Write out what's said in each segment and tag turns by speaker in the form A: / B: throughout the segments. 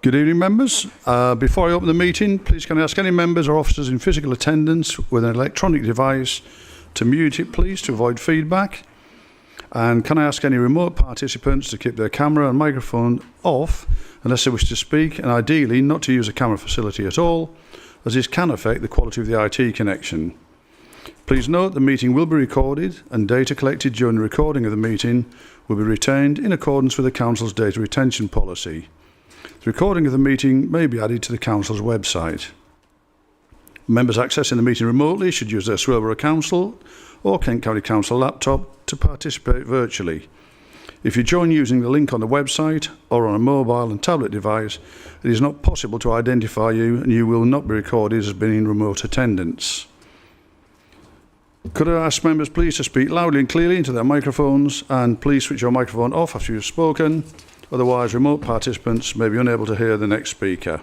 A: Good evening, members. Before I open the meeting, please can I ask any members or officers in physical attendance with an electronic device to mute it, please, to avoid feedback. And can I ask any remote participants to keep their camera and microphone off unless they wish to speak, and ideally not to use a camera facility at all, as this can affect the quality of the IT connection. Please note the meeting will be recorded, and data collected during the recording of the meeting will be retained in accordance with the Council's data retention policy. The recording of the meeting may be added to the Council's website. Members accessing the meeting remotely should use their Swilborough Council or Kent County Council laptop to participate virtually. If you join using the link on the website or on a mobile and tablet device, it is not possible to identify you, and you will not be recorded as being in remote attendance. Could I ask members please to speak loudly and clearly into their microphones, and please switch your microphone off after you've spoken, otherwise remote participants may be unable to hear the next speaker.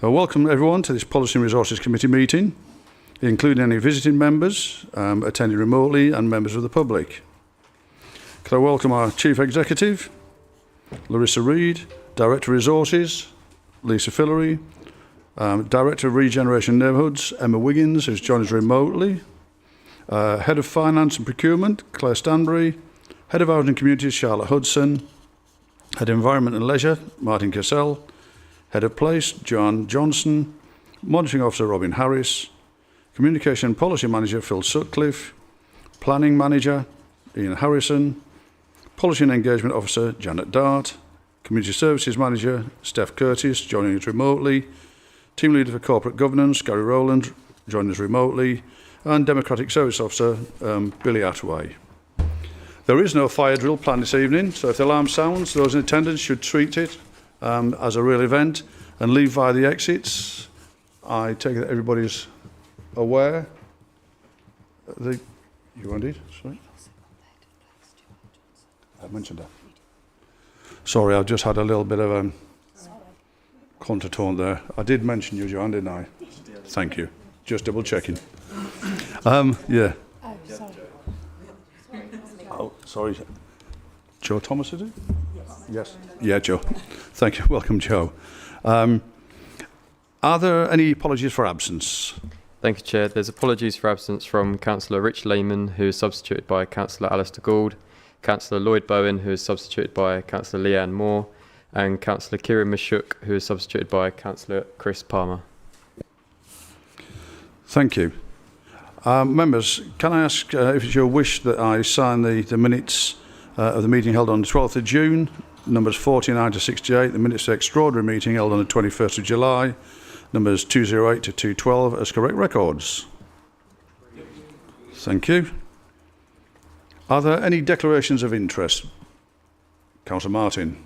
A: Welcome everyone to this Policy and Resources Committee meeting, including any visiting members attending remotely and members of the public. Could I welcome our Chief Executive, Larissa Reid, Director of Resources, Lisa Fillery, Director of Regeneration Neighbourhoods, Emma Wiggins, who's joined us remotely, Head of Finance and Procurement, Claire Stanbury, Head of Housing and Communities, Charlotte Hudson, Head of Environment and Leisure, Martin Cassell, Head of Place, Joanne Johnson, Monitoring Officer, Robin Harris, Communication and Policy Manager, Phil Sutcliffe, Planning Manager, Ian Harrison, Policy and Engagement Officer, Janet Dart, Community Services Manager, Steph Curtis, joining us remotely, Team Leader for Corporate Governance, Gary Rowland, joining us remotely, and Democratic Service Officer, Billy Attaway. There is no fire drill planned this evening, so if the alarm sounds, those in attendance should treat it as a real event and leave via the exits. I take it that everybody's aware. You wanted? Sorry? I mentioned that. Sorry, I've just had a little bit of a contretone there. I did mention you, Joanne, didn't I? Thank you. Just double checking. Yeah. Oh, sorry. Joe Thomas, is it? Yes. Yeah, Joe. Thank you. Welcome, Joe. Are there any apologies for absence?
B: Thank you, Chair. There's apologies for absence from Councillor Rich Lehman, who is substituted by Councillor Alistair Gould, Councillor Lloyd Bowen, who is substituted by Councillor Leanne Moore, and Councillor Kieran Mashuk, who is substituted by Councillor Chris Palmer.
A: Thank you. Members, can I ask if it's your wish that I sign the minutes of the meeting held on the 12th of June, numbers 49 to 68, the minutes of the extraordinary meeting held on the 21st of July, numbers 208 to 212 as correct records? Thank you. Are there any declarations of interest? Councillor Martin.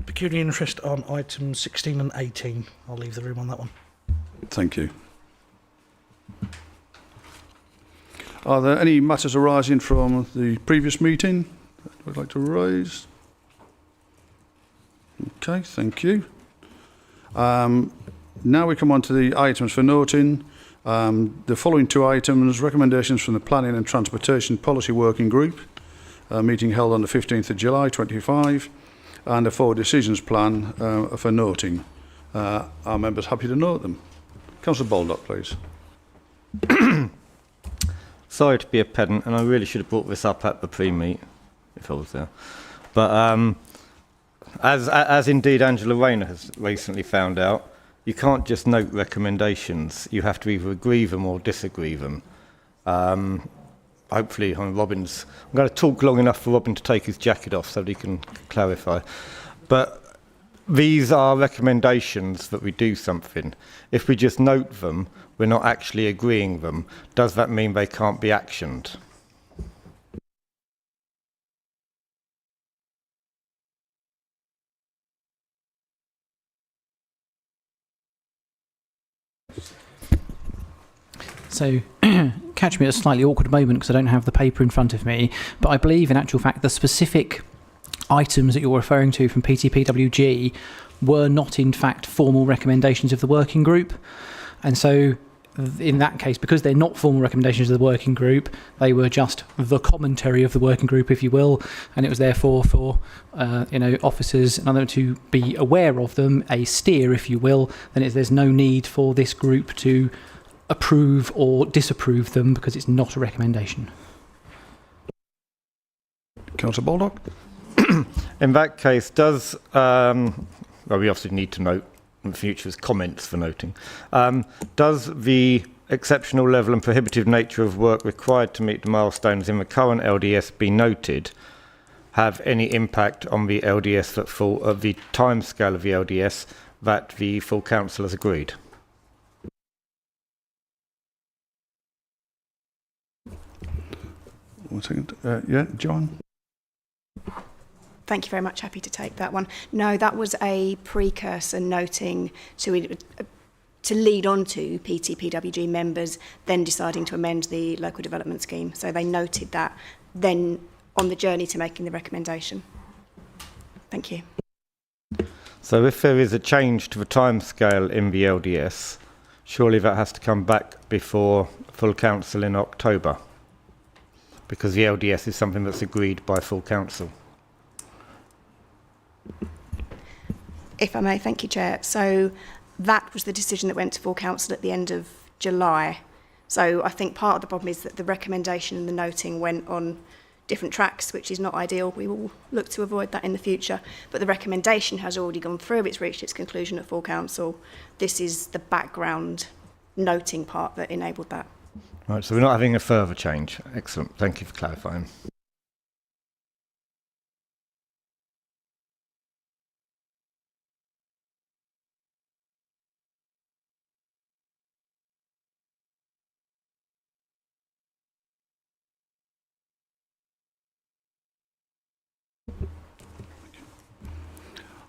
C: Pecuniary interest on items 16 and 18. I'll leave the room on that one.
A: Thank you. Are there any matters arising from the previous meeting that we'd like to raise? Okay, thank you. Now we come on to the items for noting. The following two items: recommendations from the Planning and Transportation Policy Working Group, meeting held on the 15th of July 25, and a forward decisions plan for noting. Are members happy to note them? Councillor Baldock, please.
D: Sorry to be a pedant, and I really should have brought this up at the pre-meet, if I was there. But as indeed Angela Rayner has recently found out, you can't just note recommendations. You have to either agree them or disagree them. Hopefully, I'm going to talk long enough for Robin to take his jacket off so that he can clarify. But these are recommendations that we do something. If we just note them, we're not actually agreeing them. Does that mean they can't be actioned?
E: So, catch me at a slightly awkward moment because I don't have the paper in front of me, but I believe in actual fact the specific items that you're referring to from PTPWG were not in fact formal recommendations of the working group. And so in that case, because they're not formal recommendations of the working group, they were just the commentary of the working group, if you will, and it was therefore for officers and other to be aware of them, a steer, if you will. Then there's no need for this group to approve or disapprove them because it's not a recommendation.
A: Councillor Baldock?
D: In that case, does well, we obviously need to note in future as comments for noting. Does the exceptional level and prohibitive nature of work required to meet the milestones in the current LDS be noted have any impact on the LDS the timescale of the LDS that the full council has agreed?
A: 1 second. Yeah, John?
F: Thank you very much. Happy to take that one. No, that was a precursor noting to lead on to PTPWG members then deciding to amend the local development scheme. So they noted that then on the journey to making the recommendation. Thank you.
D: So if there is a change to the timescale in the LDS, surely that has to come back before full council in October, because the LDS is something that's agreed by full council.
F: If I may, thank you, Chair. So that was the decision that went to full council at the end of July. So I think part of the problem is that the recommendation and the noting went on different tracks, which is not ideal. We will look to avoid that in the future. But the recommendation has already gone through. It's reached its conclusion at full council. This is the background noting part that enabled that.
D: Right, so we're not having a further change. Excellent. Thank you for clarifying.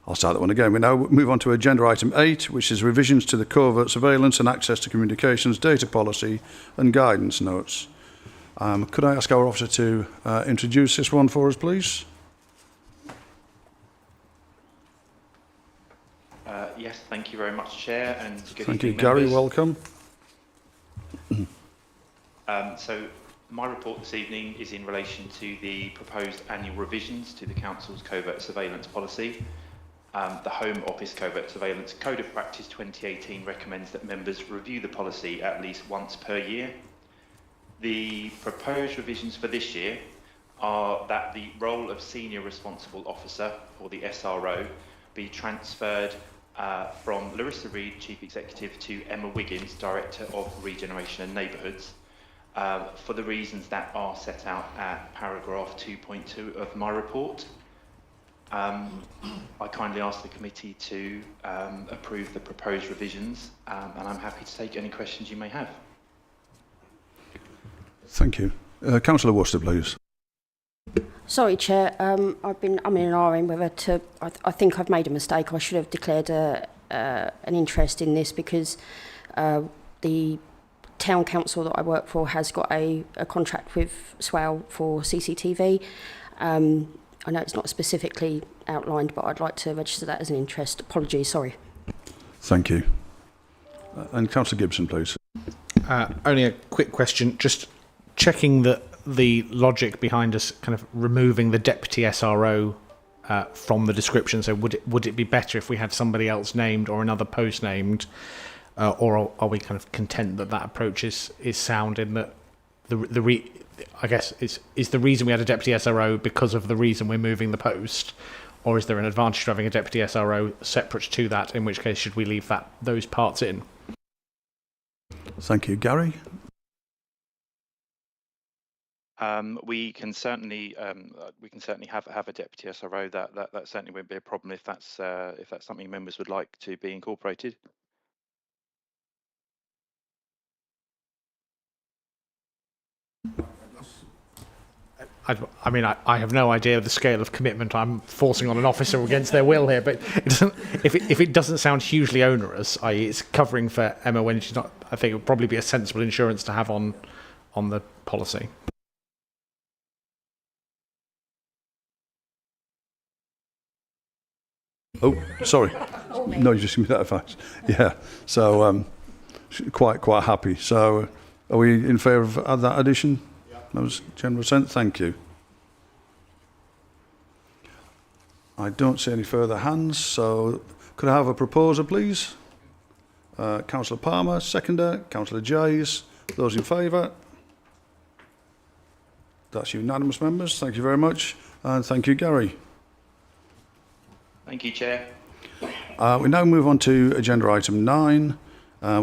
A: I'll start that one again. We now move on to agenda item 8, which is revisions to the covert surveillance and access to communications data policy and guidance notes. Could I ask our officer to introduce this one for us, please?
G: Yes, thank you very much, Chair, and good
A: Thank you,
G: evening,
A: Gary.
G: members.
A: Welcome.
G: So my report this evening is in relation to the proposed annual revisions to the Council's covert surveillance policy. The Home Office Covert Surveillance Code of Practice 2018 recommends that members review the policy at least once per year. The proposed revisions for this year are that the role of Senior Responsible Officer, or the SRO, be transferred from Larissa Reid, Chief Executive, to Emma Wiggins, Director of Regeneration and Neighbourhoods, for the reasons that are set out at paragraph 2.2 of my report. I kindly ask the committee to approve the proposed revisions, and I'm happy to take any questions you may have.
A: Thank you. Councillor Worcester, please.
H: Sorry, Chair. I'm in an RM whether to. I think I've made a mistake. I should have declared an interest in this because the town council that I work for has got a contract with Swale for CCTV. I know it's not specifically outlined, but I'd like to register that as an interest. Apologies, sorry.
A: Thank you. And Councillor Gibson, please.
C: Only a quick question, just checking that the logic behind us kind of removing the deputy SRO from the description. So would it be better if we had somebody else named or another post named, or are we kind of content that that approach is sound in that I guess is the reason we had a deputy SRO because of the reason we're moving the post, or is there an advantage to having a deputy SRO separate to that? In which case, should we leave those parts in?
A: Thank you, Gary.
G: We can certainly have a deputy SRO. That certainly won't be a problem if that's something members would like to be incorporated.
C: I mean, I have no idea of the scale of commitment I'm forcing on an officer against their will here, but it doesn't, if it doesn't sound hugely onerous, i.e. it's covering for Emma when she's not, I think it would probably be a sensible insurance to have on the policy.
A: Oh, sorry. No, you just give me that advice. Yeah. So, quite happy. So, are we in favour of that addition? That was general consent. Thank you. I don't see any further hands, so could I have a proposer, please? Councillor Palmer, seconder. Councillor Jays. Those in favour? That's unanimous, members. Thank you very much. And thank you, Gary.
G: Thank you, Chair.
A: We now move on to agenda item 9,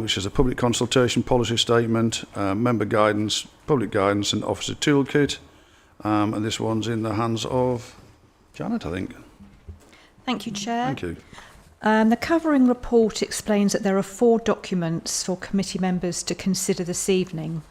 A: which is a public consultation policy statement, member guidance, public guidance and officer toolkit. And this one's in the hands of Janet, I think.
I: Thank you, Chair.
A: Thank you.
I: The covering report explains that there are 4 documents for committee members to consider this evening.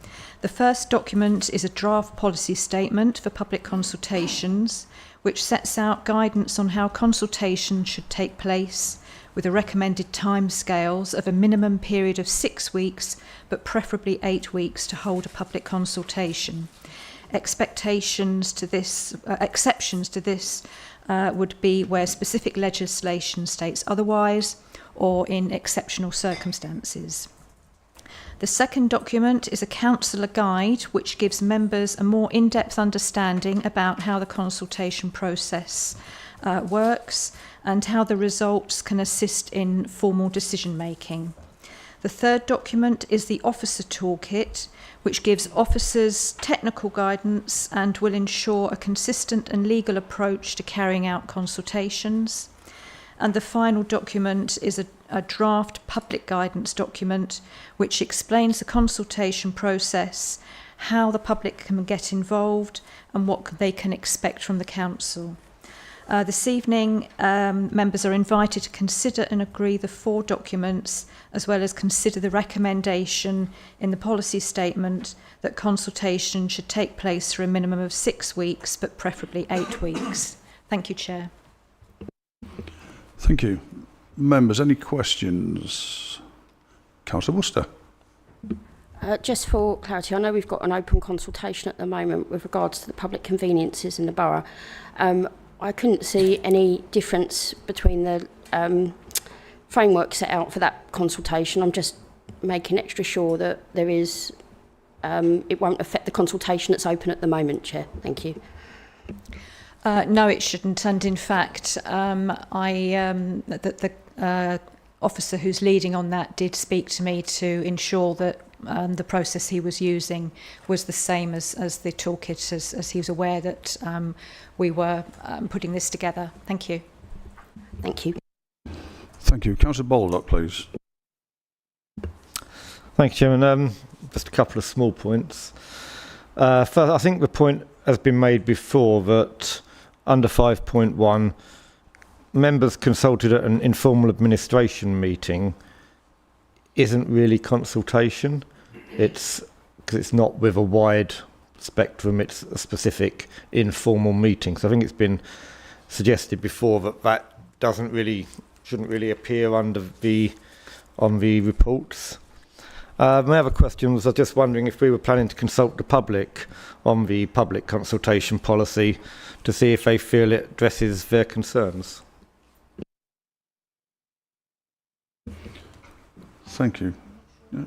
I: The first document is a draft policy statement for public consultations, which sets out guidance on how consultation should take place, with a recommended timescales of a minimum period of 6 weeks, but preferably 8 weeks to hold a public consultation. Exceptions to this would be where specific legislation states otherwise or in exceptional circumstances. The second document is a councillor guide which gives members a more in-depth understanding about how the consultation process works and how the results can assist in formal decision making. The third document is the officer toolkit, which gives officers technical guidance and will ensure a consistent and legal approach to carrying out consultations. And the final document is a draft public guidance document, which explains the consultation process, how the public can get involved and what they can expect from the council. This evening, members are invited to consider and agree the 4 documents, as well as consider the recommendation in the policy statement that consultation should take place for a minimum of 6 weeks, but preferably 8 weeks. Thank you, Chair.
A: Thank you. Members, any questions? Councillor Worcester.
H: Just for clarity, I know we've got an open consultation at the moment with regards to the public conveniences in the borough. I couldn't see any difference between the framework set out for that consultation. I'm just making extra sure that there is, it won't affect the consultation that's open at the moment, Chair. Thank you.
I: No, it shouldn't. And in fact, the officer who's leading on that did speak to me to ensure that the process he was using was the same as the toolkit, as he was aware that we were putting this together. Thank you.
H: Thank you.
A: Thank you. Councillor Baldock, please.
D: Thank you, Chairman. Just a couple of small points. First, I think the point has been made before that under 5.1, members consulted at an informal administration meeting isn't really consultation. It's because it's not with a wide spectrum, it's a specific informal meeting. So I think it's been suggested before that that shouldn't really appear on the reports. My other question was, I was just wondering if we were planning to consult the public on the public consultation policy to see if they feel it addresses their concerns.
A: Thank you. Yeah.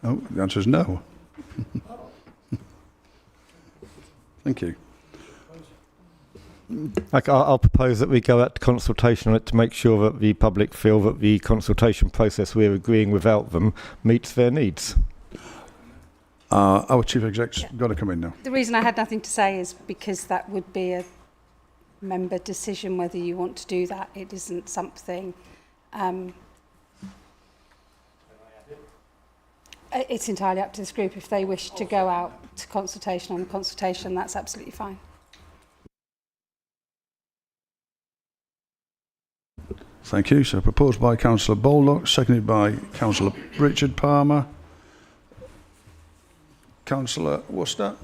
A: Oh, the answer is no. Thank you.
D: I'll propose that we go out to consultation on it to make sure that the public feel that the consultation process we're agreeing without them meets their needs.
A: Our chief exec's got to come in now.
J: The reason I had nothing to say is because that would be a member decision whether you want to do that. It isn't something... it's entirely up to this group. If they wish to go out to consultation on the consultation, that's absolutely fine.
A: Thank you. So proposed by Councillor Baldock, seconded by Councillor Richard Palmer. Councillor Worcester.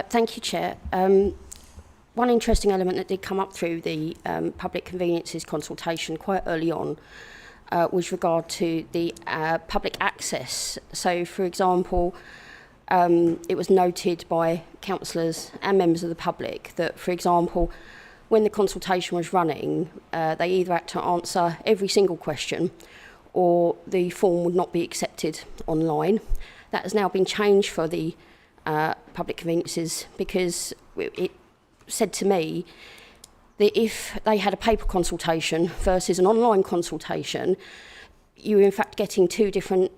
H: Thank you, Chair. one interesting element that did come up through the public conveniences consultation quite early on was regard to the public access. So, for example, it was noted by councillors and members of the public that, for example, when the consultation was running, they either had to answer every single question or the form would not be accepted online. That has now been changed for the public conveniences, because it said to me that if they had a paper consultation versus an online consultation, you were in fact getting two different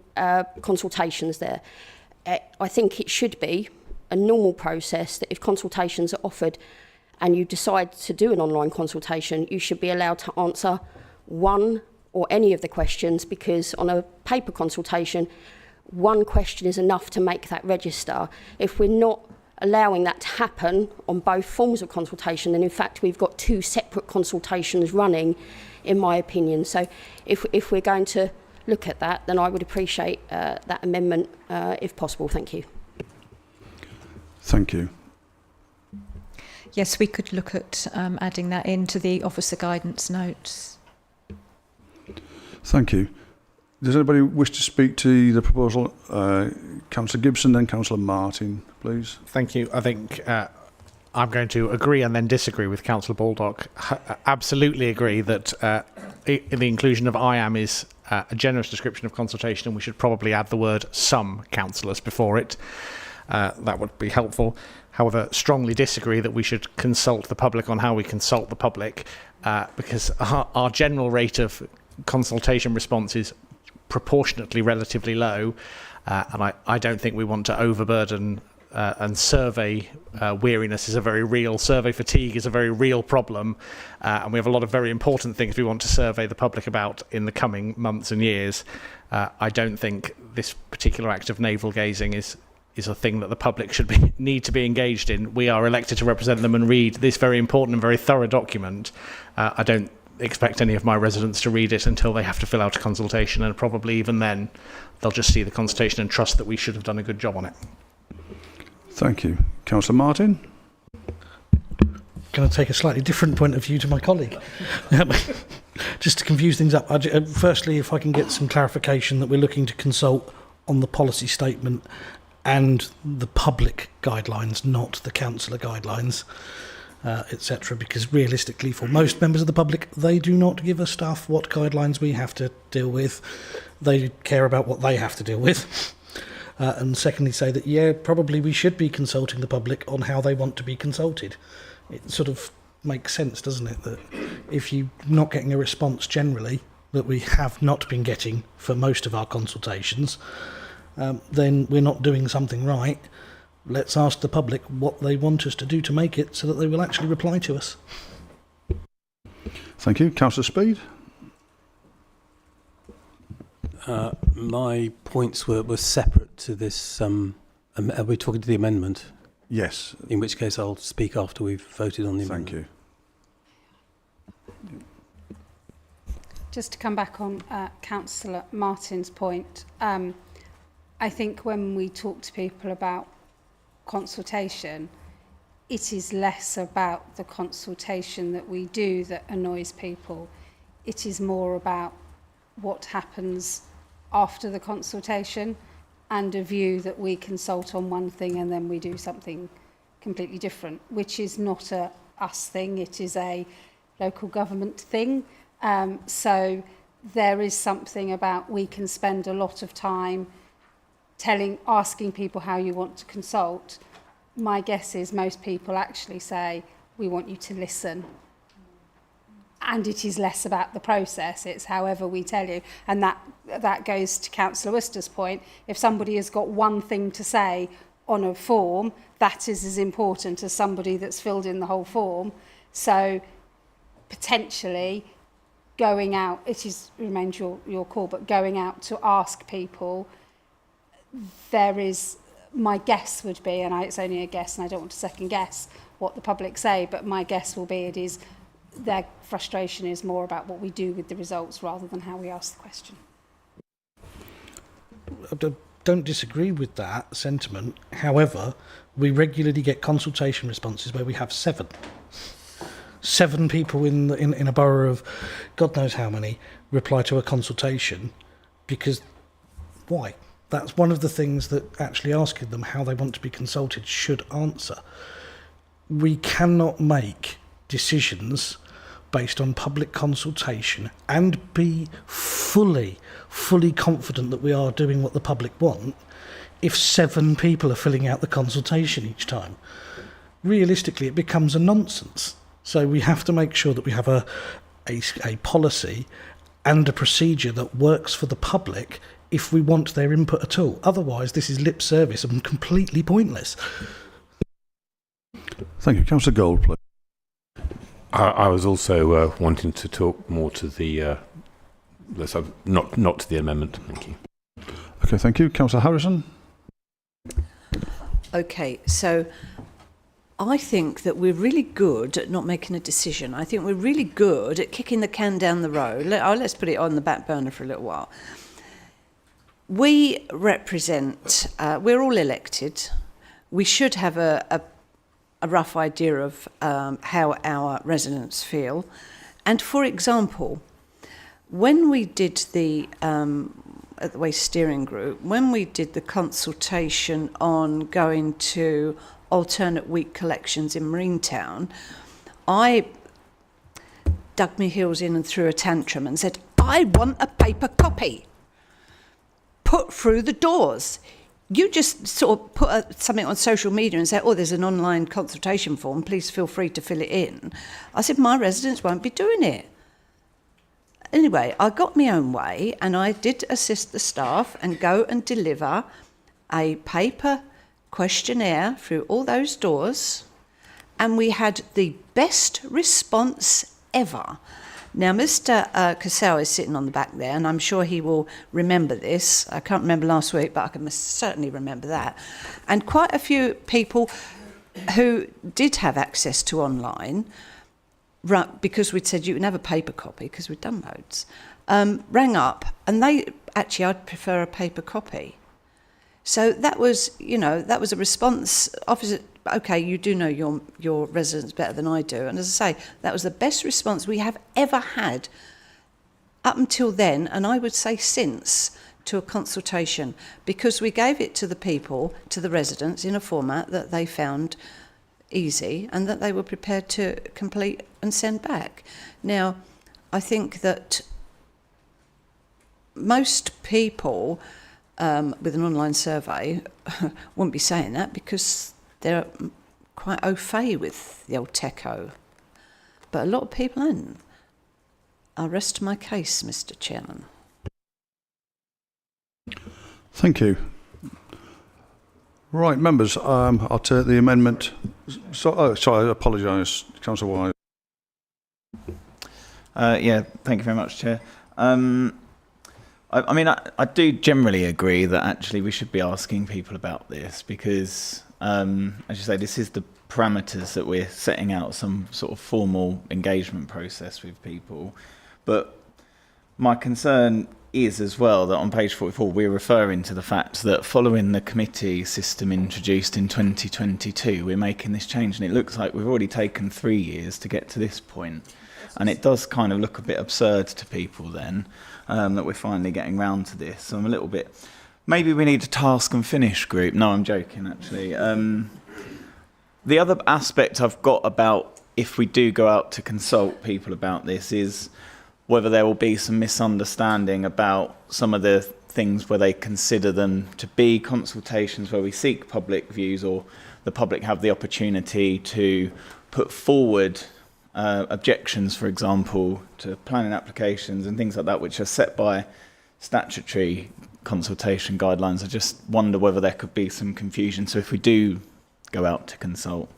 H: consultations there. I think it should be a normal process that if consultations are offered and you decide to do an online consultation, you should be allowed to answer one or any of the questions, because on a paper consultation, one question is enough to make that register. If we're not allowing that to happen on both forms of consultation, then in fact we've got two separate consultations running, in my opinion. So if we're going to look at that, then I would appreciate that amendment if possible. Thank you.
A: Thank you.
I: Yes, we could look at adding that into the officer guidance notes.
A: Thank you. Does anybody wish to speak to the proposal? Councillor Gibson, then Councillor Martin, please.
C: Thank you. I think I'm going to agree and then disagree with Councillor Baldock. Absolutely agree that the inclusion of I am is a generous description of consultation, and we should probably add the word some councillors before it. That would be helpful. However, strongly disagree that we should consult the public on how we consult the public, because our general rate of consultation response is proportionately relatively low, and I don't think we want to overburden and survey weariness is a very real, survey fatigue is a very real problem, and we have a lot of very important things we want to survey the public about in the coming months and years. I don't think this particular act of navel gazing is a thing that the public should need to be engaged in. We are elected to represent them and read this very important and very thorough document. I don't expect any of my residents to read it until they have to fill out a consultation, and probably even then they'll just see the consultation and trust that we should have done a good job on it.
A: Thank you. Councillor Martin?
K: Going to take a slightly different point of view to my colleague. Just to confuse things up, firstly, if I can get some clarification that we're looking to consult on the policy statement and the public guidelines, not the councillor guidelines, etc., because realistically for most members of the public, they do not give a stuff what guidelines we have to deal with. They care about what they have to deal with. And secondly, say that, yeah, probably we should be consulting the public on how they want to be consulted. It sort of makes sense, doesn't it, that if you're not getting a response generally that we have not been getting for most of our consultations, then we're not doing something right. Let's ask the public what they want us to do to make it so that they will actually reply to us.
A: Thank you. Councillor Speed?
L: My points were separate to this. Are we talking to the amendment?
A: Yes.
L: In which case I'll speak after we've voted on the amendment.
A: Thank you.
J: Just to come back on Councillor Martin's point, I think when we talk to people about consultation, it is less about the consultation that we do that annoys people. It is more about what happens after the consultation, and a view that we consult on one thing and then we do something completely different, which is not a us thing, it is a local government thing. So there is something about we can spend a lot of time asking people how you want to consult. My guess is most people actually say, we want you to listen. And it is less about the process, it's however we tell you. And that goes to Councillor Worcester's point. If somebody has got one thing to say on a form, that is as important as somebody that's filled in the whole form. So potentially going out, remains your call, but going out to ask people, there is, my guess would be, and it's only a guess and I don't want to second guess what the public say, but my guess will be their frustration is more about what we do with the results rather than how we ask the question.
K: I don't disagree with that sentiment. However, we regularly get consultation responses where we have 7. 7 people in a borough of God knows how many reply to a consultation, because why? That's one of the things that actually asking them how they want to be consulted should answer. We cannot make decisions based on public consultation and be fully confident that we are doing what the public want if 7 people are filling out the consultation each time. Realistically, it becomes a nonsense. So we have to make sure that we have a policy and a procedure that works for the public if we want their input at all. Otherwise, this is lip service and completely pointless.
A: Thank you. Councillor Gold, please.
M: I was also wanting to talk more to the not to the amendment. Thank you.
A: Okay, thank you. Councillor Harrison.
N: Okay, so I think that we're really good at not making a decision. I think we're really good at kicking the can down the road. Let's put it on the back burner for a little while. We represent, we're all elected. We should have a rough idea of how our residents feel. And for example, when we did at the Waste Steering Group, when we did the consultation on going to alternate week collections in Marinetown, I dug my heels in and threw a tantrum and said, I want a paper copy put through the doors. You just sort of put something on social media and say, oh, there's an online consultation form, please feel free to fill it in. I said, my residents won't be doing it. Anyway, I got my own way and I did assist the staff and go and deliver a paper questionnaire through all those doors, and we had the best response ever. Now, Mr. Cassell is sitting on the back there, and I'm sure he will remember this. I can't remember last week, but I can certainly remember that. And quite a few people who did have access to online, because we'd said you can have a paper copy, because we'd done loads, rang up, and I'd prefer a paper copy. So that was, that was a response. Officer, okay, you do know your residents better than I do. And as I say, that was the best response we have ever had up until then, and I would say since, to a consultation, because we gave it to the people, to the residents, in a format that they found easy and that they were prepared to complete and send back. Now, I think that most people with an online survey wouldn't be saying that because they're quite au fait with the old techo. But a lot of people aren't. I'll rest my case, Mr. Chairman.
A: Thank you. Right, members, I'll take the amendment. Sorry, I apologise, Councillor Wise.
O: Thank you very much, Chair. I do generally agree that actually we should be asking people about this because, as you say, this is the parameters that we're setting out some sort of formal engagement process with people. But my concern is as well that on page 44 we're referring to the fact that following the committee system introduced in 2022 we're making this change, and it looks like we've already taken 3 years to get to this point, and it does kind of look a bit absurd to people then that we're finally getting round to this. So I'm a little bit, maybe we need a task and finish group. No, I'm joking actually. The other aspect I've got about if we do go out to consult people about this is whether there will be some misunderstanding about some of the things where they consider them to be consultations where we seek public views or the public have the opportunity to put forward objections, for example, to planning applications and things like that, which are set by statutory consultation guidelines. I just wonder whether there could be some confusion. So if we do go out to consult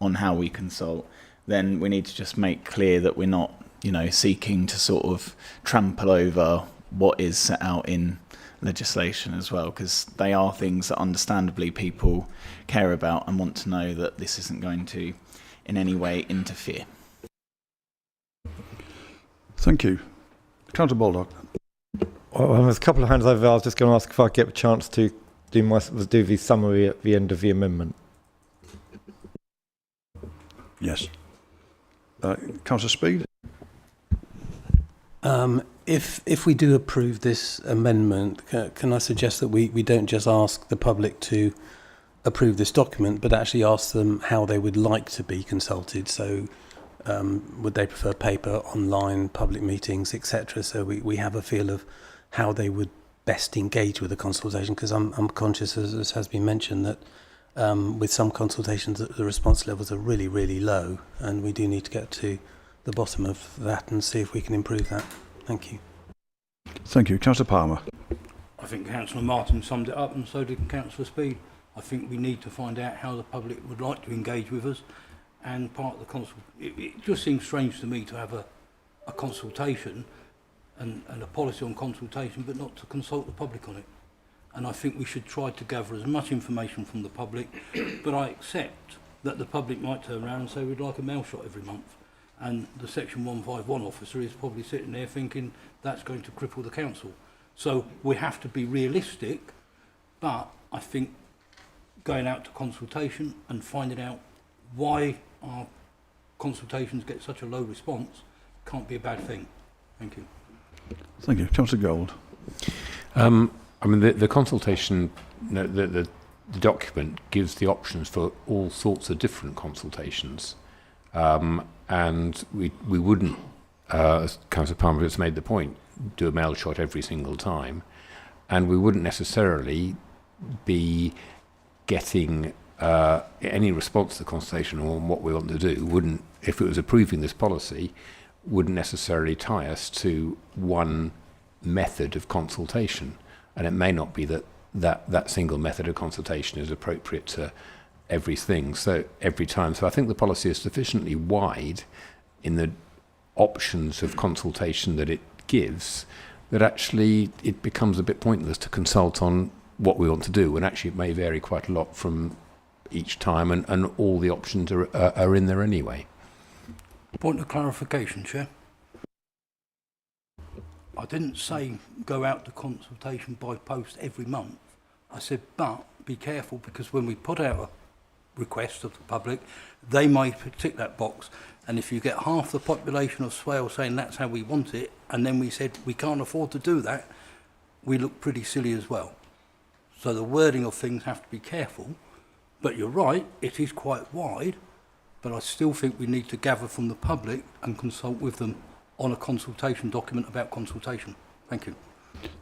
O: on how we consult, then we need to just make clear that we're not seeking to sort of trample over what is set out in legislation as well, because they are things that understandably people care about and want to know that this isn't going to in any way interfere.
A: Thank you. Councillor Baldock.
D: Well, there's a couple of hands over. I was just going to ask if I get a chance to do the summary at the end of the amendment.
A: Yes. Councillor Speed?
L: If we do approve this amendment, can I suggest that we don't just ask the public to approve this document, but actually ask them how they would like to be consulted? So would they prefer paper, online, public meetings, etc.? So we have a feel of how they would best engage with the consultation, because I'm conscious, as has been mentioned, that with some consultations the response levels are really, really low, and we do need to get to the bottom of that and see if we can improve that. Thank you.
A: Thank you. Councillor Palmer?
P: I think Councillor Martin summed it up, and so did Councillor Speed. I think we need to find out how the public would like to engage with us, and part of the it just seems strange to me to have a consultation and a policy on consultation, but not to consult the public on it. And I think we should try to gather as much information from the public, but I accept that the public might turn around and say we'd like a mail shot every month. And the Section 151 officer is probably sitting there thinking that's going to cripple the council. So we have to be realistic, but I think going out to consultation and finding out why our consultations get such a low response can't be a bad thing. Thank you.
A: Thank you. Councillor Gold?
M: I mean, the consultation, the document gives the options for all sorts of different consultations. And we wouldn't, as Councillor Palmer has made the point, do a mail shot every single time. And we wouldn't necessarily be getting any response to the consultation on what we want to do. Wouldn't, if it was approving this policy, wouldn't necessarily tie us to one method of consultation. And it may not be that single method of consultation is appropriate to everything, so every time. So I think the policy is sufficiently wide in the options of consultation that it gives that actually it becomes a bit pointless to consult on what we want to do, and actually it may vary quite a lot from each time, and all the options are in there anyway.
P: Point of clarification, Chair. I didn't say go out to consultation by post every month. I said, but be careful, because when we put out a request of the public, they may tick that box, and if you get half the population of Swale saying that's how we want it, and then we said we can't afford to do that, we look pretty silly as well. So the wording of things have to be careful, but you're right, it is quite wide, but I still think we need to gather from the public and consult with them on a consultation document about consultation. Thank you.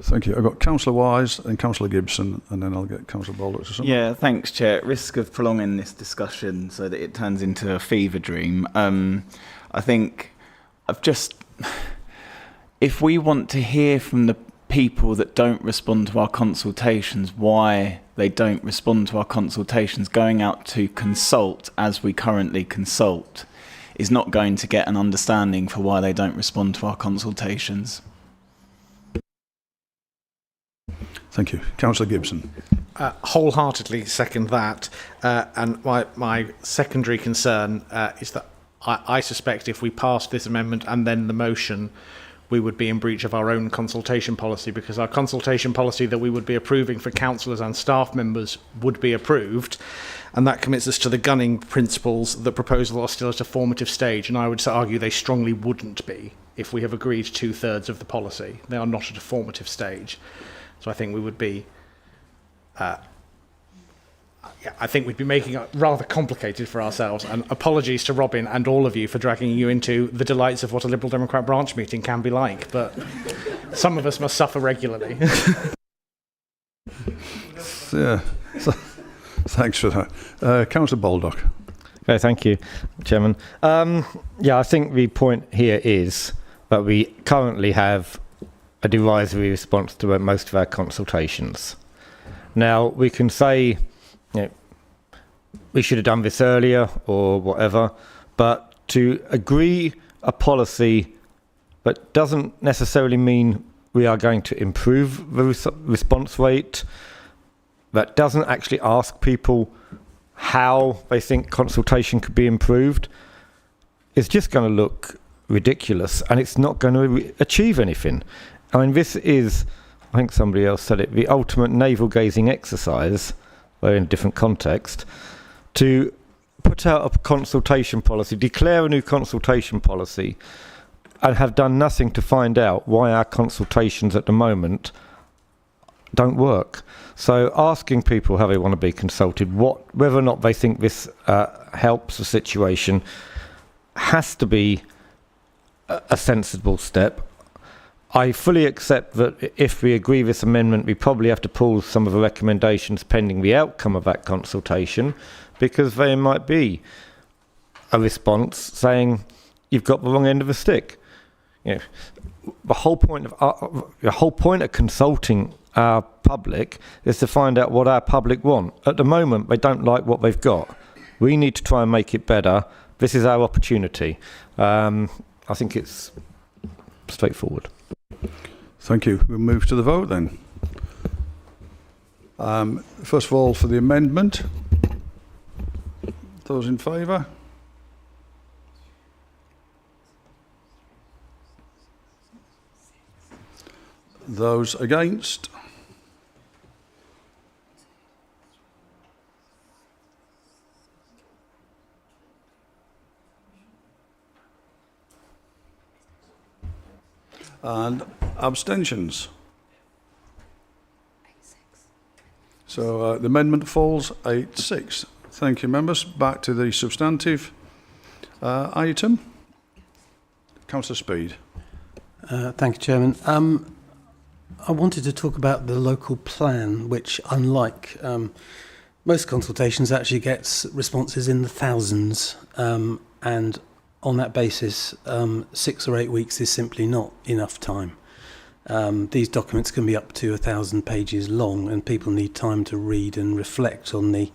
A: Thank you. I've got Councillor Wise and Councillor Gibson, and then I'll get Councillor Baldock to something.
O: Yeah, thanks, Chair. At risk of prolonging this discussion so that it turns into a fever dream, I think if we want to hear from the people that don't respond to our consultations why they don't respond to our consultations, going out to consult as we currently consult is not going to get an understanding for why they don't respond to our consultations.
A: Thank you. Councillor Gibson.
C: Wholeheartedly second that. And my secondary concern is that I suspect if we passed this amendment and then the motion, we would be in breach of our own consultation policy, because our consultation policy that we would be approving for councillors and staff members would be approved, and that commits us to the gunning principles that proposal are still at a formative stage, and I would argue they strongly wouldn't be if we have agreed 2/3 of the policy. They are not at a formative stage. So I think we would be, I think we'd be making it rather complicated for ourselves. And apologies to Robin and all of you for dragging you into the delights of what a Liberal Democrat branch meeting can be like. But some of us must suffer regularly.
A: Yeah, thanks for that. Councillor Baldock.
D: Okay, thank you, Chairman. I think the point here is that we currently have a derisory response to most of our consultations. Now, we can say, we should have done this earlier or whatever, but to agree a policy that doesn't necessarily mean we are going to improve the response rate, that doesn't actually ask people how they think consultation could be improved, is just going to look ridiculous, and it's not going to achieve anything. I mean, this is, I think somebody else said it, the ultimate navel-gazing exercise, though in a different context, to put out a consultation policy, declare a new consultation policy, and have done nothing to find out why our consultations at the moment don't work. So asking people how they want to be consulted, whether or not they think this helps the situation, has to be a sensible step. I fully accept that if we agree this amendment, we probably have to pull some of the recommendations pending the outcome of that consultation, because there might be a response saying you've got the wrong end of the stick. You know, the whole point of consulting our public is to find out what our public want. At the moment, they don't like what they've got. We need to try and make it better. This is our opportunity. I think it's straightforward.
A: Thank you. We'll move to the vote then. First of all, for the amendment, those in favour? Those against? And abstentions? So the amendment falls 8-6. Thank you, members. Back to the substantive item. Councillor Speed.
L: Thank you, Chairman. I wanted to talk about the local plan, which, unlike most consultations, actually gets responses in the thousands. And on that basis, 6 or 8 weeks is simply not enough time. These documents can be up to 1,000 pages long, and people need time to read and reflect on the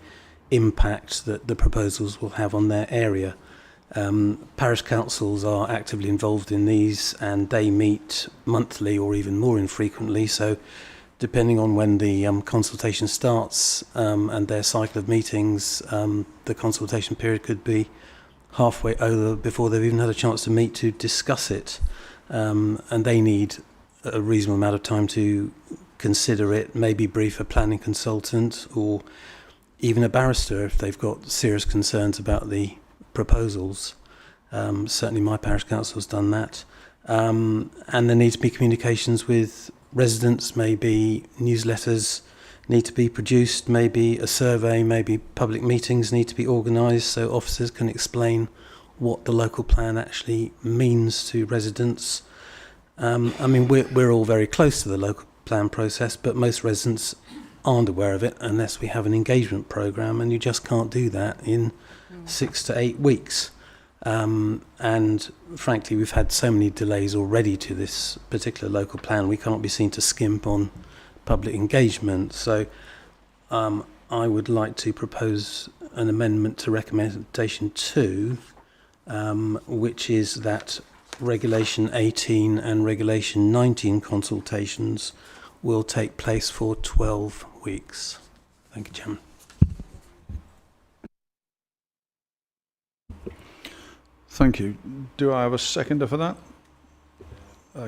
L: impact that the proposals will have on their area. Parish councils are actively involved in these, and they meet monthly or even more infrequently. So depending on when the consultation starts and their cycle of meetings, the consultation period could be halfway over before they've even had a chance to meet to discuss it. And they need a reasonable amount of time to consider it, maybe brief a planning consultant or even a barrister if they've got serious concerns about the proposals. Certainly my parish council has done that. And there need to be communications with residents, maybe newsletters need to be produced, maybe a survey, maybe public meetings need to be organised so officers can explain what the local plan actually means to residents. I mean, we're all very close to the local plan process, but most residents aren't aware of it unless we have an engagement programme, and you just can't do that in 6 to 8 weeks. And frankly, we've had so many delays already to this particular local plan, we can't be seen to skimp on public engagement. So I would like to propose an amendment to recommendation 2, which is that Regulation 18 and Regulation 19 consultations will take place for 12 weeks. Thank you, Chairman.
A: Thank you. Do I have a seconder for that?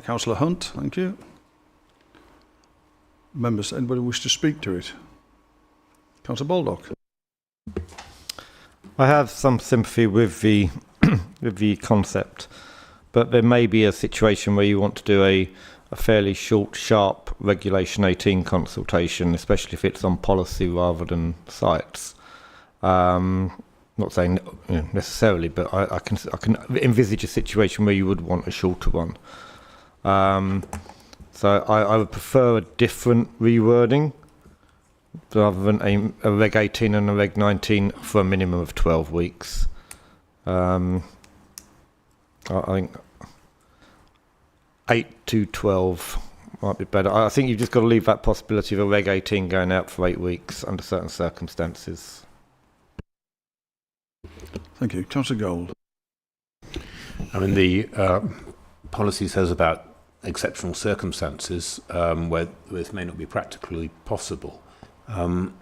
A: Councillor Hunt, thank you. Members, anybody wish to speak to it? Councillor Baldock.
D: I have some sympathy with the with the concept, but there may be a situation where you want to do a fairly short, sharp Regulation 18 consultation, especially if it's on policy rather than sites. Not saying necessarily, but I can envisage a situation where you would want a shorter one. So I would prefer a different rewording rather than a Reg 18 and a Reg 19 for a minimum of 12 weeks. I think 8 to 12 might be better. I think you've just got to leave that possibility of a Reg 18 going out for 8 weeks under certain circumstances.
A: Thank you. Councillor Gold.
M: I mean, the policy says about exceptional circumstances where this may not be practically possible. Could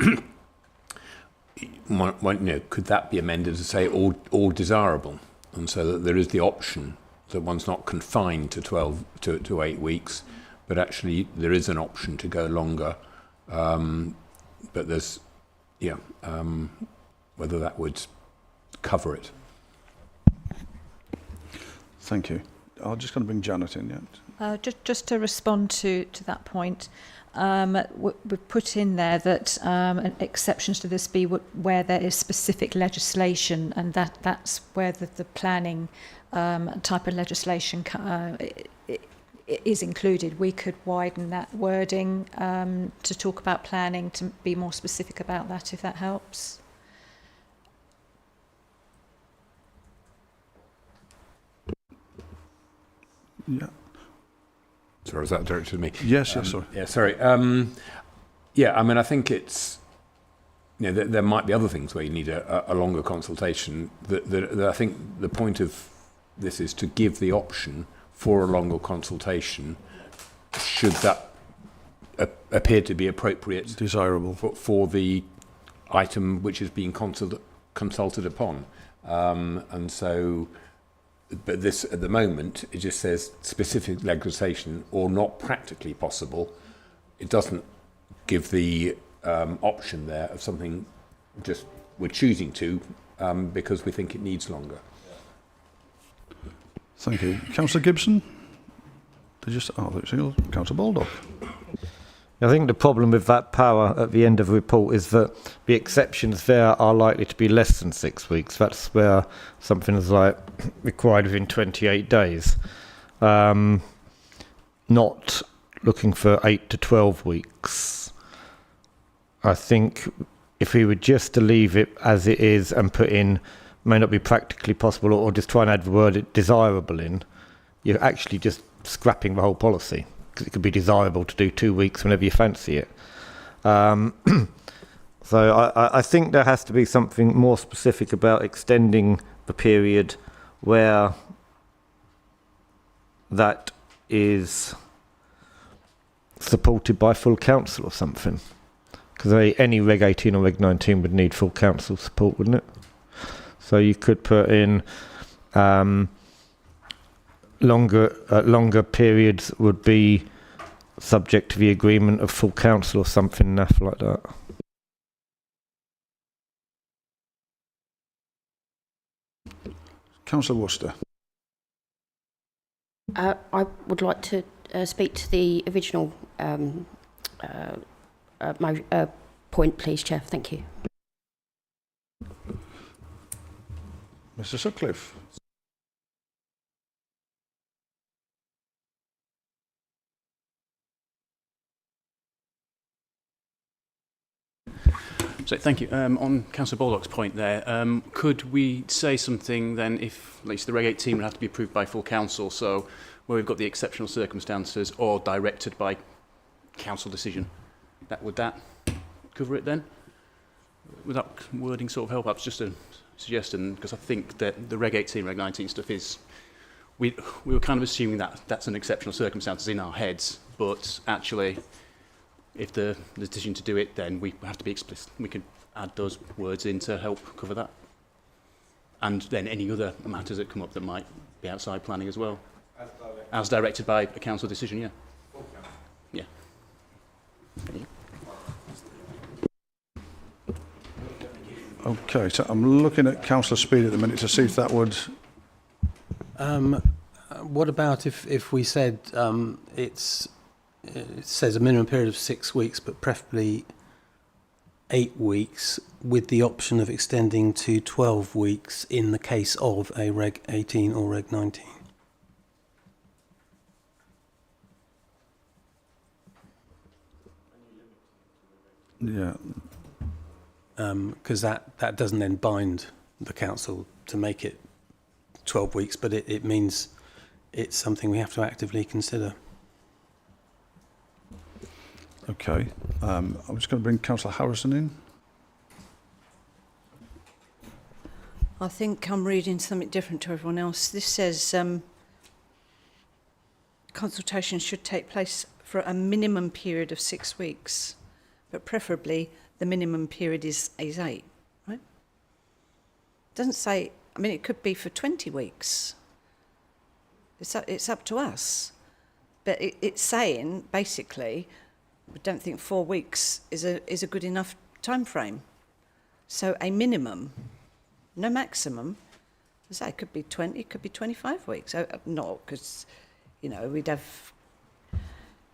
M: that be amended to say all desirable, and so that there is the option that one's not confined to 12 to 8 weeks, but actually there is an option to go longer. But there's, whether that would cover it.
A: Thank you. I'm just going to bring Janet in yet.
I: Just to respond to that point, we've put in there that exceptions to this be where there is specific legislation, and that's where the planning type of legislation is included. We could widen that wording to talk about planning, to be more specific about that, if that helps.
A: Yeah.
M: Sorry, was that directed at me?
A: Yes, yes, sorry.
M: Yeah, sorry. Yeah, I mean, I think it's, you know, there might be other things where you need a longer consultation. That I think the point of this is to give the option for a longer consultation, should that appear to be appropriate,
A: desirable
M: for the item which is being consulted upon. And so, but this at the moment, it just says specific legislation or not practically possible. It doesn't give the option there of something just we're choosing to because we think it needs longer.
A: Thank you. Councillor Gibson? Councillor Baldock.
D: I think the problem with that power at the end of the report is that the exceptions there are likely to be less than 6 weeks. That's where something is like required within 28 days. Not looking for 8 to 12 weeks. I think if we were just to leave it as it is and put in may not be practically possible, or just try and add the word desirable in, you're actually just scrapping the whole policy, because it could be desirable to do 2 weeks whenever you fancy it. So I think there has to be something more specific about extending the period where that is supported by full council or something. Because any Reg 18 or Reg 19 would need full council support, wouldn't it? So you could put in longer periods would be subject to the agreement of full council or something naff like that.
A: Councillor Worcester.
H: I would like to speak to the original point, please, Chair. Thank you.
A: Mr Sutcliffe.
Q: So thank you. On Councillor Baldock's point there, could we say something then if, at least the Reg 18 would have to be approved by full council, so where we've got the exceptional circumstances or directed by council decision, would that cover it then? Would that wording sort of help? That's just a suggestion, because I think that the Reg 18, Reg 19 stuff is, we were kind of assuming that that's an exceptional circumstances in our heads, but actually, if the decision to do it, then we have to be explicit. We could add those words in to help cover that. And then any other matters that come up that might be outside planning as well. As directed by a council decision, yeah. Yeah.
A: Okay, so I'm looking at Councillor Speed at the minute to see if that would...
L: What about if we said it says a minimum period of 6 weeks, but preferably 8 weeks, with the option of extending to 12 weeks in the case of a Reg 18 or Reg 19?
A: Yeah.
L: Because that doesn't then bind the council to make it 12 weeks, but it means it's something we have to actively consider.
A: Okay. I'm just going to bring Councillor Harrison in.
N: I think I'm reading something different to everyone else. This says consultation should take place for a minimum period of 6 weeks, but preferably the minimum period is 8, right? It doesn't say, I mean, it could be for 20 weeks. It's up to us. But it's saying, basically, we don't think 4 weeks is a good enough time frame. So a minimum no maximum. As I say, it could be 20, it could be 25 weeks. Not because, we'd have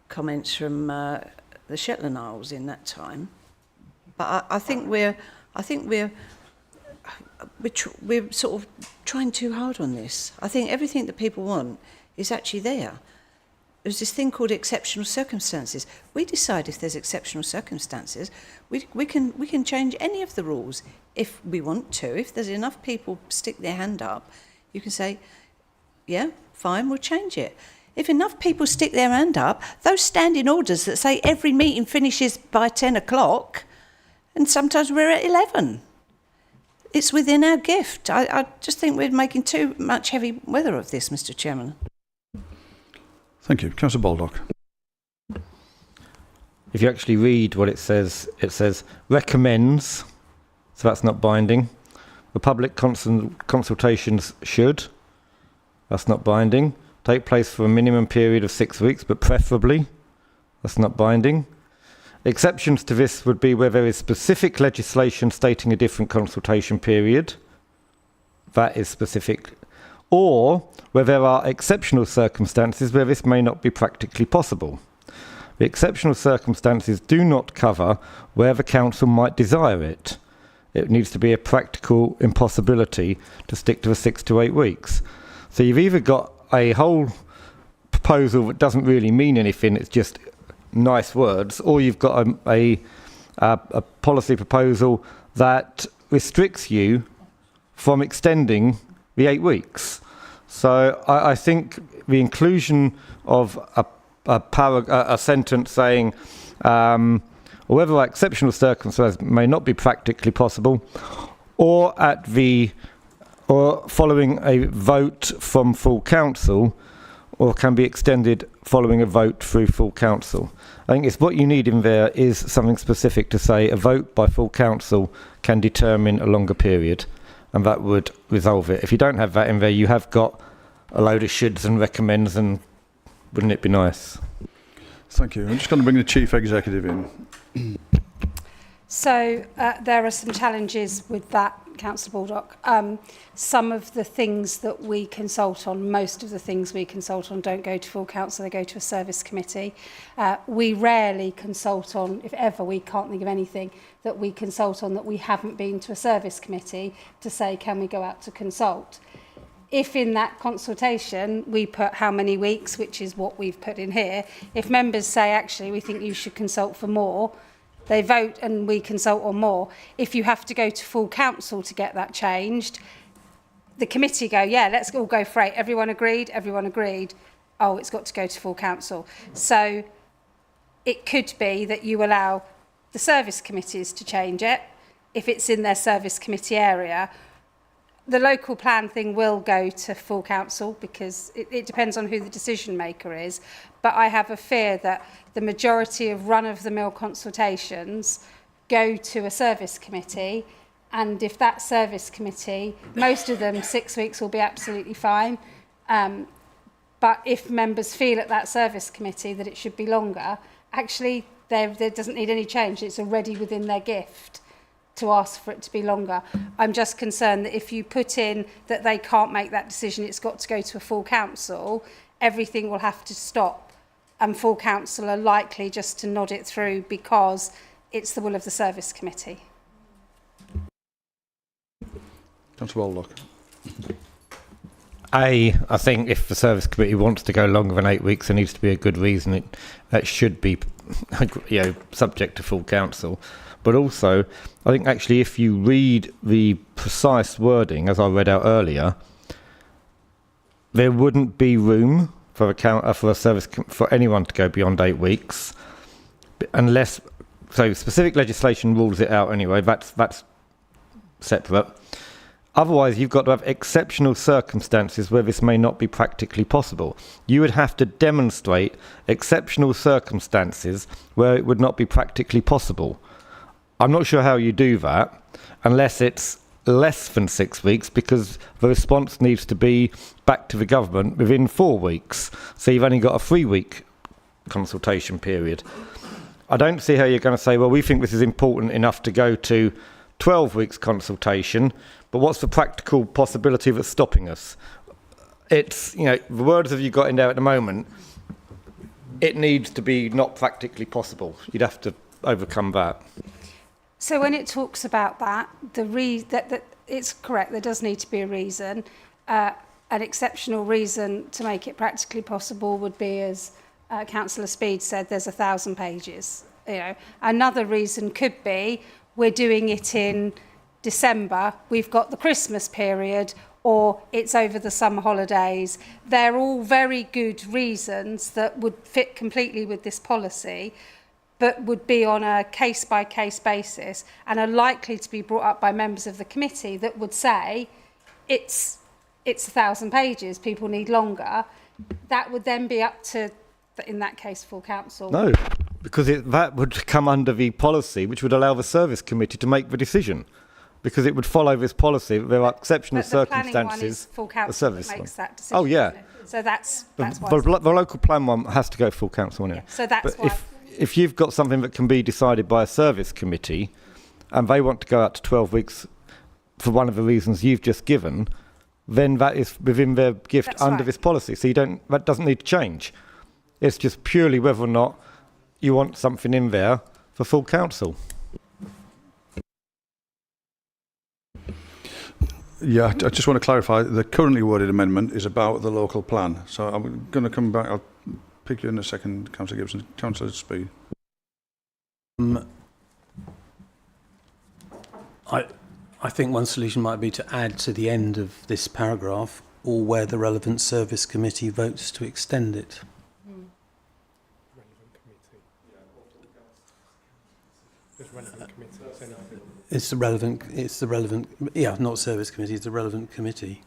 N: comments from the Shetland Isles in that time. But I think we're sort of trying too hard on this. I think everything that people want is actually there. There's this thing called exceptional circumstances. We decide if there's exceptional circumstances. We can change any of the rules if we want to. If there's enough people stick their hand up, you can say, yeah, fine, we'll change it. If enough people stick their hand up, those standing orders that say every meeting finishes by 10 o'clock, and sometimes we're at 11. It's within our gift. I just think we're making too much heavy weather of this, Mr. Chairman.
A: Thank you. Councillor Baldock.
D: If you actually read what it says recommends, so that's not binding. The public consultations should, that's not binding. Take place for a minimum period of 6 weeks, but preferably, that's not binding. Exceptions to this would be where there is specific legislation stating a different consultation period. That is specific. Or where there are exceptional circumstances where this may not be practically possible. The exceptional circumstances do not cover where the council might desire it. It needs to be a practical impossibility to stick to the 6 to 8 weeks. So you've either got a whole proposal that doesn't really mean anything, it's just nice words, or you've got a policy proposal that restricts you from extending the 8 weeks. So I think the inclusion of a sentence saying whether exceptional circumstances may not be practically possible, or following a vote from full council, or can be extended following a vote through full council. I think it's what you need in there is something specific to say a vote by full council can determine a longer period, and that would resolve it. If you don't have that in there, you have got a load of shoulds and recommends, and wouldn't it be nice?
A: Thank you. I'm just going to bring the Chief Executive in.
J: So there are some challenges with that, Councillor Baldock. Some of the things that we consult on, most of the things we consult on don't go to full council, they go to a service committee. We rarely consult on, if ever, we can't think of anything that we consult on that we haven't been to a service committee to say, can we go out to consult? If in that consultation we put how many weeks, which is what we've put in here, if members say, actually, we think you should consult for more, they vote and we consult on more. If you have to go to full council to get that changed, the committee go, yeah, let's all go for it. Everyone agreed? Everyone agreed. Oh, it's got to go to full council. So it could be that you allow the service committees to change it if it's in their service committee area. The local plan thing will go to full council because it depends on who the decision maker is. But I have a fear that the majority of run-of-the-mill consultations go to a service committee, and if that service committee, most of them 6 weeks will be absolutely fine. But if members feel at that service committee that it should be longer, actually there doesn't need any change. It's already within their gift to ask for it to be longer. I'm just concerned that if you put in that they can't make that decision, it's got to go to a full council, everything will have to stop, and full council are likely just to nod it through because it's the will of the service committee.
A: Councillor Baldock.
D: I think if the service committee wants to go longer than 8 weeks, there needs to be a good reason. That should be, subject to full council. But also, I think actually if you read the precise wording, as I read out earlier, there wouldn't be room for for anyone to go beyond 8 weeks, unless specific legislation rules it out anyway. That's separate. Otherwise, you've got to have exceptional circumstances where this may not be practically possible. You would have to demonstrate exceptional circumstances where it would not be practically possible. I'm not sure how you do that unless it's less than 6 weeks, because the response needs to be back to the government within 4 weeks. So you've only got a 3-week consultation period. I don't see how you're going to say, well, we think this is important enough to go to 12 weeks consultation, but what's the practical possibility of it stopping us? It's, you know, the words have you got in there at the moment, it needs to be not practically possible. You'd have to overcome that.
J: So when it talks about that, that it's correct, there does need to be a reason. An exceptional reason to make it practically possible would be, as Councillor Speed said, there's 1,000 pages. You know, another reason could be we're doing it in December, we've got the Christmas period, or it's over the summer holidays. They're all very good reasons that would fit completely with this policy, but would be on a case-by-case basis and are likely to be brought up by members of the committee that would say, it's 1,000 pages, people need longer. That would then be up to, in that case, full council.
D: No, because that would come under the policy, which would allow the service committee to make the decision. Because it would follow this policy that there are exceptional
J: But the planning
D: circumstances.
J: one is full council
D: service
J: that makes
D: one.
J: that decision.
D: Oh, yeah.
J: isn't it? So that's why.
D: The local plan one has to go full council anyway.
J: Yeah, so that's
D: but
J: why.
D: If you've got something that can be decided by a service committee, and they want to go out to 12 weeks for one of the reasons you've just given, then that is within their gift
J: That's
D: under
J: right.
D: this policy. So that doesn't need to change. It's just purely whether or not you want something in there for full council.
A: Yeah, I just want to clarify, the currently worded amendment is about the local plan. So I'm going to come back, I'll pick you in a second, Councillor Gibson. Councillor Speed.
L: I think one solution might be to add to the end of this paragraph, or where the relevant service committee votes to extend it. It's the relevant, yeah, not service committee, it's the relevant committee.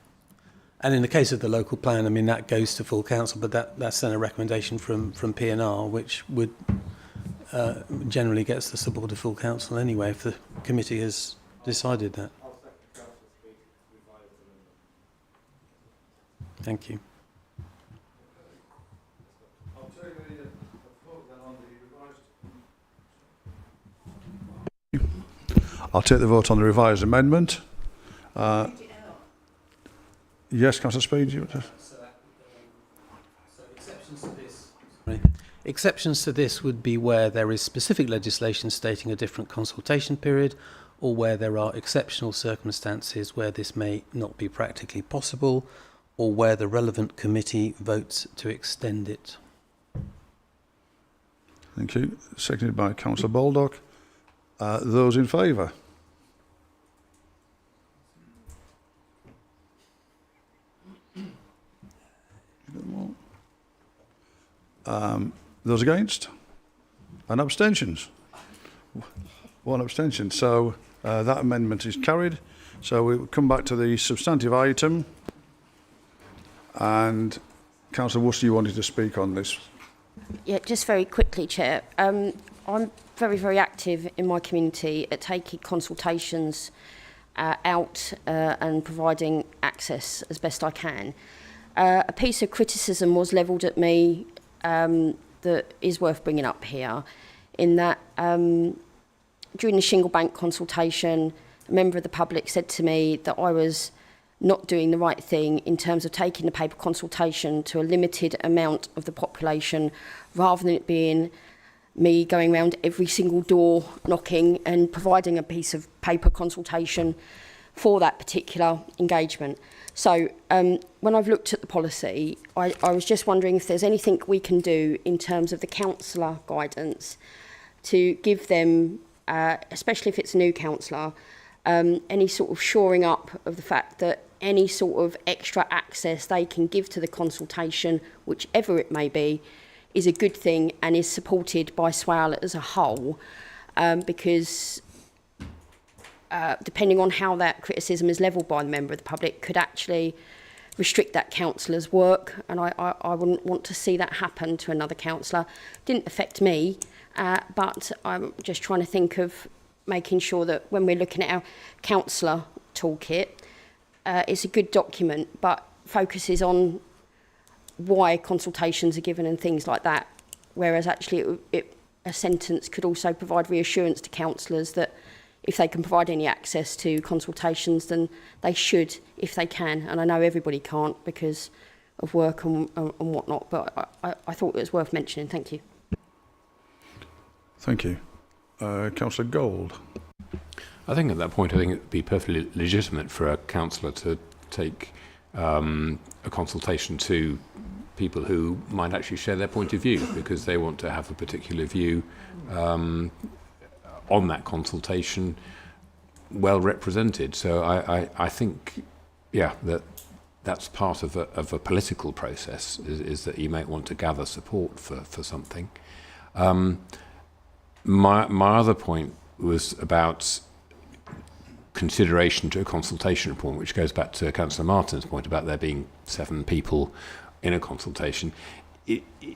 L: And in the case of the local plan, I mean, that goes to full council, but that's then a recommendation from P&R, which would generally gets the support of full council anyway, if the committee has decided that. Thank you.
A: I'll take the vote on the revised amendment. Yes, Councillor Speed. You
L: Exceptions to this would be where there is specific legislation stating a different consultation period, or where there are exceptional circumstances where this may not be practically possible, or where the relevant committee votes to extend it.
A: Thank you. Seconded by Councillor Baldock. Those in favour? Those against? And abstentions? One abstention. So that amendment is carried. So we'll come back to the substantive item. And Councillor Worcester, you wanted to speak on this.
H: Yeah, just very quickly, Chair. I'm very, very active in my community at taking consultations out and providing access as best I can. A piece of criticism was levelled at me that is worth bringing up here, in that during the Shingle Bank consultation, a member of the public said to me that I was not doing the right thing in terms of taking the paper consultation to a limited amount of the population, rather than it being me going around every single door knocking and providing a piece of paper consultation for that particular engagement. So when I've looked at the policy, I was just wondering if there's anything we can do in terms of the councillor guidance to give them, especially if it's a new councillor, any sort of shoring up of the fact that any sort of extra access they can give to the consultation, whichever it may be, is a good thing and is supported by SWAL as a whole, because depending on how that criticism is levelled by the member of the public, could actually restrict that councillor's work, and I wouldn't want to see that happen to another councillor. Didn't affect me, but I'm just trying to think of making sure that when we're looking at our councillor toolkit, it's a good document, but focuses on why consultations are given and things like that, whereas actually a sentence could also provide reassurance to councillors that if they can provide any access to consultations, then they should, if they can. And I know everybody can't because of work and whatnot, but I thought it was worth mentioning. Thank you.
A: Thank you. Councillor Gold.
M: I think at that point, I think it would be perfectly legitimate for a councillor to take a consultation to people who might actually share their point of view because they want to have a particular view on that consultation well represented. So I think, yeah, that's part of a political process, is that you might want to gather support for something. My other point was about consideration to a consultation report, which goes back to Councillor Martin's point about there being 7 people in a consultation.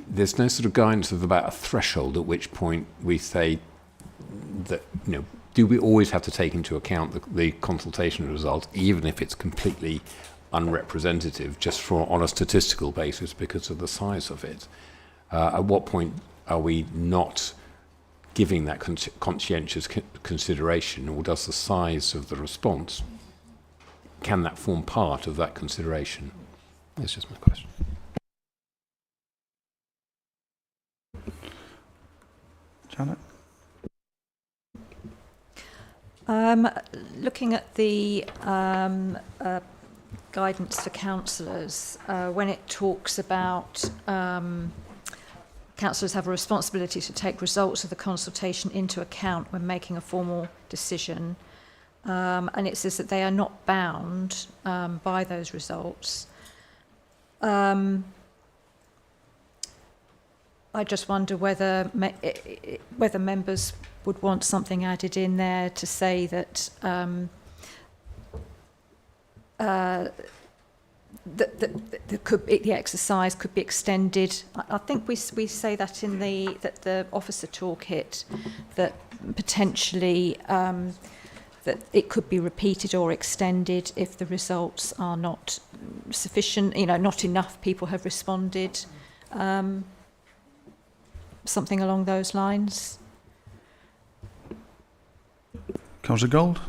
M: There's no sort of guidance of about a threshold at which point we say that, do we always have to take into account the consultation result, even if it's completely unrepresentative, just on a statistical basis because of the size of it? At what point are we not giving that conscientious consideration, or does the size of the response, can that form part of that consideration? That's just my question.
A: Janet?
I: Looking at the guidance for councillors, when it talks about councillors have a responsibility to take results of the consultation into account when making a formal decision, and it says that they are not bound by those results. I just wonder whether members would want something added in there to say that the exercise could be extended. I think we say that in the officer toolkit, that potentially that it could be repeated or extended if the results are not sufficient. Not enough people have responded. Something along those lines.
A: Councillor Gold?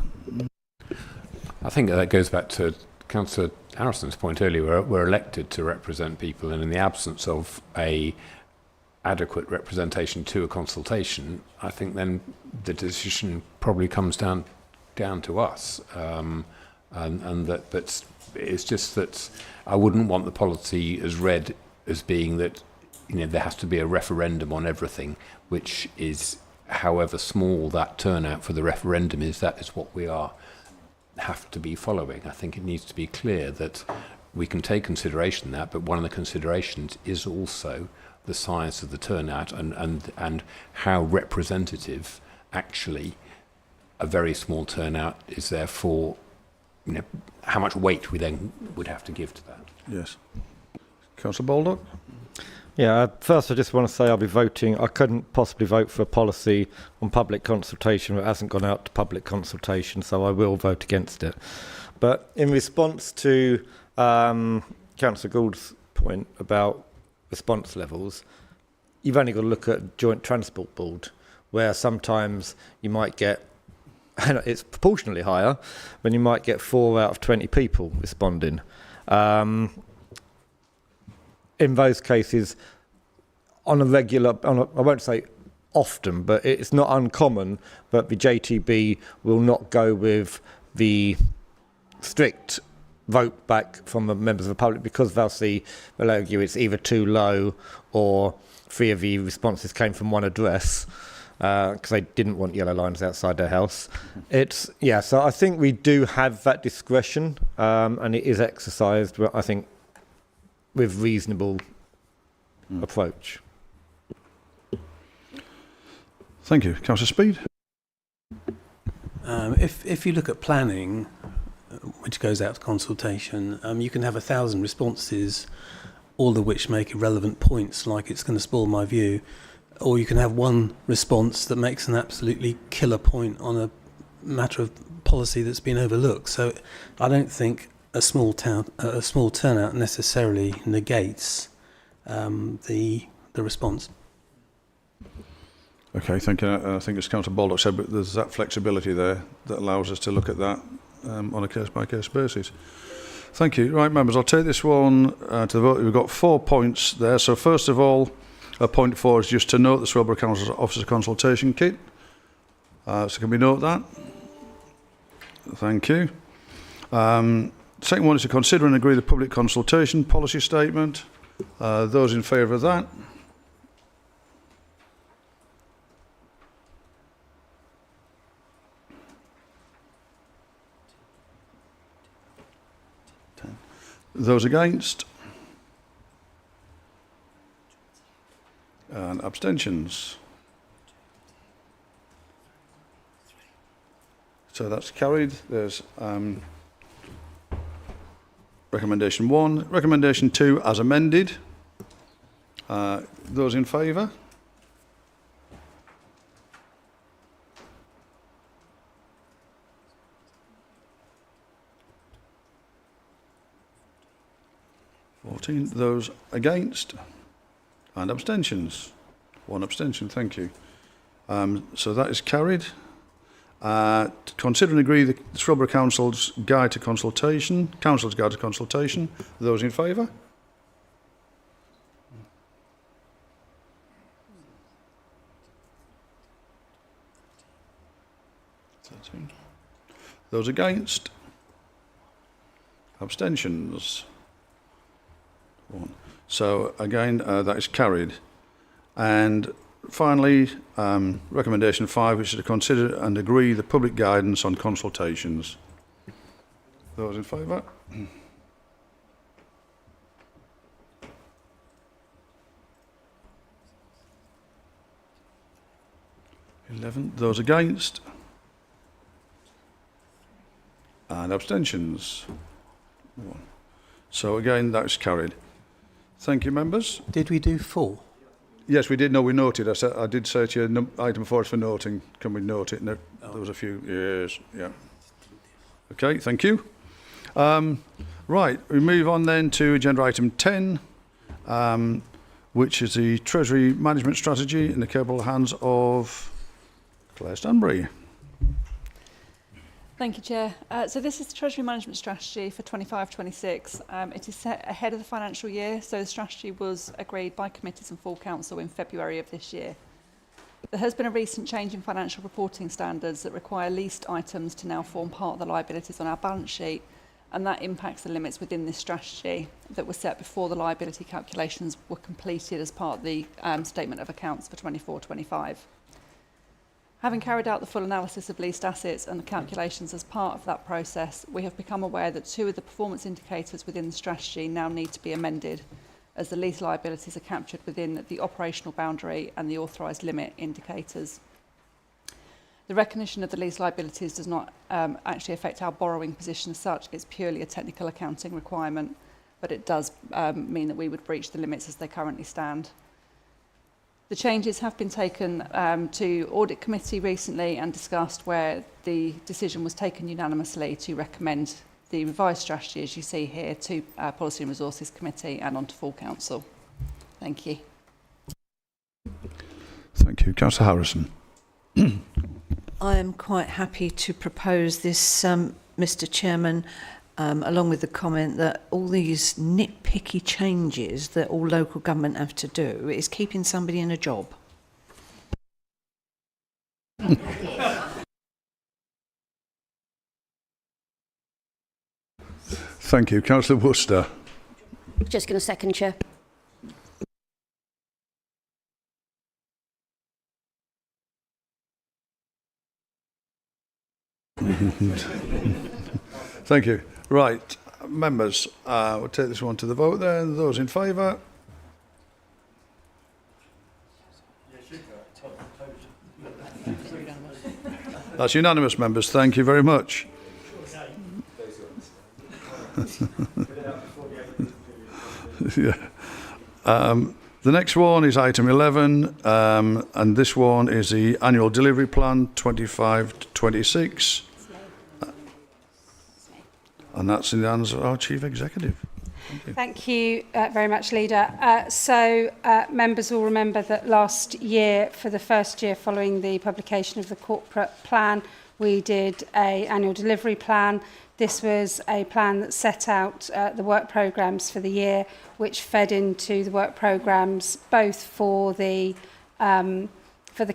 M: I think that goes back to Councillor Harrison's point earlier. We're elected to represent people, and in the absence of a adequate representation to a consultation, I think then the decision probably comes down to us. And that, but it's just that I wouldn't want the policy as read as being that there has to be a referendum on everything, which is, however small that turnout for the referendum is, that is what we have to be following. I think it needs to be clear that we can take consideration that, but one of the considerations is also the size of the turnout and how representative actually a very small turnout is, therefore, how much weight we then would have to give to that.
A: Yes. Councillor Baldock?
D: Yeah, first I just want to say I'll be voting. I couldn't possibly vote for a policy on public consultation that hasn't gone out to public consultation, so I will vote against it. But in response to Councillor Gould's point about response levels, you've only got to look at Joint Transport Board, where sometimes you might get, and it's proportionally higher, when you might get 4 out of 20 people responding. In those cases, on a regular, I won't say often, but it's not uncommon that the JTB will not go with the strict vote back from the members of the public because they'll argue it's either too low or 3 of the responses came from one address because they didn't want yellow lines outside their house. So I think we do have that discretion and it is exercised, I think, with reasonable approach.
A: Thank you. Councillor Speed?
L: If you look at planning, which goes out to consultation, you can have 1,000 responses, all of which make irrelevant points, like it's going to spoil my view, or you can have one response that makes an absolutely killer point on a matter of policy that's been overlooked. So I don't think a small turnout necessarily negates the response.
A: Okay, thank you. I think as Councillor Baldock said, but there's that flexibility there that allows us to look at that on a case-by-case basis. Thank you. Right, members, I'll take this one to the vote. We've got 4 points there. So first of all, point 4 is just to note the Swilborough Council's officer consultation kit. So can we note that? Thank you. Second one is to consider and agree the public consultation policy statement. Those in favour of that? Those against? And abstentions? So that's carried. There's recommendation 1. Recommendation 2 as amended. Those in favour? Those against? And abstentions? 1 abstention, thank you. So that is carried. Consider and agree the Swilborough Council's guide to consultation. Council's guide to consultation. Those in favour? Those against? Abstentions? 1. So again, that is carried. And finally, recommendation 5, which is to consider and agree the public guidance on consultations. Those in favour? Those against? And abstentions? 1. So again, that's carried. Thank you, members.
L: Did we do 4?
A: Yes, we did. No, we noted. I did say to you, item 4 is for noting. Can we note it? No, there was a few. Yes, yeah. Okay, thank you. Right, we move on then to agenda item 10, which is the Treasury Management Strategy in the capable hands of Claire Stanbury.
R: Thank you, Chair. So this is the Treasury Management Strategy for 25-26. It is set ahead of the financial year, so the strategy was agreed by committees and full council in February of this year. There has been a recent change in financial reporting standards that require leased items to now form part of the liabilities on our balance sheet, and that impacts the limits within this strategy that were set before the liability calculations were completed as part of the Statement of Accounts for 24-25. Having carried out the full analysis of leased assets and the calculations as part of that process, we have become aware that 2 of the performance indicators within the strategy now need to be amended, as the lease liabilities are captured within the operational boundary and the authorised limit indicators. The recognition of the lease liabilities does not actually affect our borrowing position as such. It's purely a technical accounting requirement, but it does mean that we would breach the limits as they currently stand. The changes have been taken to Audit Committee recently and discussed, where the decision was taken unanimously to recommend the revised strategy, as you see here, to Policy and Resources Committee and on to full council. Thank you.
A: Thank you. Councillor Harrison.
N: I am quite happy to propose this, Mr. Chairman, along with the comment that all these nitpicky changes that all local government have to do is keeping somebody in a job.
A: Thank you. Councillor Worcester.
H: Just going to second, Chair.
A: Thank you. Right, members, we'll take this one to the vote then. Those in favour? That's unanimous, members. Thank you very much. Yeah. The next one is item 11, and this one is the annual delivery plan 25-26. And that's in the hands of our Chief Executive.
J: Thank you very much, Leader. Members will remember that last year, for the first year following the publication of the corporate plan, we did an annual delivery plan. This was a plan that set out the work programmes for the year, which fed into the work programmes both for the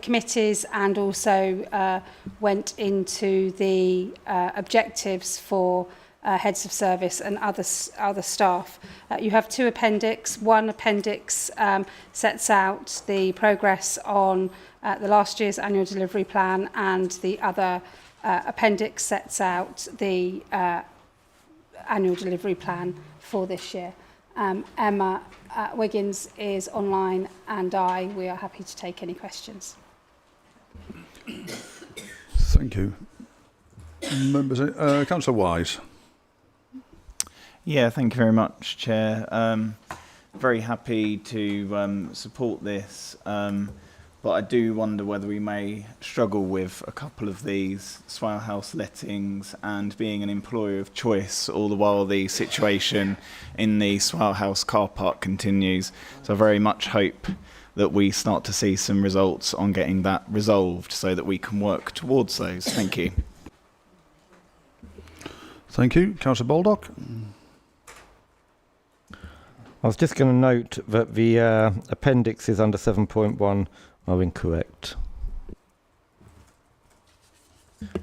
J: committees and also went into the objectives for heads of service and other staff. You have two appendix. One appendix sets out the progress on the last year's annual delivery plan, and the other appendix sets out the annual delivery plan for this year. Emma Wiggins is online, and we are happy to take any questions.
A: Thank you. Members, Councillor Wise.
O: Yeah, thank you very much, Chair. Very happy to support this, but I do wonder whether we may struggle with a couple of these Swale House lettings and being an employer of choice, all the while the situation in the Swale House car park continues. So I very much hope that we start to see some results on getting that resolved so that we can work towards those. Thank you.
A: Thank you. Councillor Baldock.
D: I was just going to note that the appendixes under 7.1 are incorrect.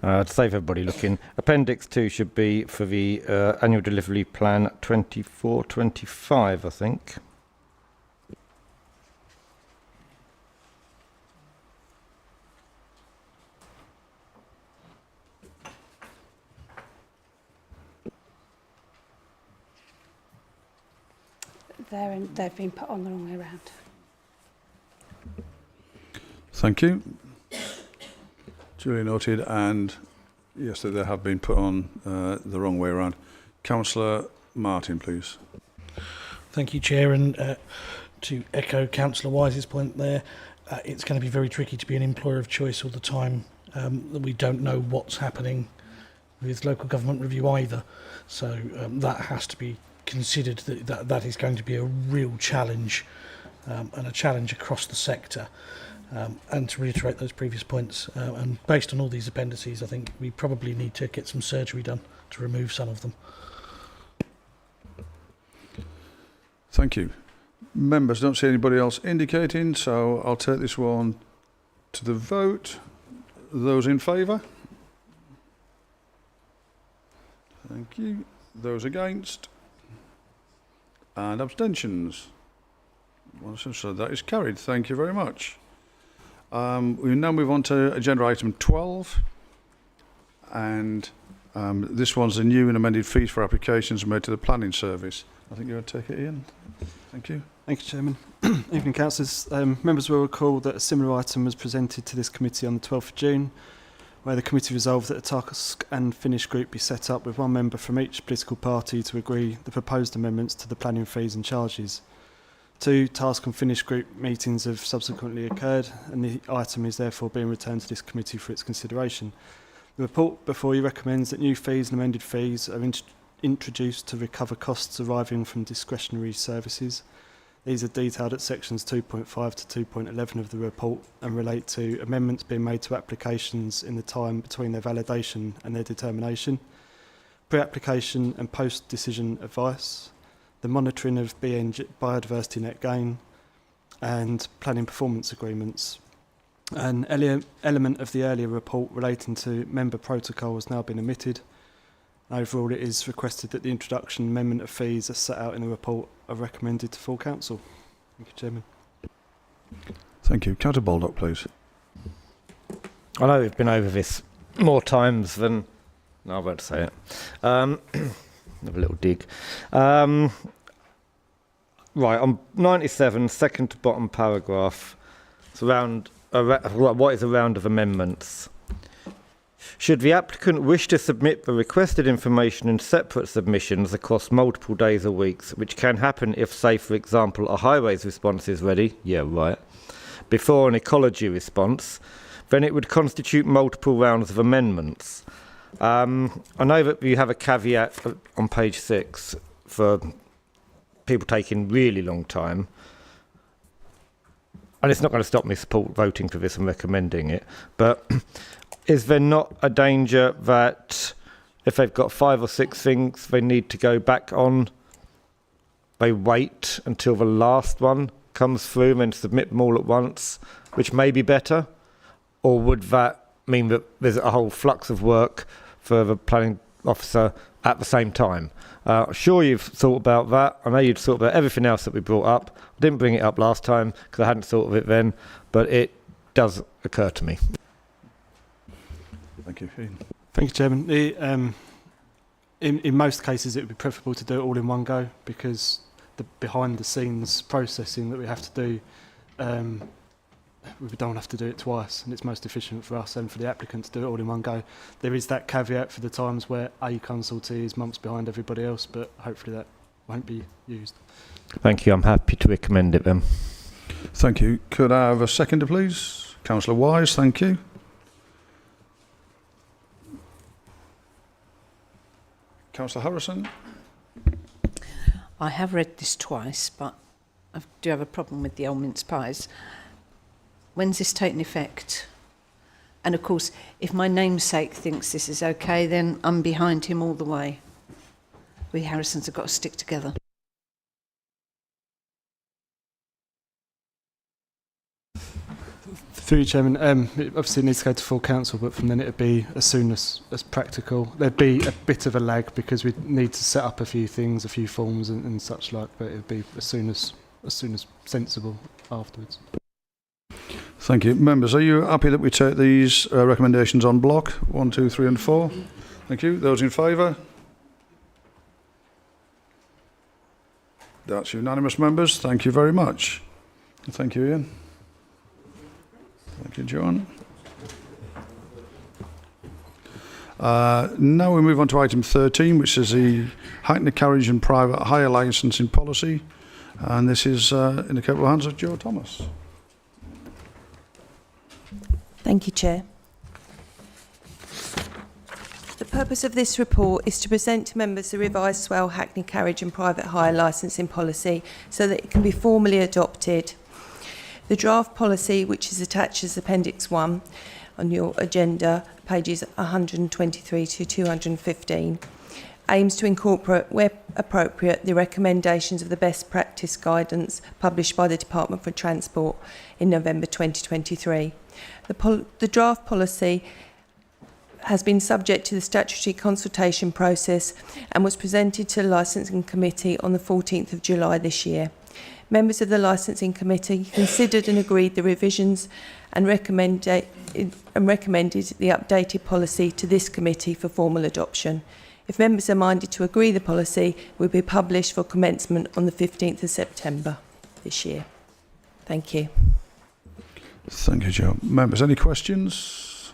D: To save everybody looking, Appendix 2 should be for the annual delivery plan 24-25, I think.
J: They've been put on the wrong way around.
A: Thank you. Duly noted, and yes, they have been put on the wrong way around. Councillor Martin, please.
K: Thank you, Chair, and to echo Councillor Wise's point there, it's going to be very tricky to be an employer of choice all the time. We don't know what's happening with local government review either, so that has to be considered. That is going to be a real challenge, and a challenge across the sector. And to reiterate those previous points, and based on all these appendices, I think we probably need to get some surgery done to remove some of them.
A: Thank you. Members, don't see anybody else indicating, so I'll take this one to the vote. Those in favour? Thank you. Those against? And abstentions? So that is carried. Thank you very much. We now move on to agenda item 12, and this one's the new and amended fees for applications made to the planning service. I think you're going to take it, Ian. Thank you.
S: Thank you, Chairman. Evening, councillors. Members will recall that a similar item was presented to this committee on the 12th of June, where the committee resolved that a task and finish group be set up with one member from each political party to agree the proposed amendments to the planning fees and charges. 2 task and finish group meetings have subsequently occurred, and the item is therefore being returned to this committee for its consideration. The report before you recommends that new fees and amended fees are introduced to recover costs arising from discretionary services. These are detailed at sections 2.5 to 2.11 of the report and relate to amendments being made to applications in the time between their validation and their determination, pre-application and post-decision advice, the monitoring of biodiversity net gain, and planning performance agreements. An element of the earlier report relating to member protocol has now been omitted. Overall, it is requested that the introduction and amendment of fees as set out in the report are recommended to full council. Thank you, Chairman.
A: Thank you. Councillor Baldock, please.
D: I know we've been over this more times than... No, I won't say it. Have a little dig. Right, on 97, second to bottom paragraph, it's around what is a round of amendments. Should the applicant wish to submit the requested information in separate submissions across multiple days or weeks, which can happen if, say, for example, a highways response is ready, before an ecology response, then it would constitute multiple rounds of amendments. I know that you have a caveat on page 6 for people taking really long time, and it's not going to stop me voting for this and recommending it, but is there not a danger that if they've got 5 or 6 things they need to go back on, they wait until the last one comes through and then submit them all at once, which may be better? Or would that mean that there's a whole flux of work for the planning officer at the same time? Sure, you've thought about that. I know you'd thought about everything else that we brought up. I didn't bring it up last time because I hadn't thought of it then, but it does occur to me.
A: Thank you, Ian.
S: Thank you, Chairman. In most cases, it would be preferable to do it all in one go, because the behind-the-scenes processing that we have to do, we don't have to do it twice, and it's most efficient for us and for the applicant to do it all in one go. There is that caveat for the times where a consultee is months behind everybody else, but hopefully that won't be used.
D: Thank you. I'm happy to recommend it then.
A: Thank you. Could I have a seconder, please? Councillor Wise, thank you. Councillor Harrison.
N: I have read this twice, but I do have a problem with the old mince pies. When's this taking effect? And of course, if my namesake thinks this is okay, then I'm behind him all the way. We Harrisons have got to stick together.
S: Through you, Chairman, obviously it needs to go to full council, but from then it would be as soon as practical. There'd be a bit of a lag because we need to set up a few things, a few forms and such like, but it would be as soon as sensible afterwards.
A: Thank you. Members, are you happy that we take these recommendations on block? 1, 2, 3 and 4? Thank you. Those in favour? That's unanimous, members. Thank you very much. And thank you, Ian. Thank you, John. Now we move on to item 13, which is the Hackney Carriage and Private Hire Licensing Policy. And this is in the capable hands of Joe Thomas.
T: Thank you, Chair. The purpose of this report is to present to members the revised Swale Hackney Carriage and Private Hire Licensing Policy so that it can be formally adopted. The draft policy, which is attached as Appendix 1 on your agenda, pages 123 to 215, aims to incorporate, where appropriate, the recommendations of the best practice guidance published by the Department for Transport in November 2023. The draft policy has been subject to the statutory consultation process and was presented to the Licensing Committee on the 14th of July this year. Members of the Licensing Committee considered and agreed the revisions and recommended the updated policy to this committee for formal adoption. If members are minded to agree, the policy will be published for commencement on the 15th of September this year. Thank you.
A: Thank you, Joe. Members, any questions?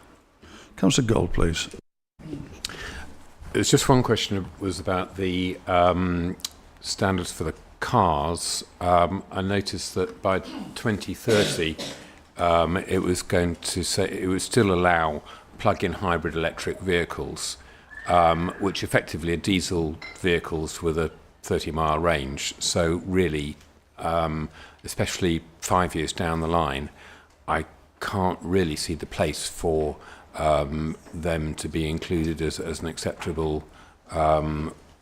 A: Councillor Gold, please.
M: There's just one question was about the standards for the cars. I noticed that by 2030 it was going to say it would still allow plug-in hybrid electric vehicles, which effectively are diesel vehicles with a 30-mile range. So really, especially 5 years down the line, I can't really see the place for them to be included as an acceptable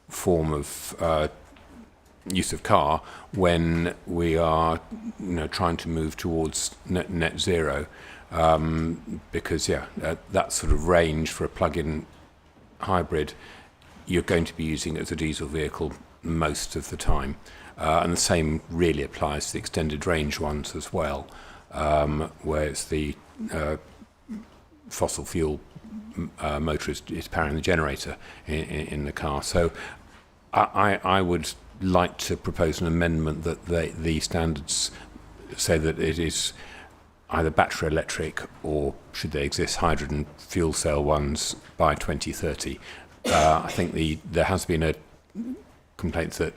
M: form of use of car when we are, trying to move towards net zero, because that sort of range for a plug-in hybrid, you're going to be using it as a diesel vehicle most of the time, and the same really applies to the extended range ones as well, where it's the fossil fuel motor is powering the generator in the car. So I would like to propose an amendment that the standards say that it is either battery electric or, should they exist, hydrogen fuel cell ones by 2030. I think there has been a complaint that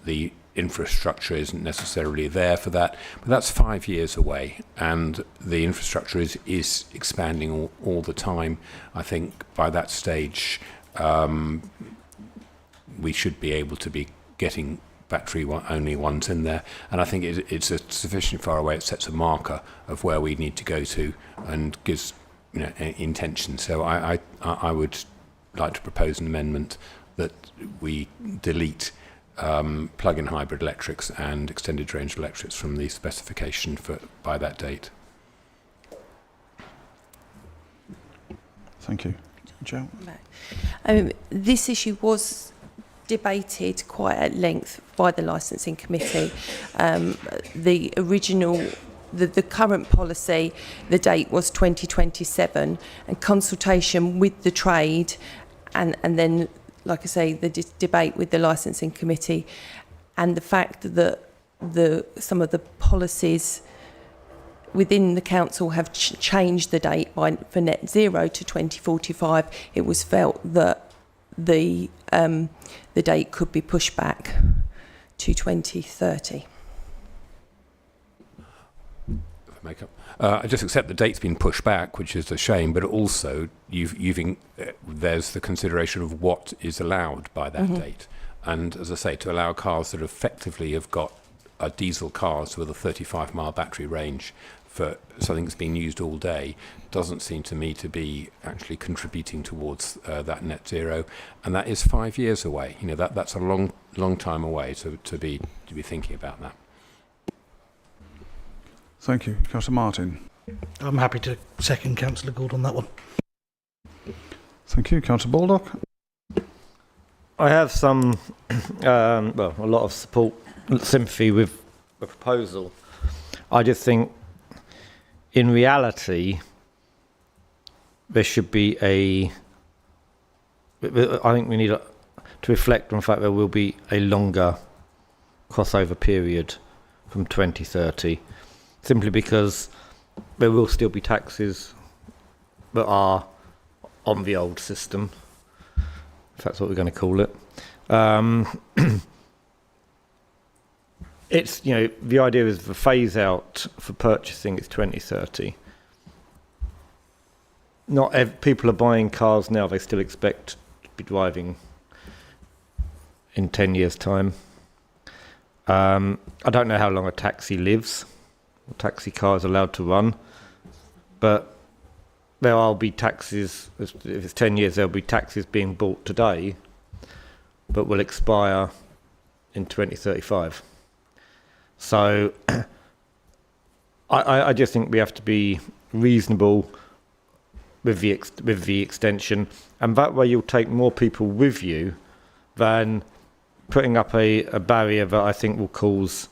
M: the infrastructure isn't necessarily there for that, but that's 5 years away, and the infrastructure is expanding all the time. I think by that stage we should be able to be getting battery only ones in there, and I think it's a sufficiently far away. It sets a marker of where we need to go to and gives intention. So I would like to propose an amendment that we delete plug-in hybrid electrics and extended range electrics from the specification by that date.
A: Thank you. Jo?
T: This issue was debated quite at length by the licensing committee. The original, the current policy, the date was 2027, and consultation with the trade, and then, like I say, the debate with the licensing committee, and the fact that some of the policies within the council have changed the date for net zero to 2045. It was felt that the date could be pushed back to 2030.
M: I just accept the date's been pushed back, which is a shame, but also there's the consideration of what is allowed by that date. And as I say, to allow cars that effectively have got diesel cars with a 35-mile battery range for something that's been used all day doesn't seem to me to be actually contributing towards that net zero, and that is 5 years away. That's a long time away to be thinking about that.
A: Thank you. Councillor Martin.
K: I'm happy to second Councillor Gould on that one.
A: Thank you. Councillor Baldock.
D: I have some, a lot of sympathy with the proposal. I just think, in reality, there should be I think we need to reflect on the fact there will be a longer crossover period from 2030, simply because there will still be taxes that are on the old system, if that's what we're going to call it. It's, the idea is the phase out for purchasing is 2030. Not people are buying cars now, they still expect to be driving in 10 years' time. I don't know how long a taxi lives, a taxi car is allowed to run, but there will be taxis, if it's 10 years, there'll be taxis being bought today, but will expire in 2035. So I just think we have to be reasonable with the extension, and that way you'll take more people with you than putting up a barrier that I think will cause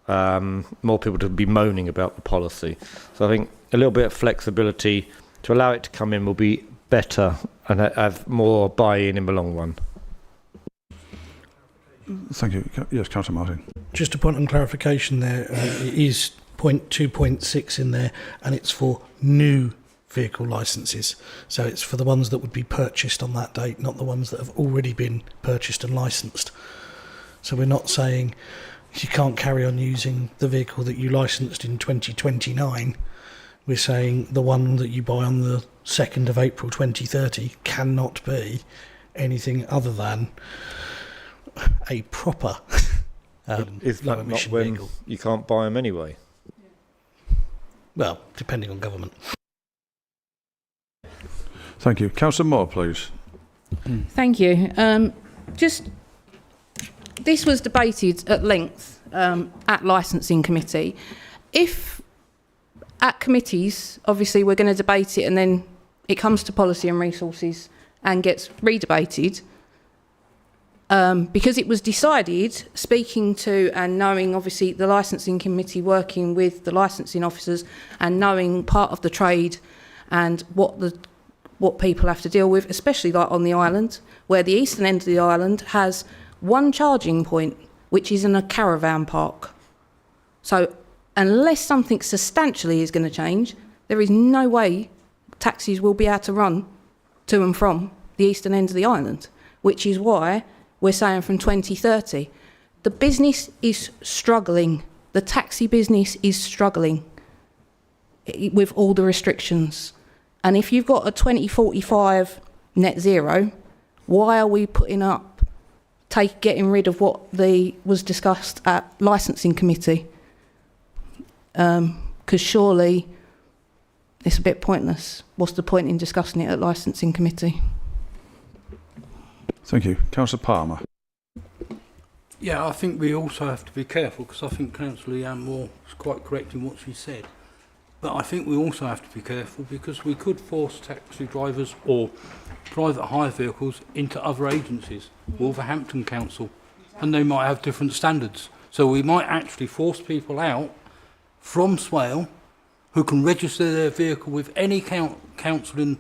D: more people to be moaning about the policy. So I think a little bit of flexibility to allow it to come in will be better and have more buy-in in the long run.
A: Thank you. Yes, Councillor Martin.
K: Just a point of clarification there, it is point 2.6 in there, and it's for new vehicle licences. So it's for the ones that would be purchased on that date, not the ones that have already been purchased and licensed. So we're not saying you can't carry on using the vehicle that you licensed in 2029. We're saying the one that you buy on the 2nd of April 2030 cannot be anything other than a proper
D: is that not when vehicle. You can't buy them anyway?
K: Well, depending on government.
A: Thank you. Councillor Moore, please.
U: Thank you. This was debated at length at licensing committee. If at committees, obviously we're going to debate it and then it comes to policy and resources and gets redebated, because it was decided, speaking to and knowing obviously the licensing committee working with the licensing officers and knowing part of the trade and what people have to deal with, especially like on the island, where the eastern end of the island has one charging point, which is in a caravan park. So unless something substantially is going to change, there is no way taxis will be able to run to and from the eastern end of the island, which is why we're saying from 2030. The business is struggling. The taxi business is struggling with all the restrictions. And if you've got a 2045 net zero, why are we putting up getting rid of what was discussed at licensing committee, because surely it's a bit pointless. What's the point in discussing it at licensing committee?
A: Thank you. Councillor Palmer.
P: Yeah, I think we also have to be careful, because I think Councillor Leanne Moore is quite correct in what she said. But I think we also have to be careful, because we could force taxi drivers or private hire vehicles into other agencies, Wolverhampton Council, and they might have different standards. So we might actually force people out from Swale who can register their vehicle with any council in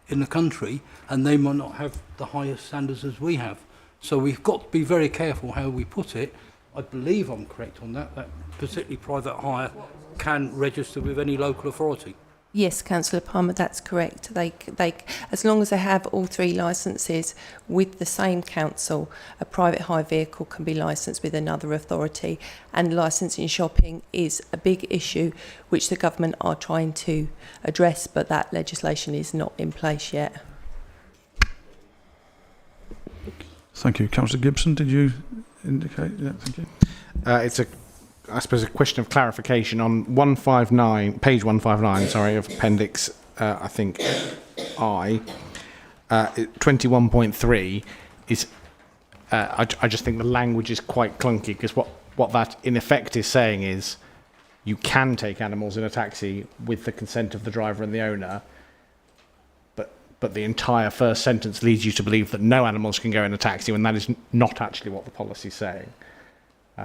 P: the country, and they might not have the highest standards as we have. So we've got to be very careful how we put it. I believe I'm correct on that particularly private hire can register with any local authority.
T: Yes, Councillor Palmer, that's correct. They, as long as they have all 3 licences with the same council, a private hire vehicle can be licensed with another authority. And licensing shopping is a big issue which the government are trying to address, but that legislation is not in place yet.
A: Thank you. Councillor Gibson, did you indicate? Yeah, thank you.
C: It's I suppose, a question of clarification on page 159, sorry, of Appendix, I think, I. 21.3 is, I just think the language is quite clunky, because what that in effect is saying is you can take animals in a taxi with the consent of the driver and the owner, but the entire first sentence leads you to believe that no animals can go in a taxi, when that is not actually what the policy is saying.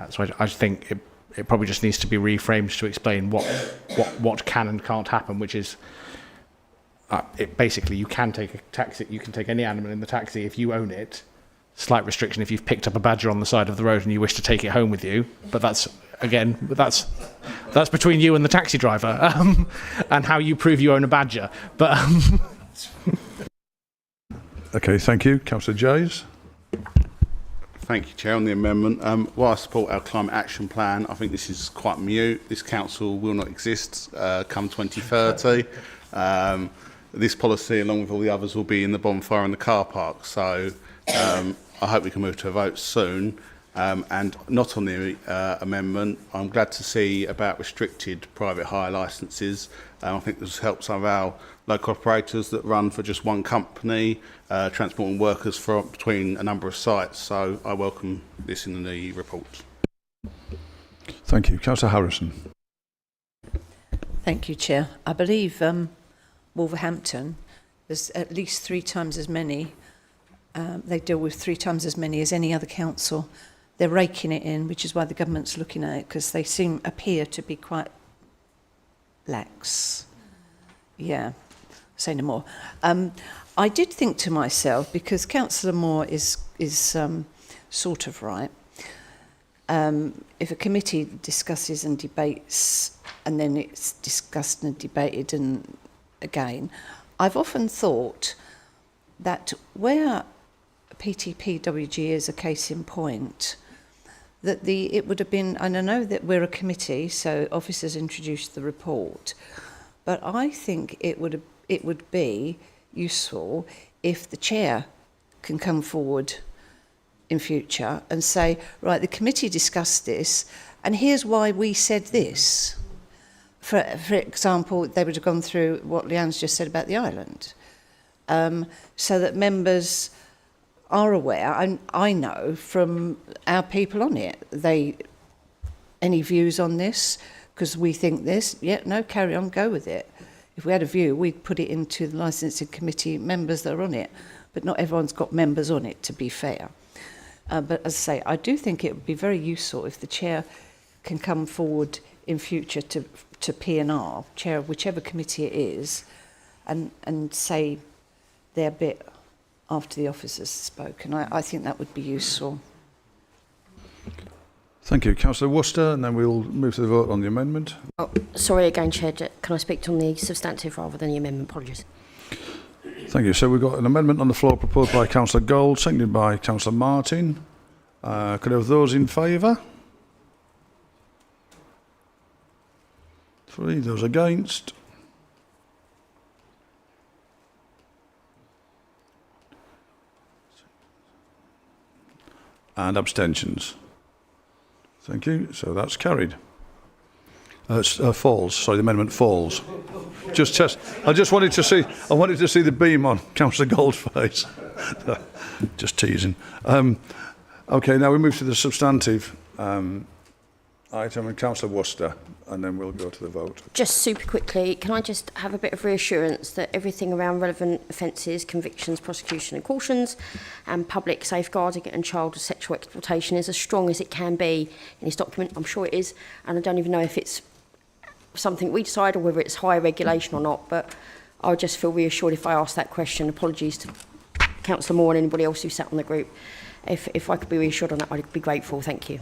C: So I think it probably just needs to be reframed to explain what can and can't happen, which is basically you can take a taxi, you can take any animal in the taxi if you own it. Slight restriction if you've picked up a badger on the side of the road and you wish to take it home with you, but that's between you and the taxi driver, and how you prove you own a badger. But
A: okay, thank you. Councillor Jays.
B: Thank you, Chair. On the amendment, while I support our climate action plan, I think this is quite mute. This council will not exist come 2030. This policy, along with all the others, will be in the bonfire in the car park. So I hope we can move to a vote soon. And not on the amendment, I'm glad to see about restricted private hire licences. I think this helps some of our local operators that run for just one company, transporting workers between a number of sites. So I welcome this in the report.
A: Thank you. Councillor Harrison.
N: Thank you, Chair. I believe Wolverhampton, there's at least 3 times as many. They deal with 3 times as many as any other council. They're raking it in, which is why the government's looking at it, because they appear to be quite lax. Yeah, say no more. I did think to myself, because Councillor Moore is sort of right. If a committee discusses and debates, and then it's discussed and debated and again, I've often thought that where PTPWG is a case in point, that it would have been, and I know that we're a committee, so officers introduced the report, but I think it would be useful if the chair can come forward in future and say, right, the committee discussed this, and here's why we said this. For example, they would have gone through what Leanne's just said about the island, so that members are aware, and I know from our people on it, any views on this, because we think this, yeah, no, carry on, go with it. If we had a view, we'd put it into the licensing committee members that are on it, but not everyone's got members on it, to be fair. But as I say, I do think it would be very useful if the chair can come forward in future to P&R, chair of whichever committee it is, and say their bit after the officers spoke, and I think that would be useful.
A: Thank you. Councillor Worcester, and then we'll move to the vote on the amendment.
H: Oh, sorry again, Chair. Can I speak on the substantive rather than the amendment? Apologies.
A: Thank you. So we've got an amendment on the floor proposed by Councillor Gold, seconded by Councillor Martin. Could I have those in favour? 3. Those against? And abstentions? Thank you. So that's carried. Falls. Sorry, the amendment falls. Just test. I wanted to see the beam on Councillor Gold's face. Just teasing. Okay, now we move to the substantive item, and Councillor Worcester, and then we'll go to the vote.
H: Just super quickly, can I just have a bit of reassurance that everything around relevant offences, convictions, prosecution and cautions and public safeguarding and child sexual exploitation is as strong as it can be in this document? I'm sure it is, and I don't even know if it's something we decide or whether it's higher regulation or not, but I would just feel reassured if I asked that question. Apologies to Councillor Moore and anybody else who sat on the group. If I could be reassured on that, I'd be grateful. Thank you.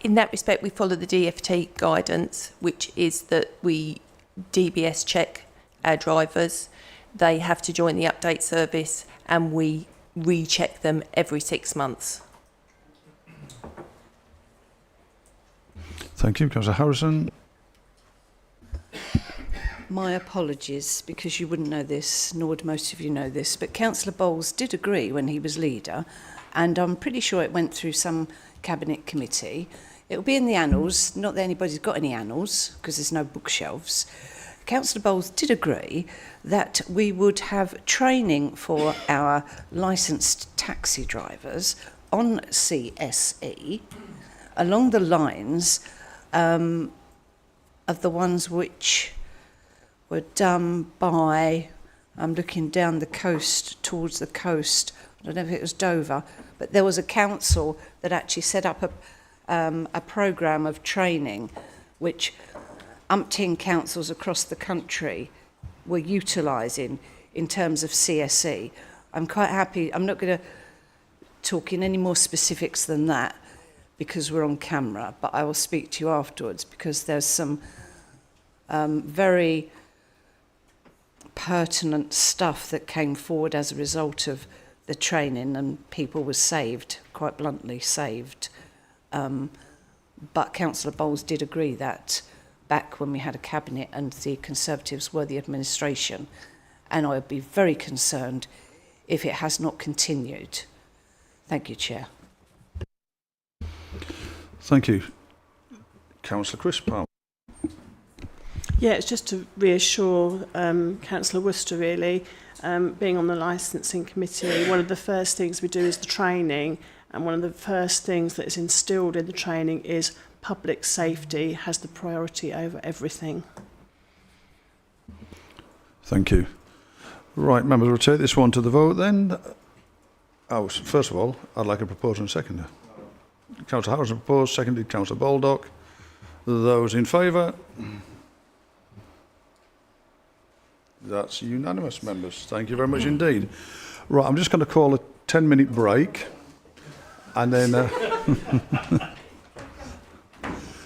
T: In that respect, we follow the DFT guidance, which is that we DBS check our drivers. They have to join the update service, and we recheck them every 6 months.
A: Thank you. Councillor Harrison.
N: My apologies, because you wouldn't know this, nor would most of you know this, but Councillor Bowles did agree when he was leader, and I'm pretty sure it went through some cabinet committee. It will be in the annals, not that anybody's got any annals, because there's no bookshelves. Councillor Bowles did agree that we would have training for our licensed taxi drivers on CSE along the lines of the ones which were done by, I'm looking down the coast, towards the coast, I don't know if it was Dover, but there was a council that actually set up a programme of training which umpteen councils across the country were utilising in terms of CSE. I'm quite happy, I'm not going to talk in any more specifics than that because we're on camera, but I will speak to you afterwards because there's some very pertinent stuff that came forward as a result of the training, and people were saved, quite bluntly saved. But Councillor Bowles did agree that back when we had a cabinet and the Conservatives were the administration, and I would be very concerned if it has not continued. Thank you, Chair.
A: Thank you. Councillor Chris Palmer.
E: Yeah, it's just to reassure Councillor Worcester, really. Being on the licensing committee, one of the first things we do is the training, and one of the first things that is instilled in the training is public safety has the priority over everything.
A: Thank you. Right, members, we'll take this one to the vote then. Oh, first of all, I'd like a proposer and seconder. Councillor Harrison proposed, seconded Councillor Baldock. Those in favour? That's unanimous, members. Thank you very much indeed. Right, I'm just going to call a 10-minute break. And then...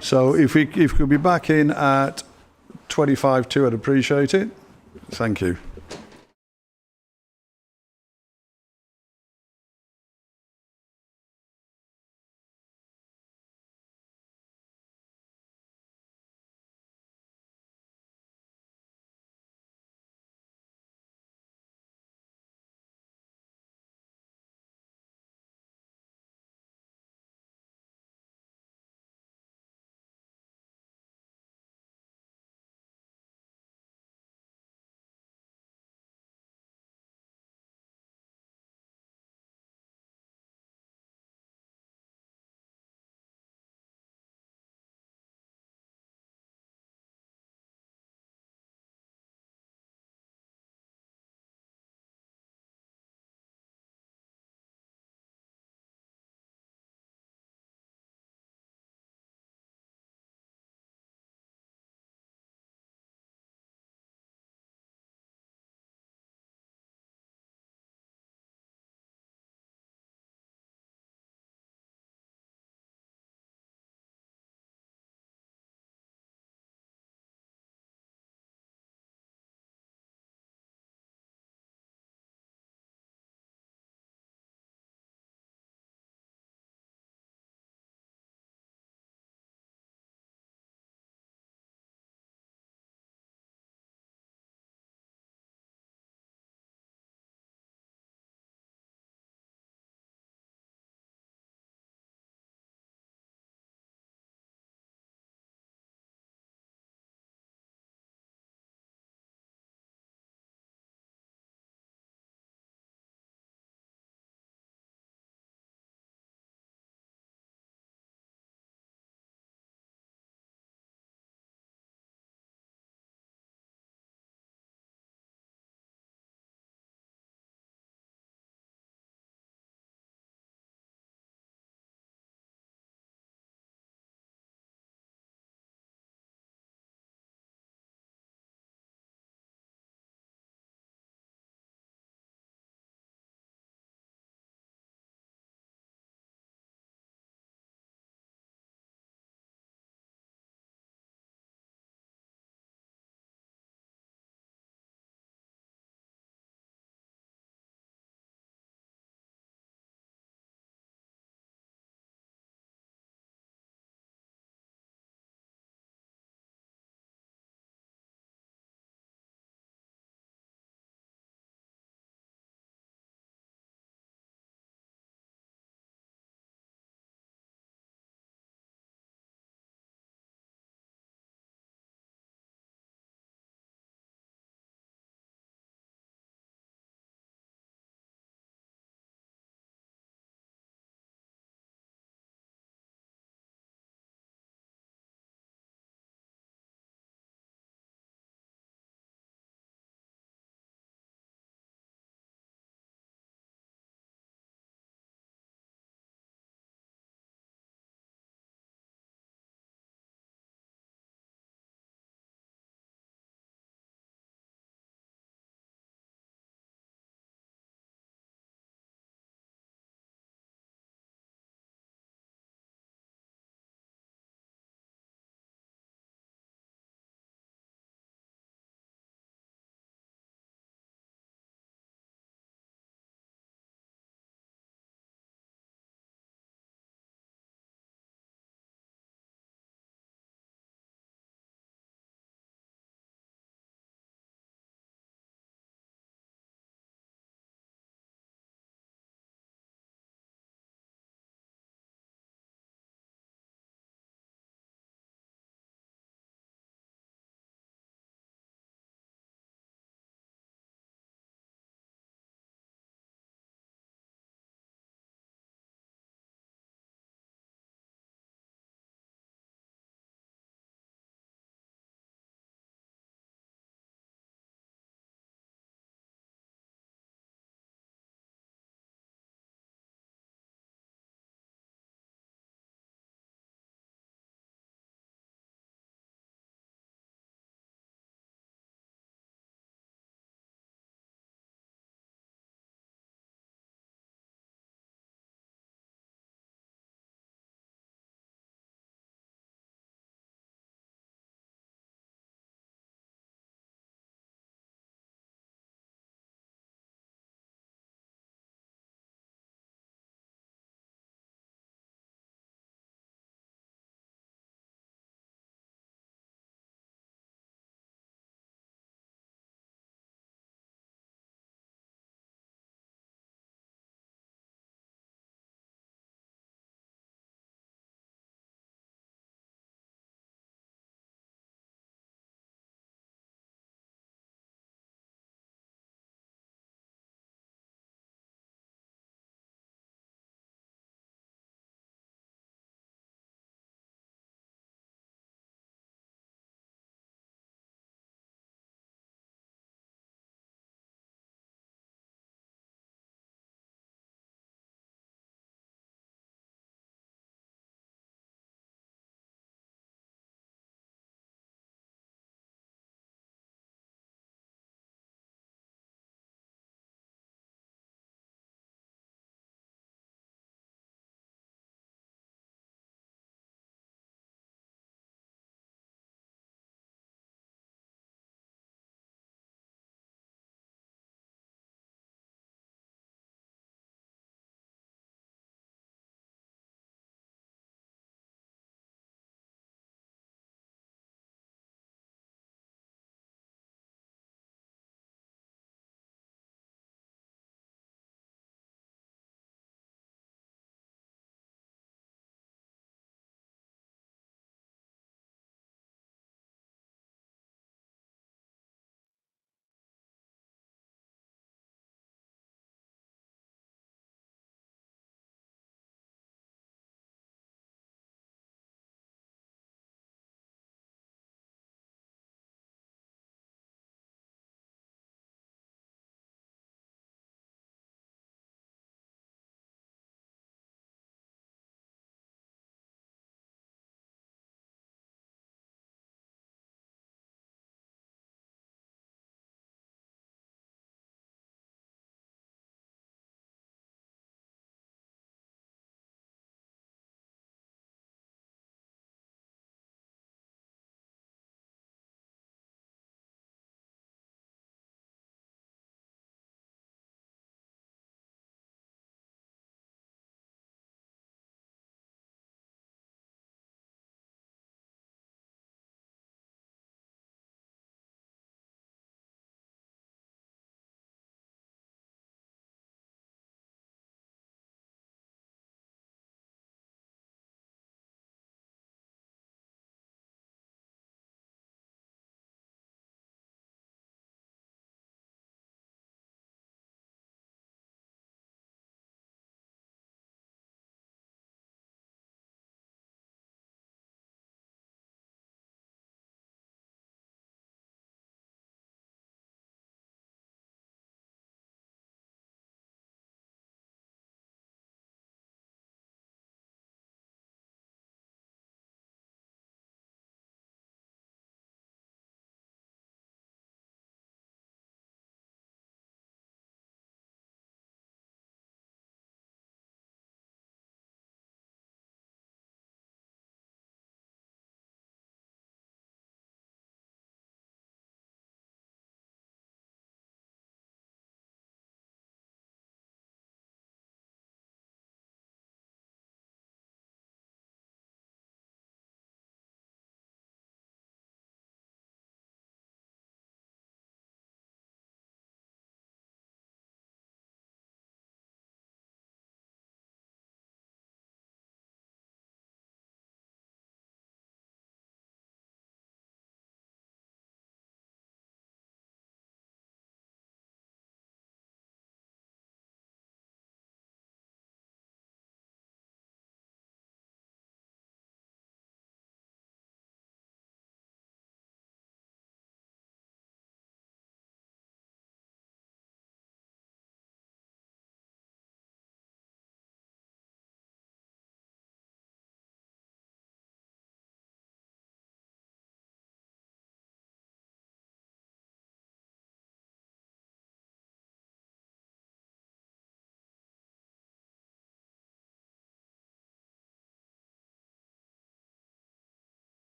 A: so if we could be back in at 25 to, I'd appreciate it. Thank you.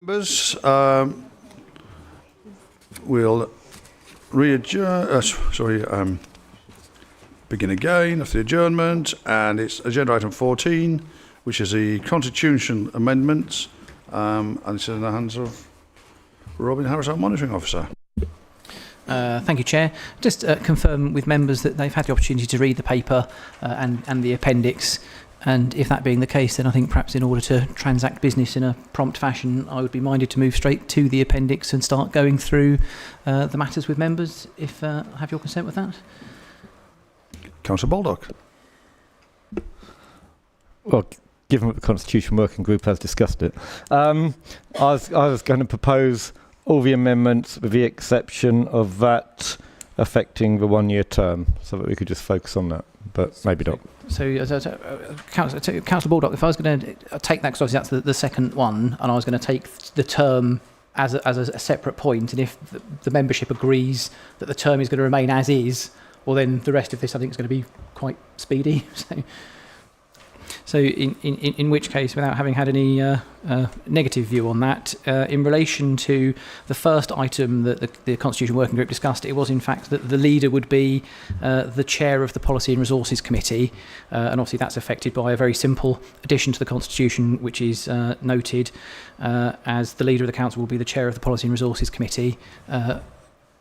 A: Members, we'll begin again after the adjournment, and it's agenda item 14, which is the Constitution amendments, and it's in the hands of Robin Harris, our monitoring officer.
F: Thank you, Chair. Just confirm with members that they've had the opportunity to read the paper and the appendix. And if that being the case, then I think perhaps in order to transact business in a prompt fashion, I would be minded to move straight to the appendix and start going through the matters with members, if I have your consent with that.
A: Councillor Baldock.
D: Well, given that the Constitution Working Group has discussed it, I was going to propose all the amendments with the exception of that affecting the one-year term, so that we could just focus on that, but maybe not.
F: So, Councillor Baldock, if I was going to take that, because obviously that's the second one, and I was going to take the term as a separate point, and if the membership agrees that the term is going to remain as is, well then the rest of this I think is going to be quite speedy. So in which case, without having had any negative view on that, in relation to the first item that the Constitution Working Group discussed, it was in fact that the leader would be the chair of the Policy and Resources Committee, and obviously that's affected by a very simple addition to the Constitution, which is noted as the leader of the Council will be the chair of the Policy and Resources Committee. I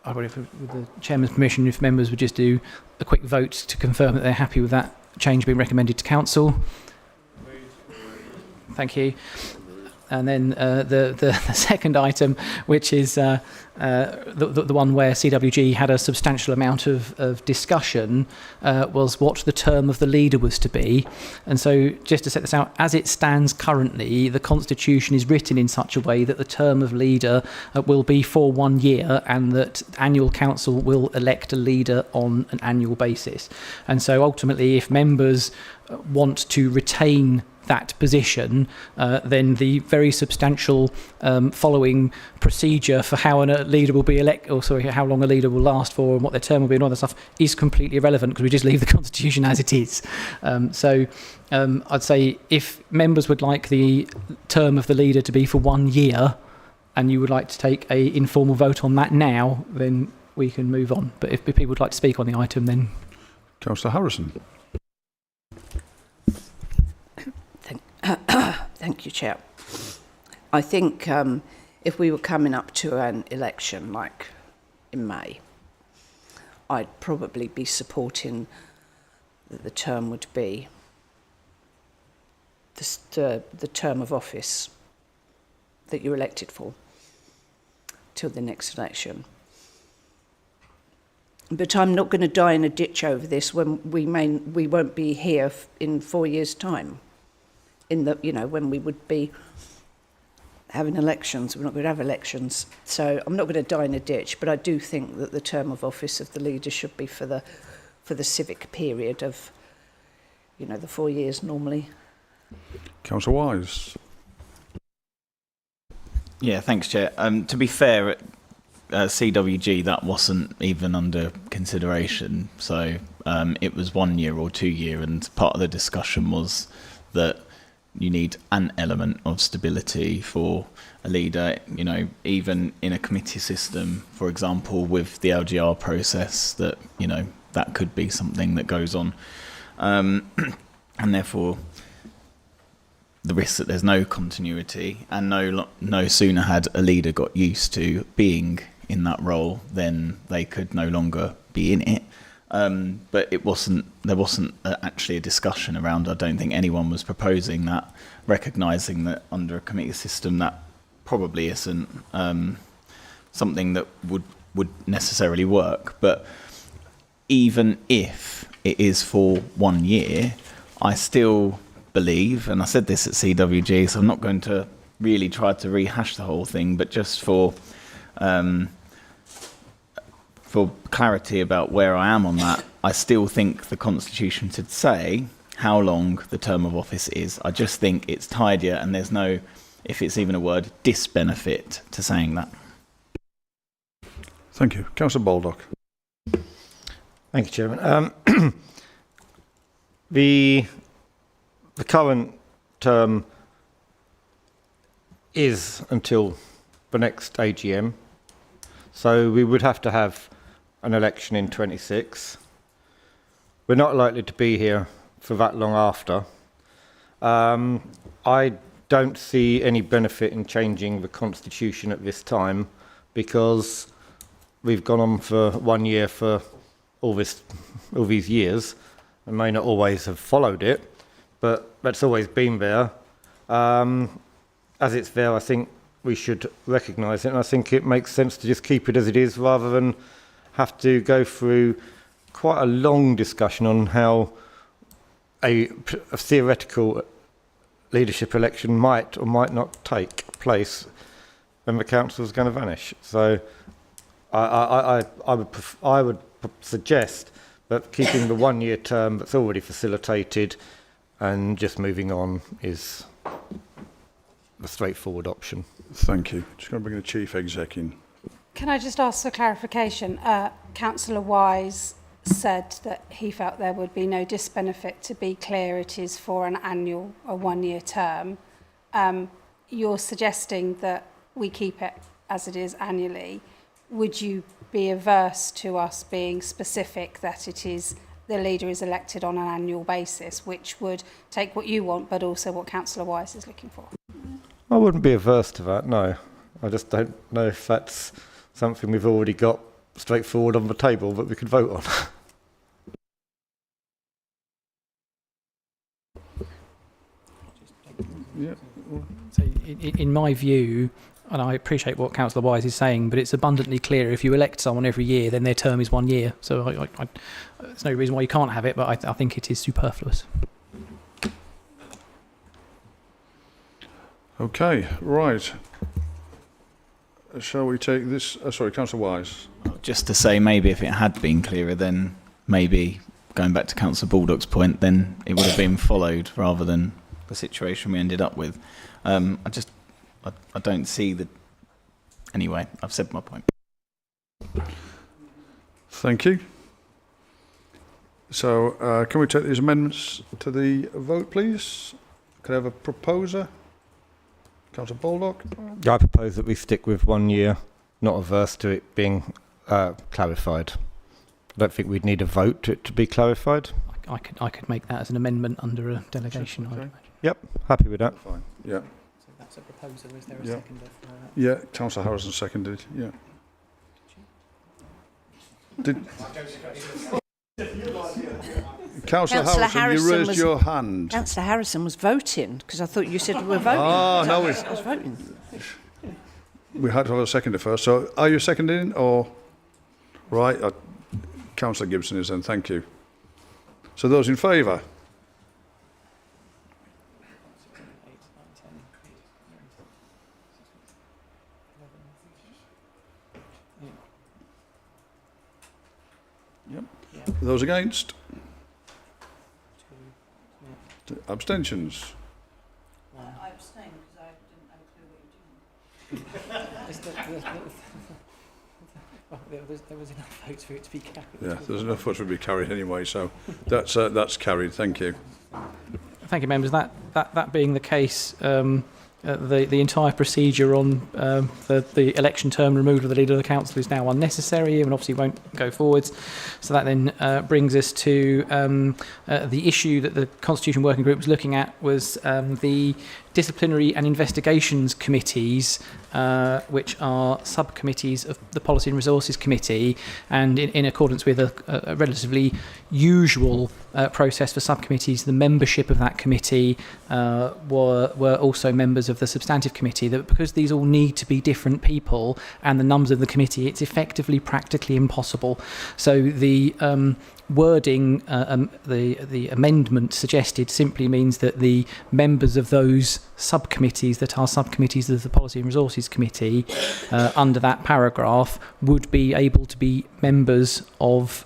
F: would, with the Chairman's permission, if members would just do a quick vote to confirm that they're happy with that change being recommended to Council. Thank you. And then the second item, which is the one where CWG had a substantial amount of discussion, was what the term of the leader was to be. And so just to set this out, as it stands currently, the Constitution is written in such a way that the term of leader will be for 1 year, and that annual council will elect a leader on an annual basis. And so ultimately, if members want to retain that position, then the very substantial following procedure for how a leader will be how long a leader will last for and what their term will be and all that stuff is completely irrelevant, because we just leave the Constitution as it is. So I'd say if members would like the term of the leader to be for 1 year, and you would like to take a informal vote on that now, then we can move on. But if people would like to speak on the item, then...
A: Councillor Harrison.
N: Thank you, Chair. I think if we were coming up to an election like in May, I'd probably be supporting that the term would be the term of office that you're elected for till the next election. But I'm not going to die in a ditch over this when we won't be here in 4 years' time. When we would be having elections, we're not going to have elections. So I'm not going to die in a ditch, but I do think that the term of office of the leader should be for the civic period of, the 4 years normally.
A: Councillor Wise.
O: Yeah, thanks, Chair. To be fair, at CWG, that wasn't even under consideration. So it was 1 year or 2 year, and part of the discussion was that you need an element of stability for a leader, even in a committee system, for example, with the LGR process, that, that could be something that goes on. And therefore, the risk that there's no continuity, and no sooner had a leader got used to being in that role, then they could no longer be in it. But there wasn't actually a discussion around. I don't think anyone was proposing that, recognising that under a committee system that probably isn't something that would necessarily work. But even if it is for 1 year, I still believe, and I said this at CWG, so I'm not going to really try to rehash the whole thing, but just for clarity about where I am on that, I still think the Constitution should say how long the term of office is. I just think it's tidier, and there's no, if it's even a word, disbenefit to saying that.
A: Thank you. Councillor Baldock.
D: Thank you, Chairman. The current term is until the next AGM. So we would have to have an election in 26. We're not likely to be here for that long after. I don't see any benefit in changing the constitution at this time, because we've gone on for 1 year for all these years, and may not always have followed it, but that's always been there. As it's there, I think we should recognise it, and I think it makes sense to just keep it as it is, rather than have to go through quite a long discussion on how a theoretical leadership election might or might not take place when the council is going to vanish. So I would suggest that keeping the 1 year term that's already facilitated and just moving on is the straightforward option.
A: Thank you. Just going to bring the Chief Exec in.
J: Can I just ask for clarification? Councillor Wise said that he felt there would be no disbenefit. To be clear, it is for an annual, a 1 year term. You're suggesting that we keep it as it is annually. Would you be averse to us being specific that it is the leader is elected on an annual basis, which would take what you want, but also what Councillor Wise is looking for?
D: I wouldn't be averse to that, no. I just don't know if that's something we've already got straightforward on the table that we could vote on.
A: Yeah.
F: So in my view, and I appreciate what Councillor Wise is saying, but it's abundantly clear if you elect someone every year, then their term is 1 year. So there's no reason why you can't have it, but I think it is superfluous.
A: Okay, right. Shall we take this? Sorry, Councillor Wise.
O: Just to say, maybe if it had been clearer, then maybe going back to Councillor Baldock's point, then it would have been followed rather than the situation we ended up with. I don't see the. Anyway, I've said my point.
A: Thank you. So, can we take these amendments to the vote, please? Could I have a proposer? Councillor Baldock?
D: I propose that we stick with 1 year, not averse to it being clarified. I don't think we'd need a vote to it to be clarified.
F: I could make that as an amendment under a delegation.
A: Okay.
D: Yep, happy with that.
A: Fine. Yeah.
F: So that's a proposal. Is there a
A: Yeah.
F: seconder for that?
A: Yeah, Councillor Harrison seconded. Yeah. Did Councillor Harrison, you raised your hand.
N: Councillor Harrison was voting, because I thought you said we were voting.
A: Ah, no,
N: I was voting.
A: We had to have a seconder first. So, are you seconding or? Right. Councillor Gibson is then. Thank you. So, those in favour? Yep. Those against? Abstentions?
N: I abstained because I didn't have a clue what you were doing.
F: There was enough votes for it to be carried.
A: Yeah, there's enough votes to be carried anyway, so that's carried. Thank you.
F: Thank you, members. That being the case, the entire procedure on the election term removal of the leader of the council is now unnecessary and obviously won't go forwards. So that then brings us to the issue that the Constitution Working Group was looking at was the disciplinary and investigations committees, which are subcommittees of the Policy and Resources Committee, and in accordance with a relatively usual process for subcommittees, the membership of that committee were also members of the substantive committee. That because these all need to be different people and the numbers of the committee, it's effectively practically impossible. So the wording, the amendment suggested simply means that the members of those subcommittees that are subcommittees of the Policy and Resources Committee under that paragraph would be able to be members of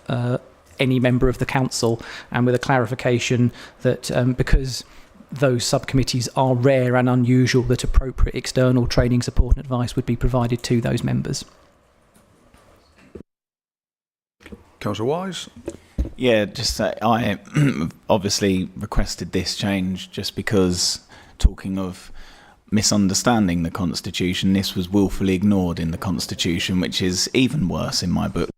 F: any member of the council, and with a clarification that because those subcommittees are rare and unusual, that appropriate external training, support and advice would be provided to those members.
A: Councillor Wise?
O: Yeah, just I obviously requested this change just because talking of misunderstanding the Constitution. This was willfully ignored in the Constitution, which is even worse in my book.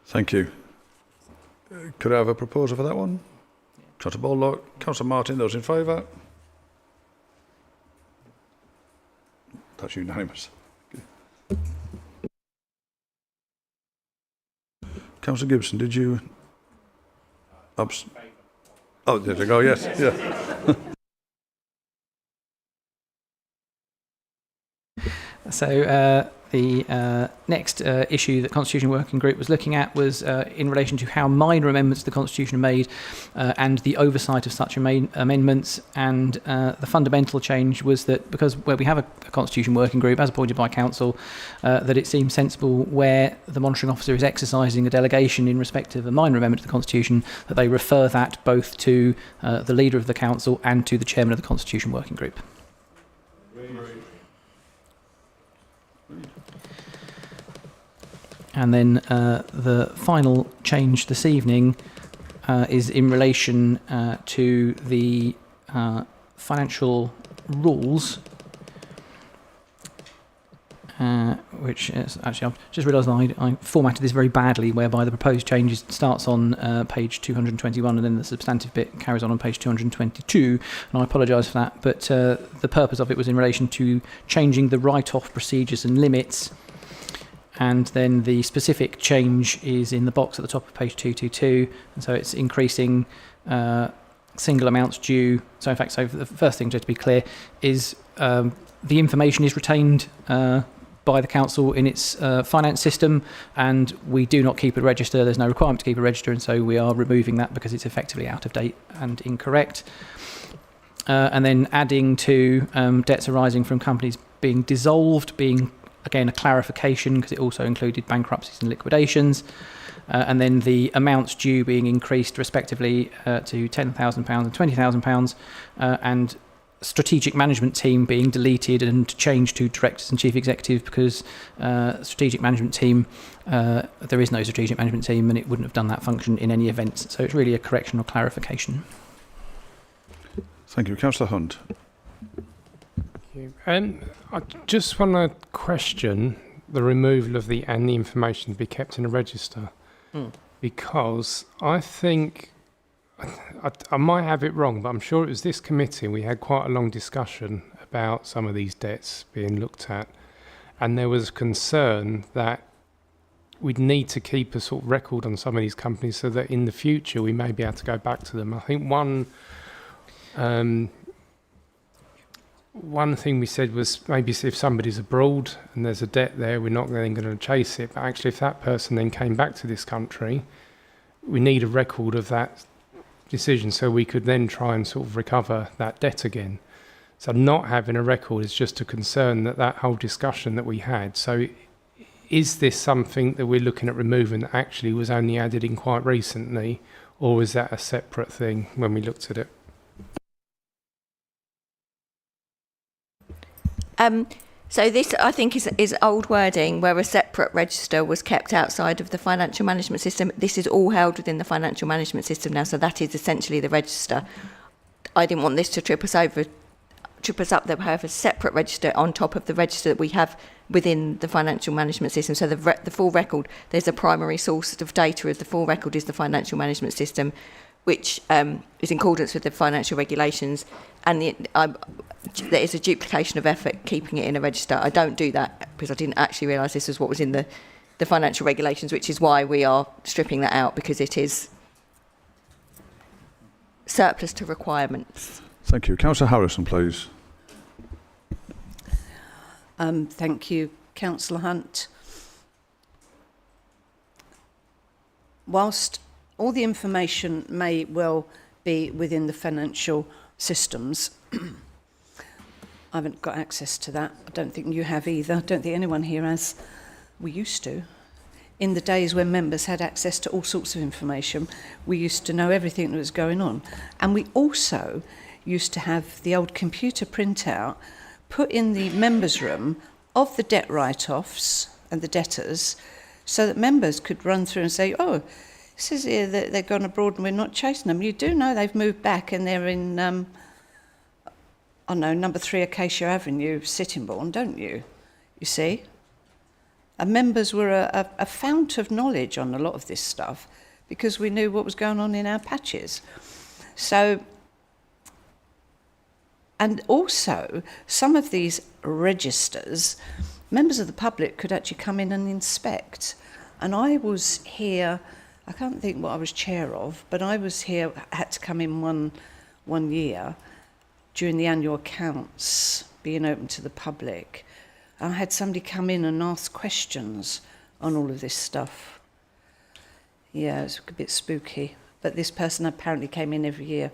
A: Thank you. Could I have a proposal for that one? Councillor Baldock, Councillor Martin, those in favour? That's unanimous. Councillor Gibson, did you... Oh, there you go, yes. Yeah.
F: So the next issue that Constitution Working Group was looking at was in relation to how minor amendments to the Constitution are made and the oversight of such amendments. And the fundamental change was that because where we have a Constitution Working Group, as appointed by Council, that it seems sensible where the monitoring officer is exercising a delegation in respect of a minor amendment to the Constitution, that they refer that both to the Leader of the Council and to the Chairman of the Constitution Working Group. And then the final change this evening is in relation to the financial rules, which is actually, I've just realised I formatted this very badly, whereby the proposed change starts on page 221 and then the substantive bit carries on page 222, and I apologise for that, but the purpose of it was in relation to changing the write-off procedures and limits. And then the specific change is in the box at the top of page 222, and so it's increasing single amounts due. So in fact, so the first thing, just to be clear, is the information is retained by the council in its finance system, and we do not keep a register. There's no requirement to keep a register, and so we are removing that because it's effectively out of date and incorrect. And then adding to debts arising from companies being dissolved, being again a clarification because it also included bankruptcies and liquidations, and then the amounts due being increased respectively to £10,000 and £20,000, and strategic management team being deleted and changed to directors and chief executive because strategic management team, there is no strategic management team and it wouldn't have done that function in any event. So it's really a correction or clarification.
A: Thank you. Councillor Hunt.
G: I just want to question the removal of the and the information to be kept in a register, because I think I might have it wrong, but I'm sure it was this committee. We had quite a long discussion about some of these debts being looked at, and there was concern that we'd need to keep a sort of record on some of these companies so that in the future we may be able to go back to them. I think one thing we said was maybe if somebody's abroad and there's a debt there, we're not then going to chase it. But actually, if that person then came back to this country, we need a record of that decision so we could then try and sort of recover that debt again. So not having a record is just a concern that whole discussion that we had. So is this something that we're looking at removing that actually was only added in quite recently, or was that a separate thing when we looked at it?
V: So this, I think, is old wording where a separate register was kept outside of the financial management system. This is all held within the financial management system now, so that is essentially the register. I didn't want this to trip us up. That we have a separate register on top of the register that we have within the financial management system. So the full record, there's a primary source of data of the full record is the financial management system, which is in accordance with the financial regulations, and there is a duplication of effort keeping it in a register. I don't do that because I didn't actually realise this was what was in the financial regulations, which is why we are stripping that out, because it is surplus to requirements.
A: Thank you. Councillor Harrison, please.
N: Thank you, Councillor Hunt. Whilst all the information may well be within the financial systems, I haven't got access to that. I don't think you have either. I don't think anyone here has. We used to. In the days when members had access to all sorts of information, we used to know everything that was going on. And we also used to have the old computer printout put in the members' room of the debt write-offs and the debtors, so that members could run through and say, oh, it says here that they've gone abroad and we're not chasing them. You do know they've moved back and they're in I know, number 3 Acacia Avenue, Sittingbourne, don't you? You see? And members were a fount of knowledge on a lot of this stuff because we knew what was going on in our patches. So, and also, some of these registers, members of the public could actually come in and inspect. And I was here, I can't think what I was chair of, but I was here, had to come in one year during the annual accounts being open to the public. I had somebody come in and ask questions on all of this stuff. Yeah, it's a bit spooky. But this person apparently came in every year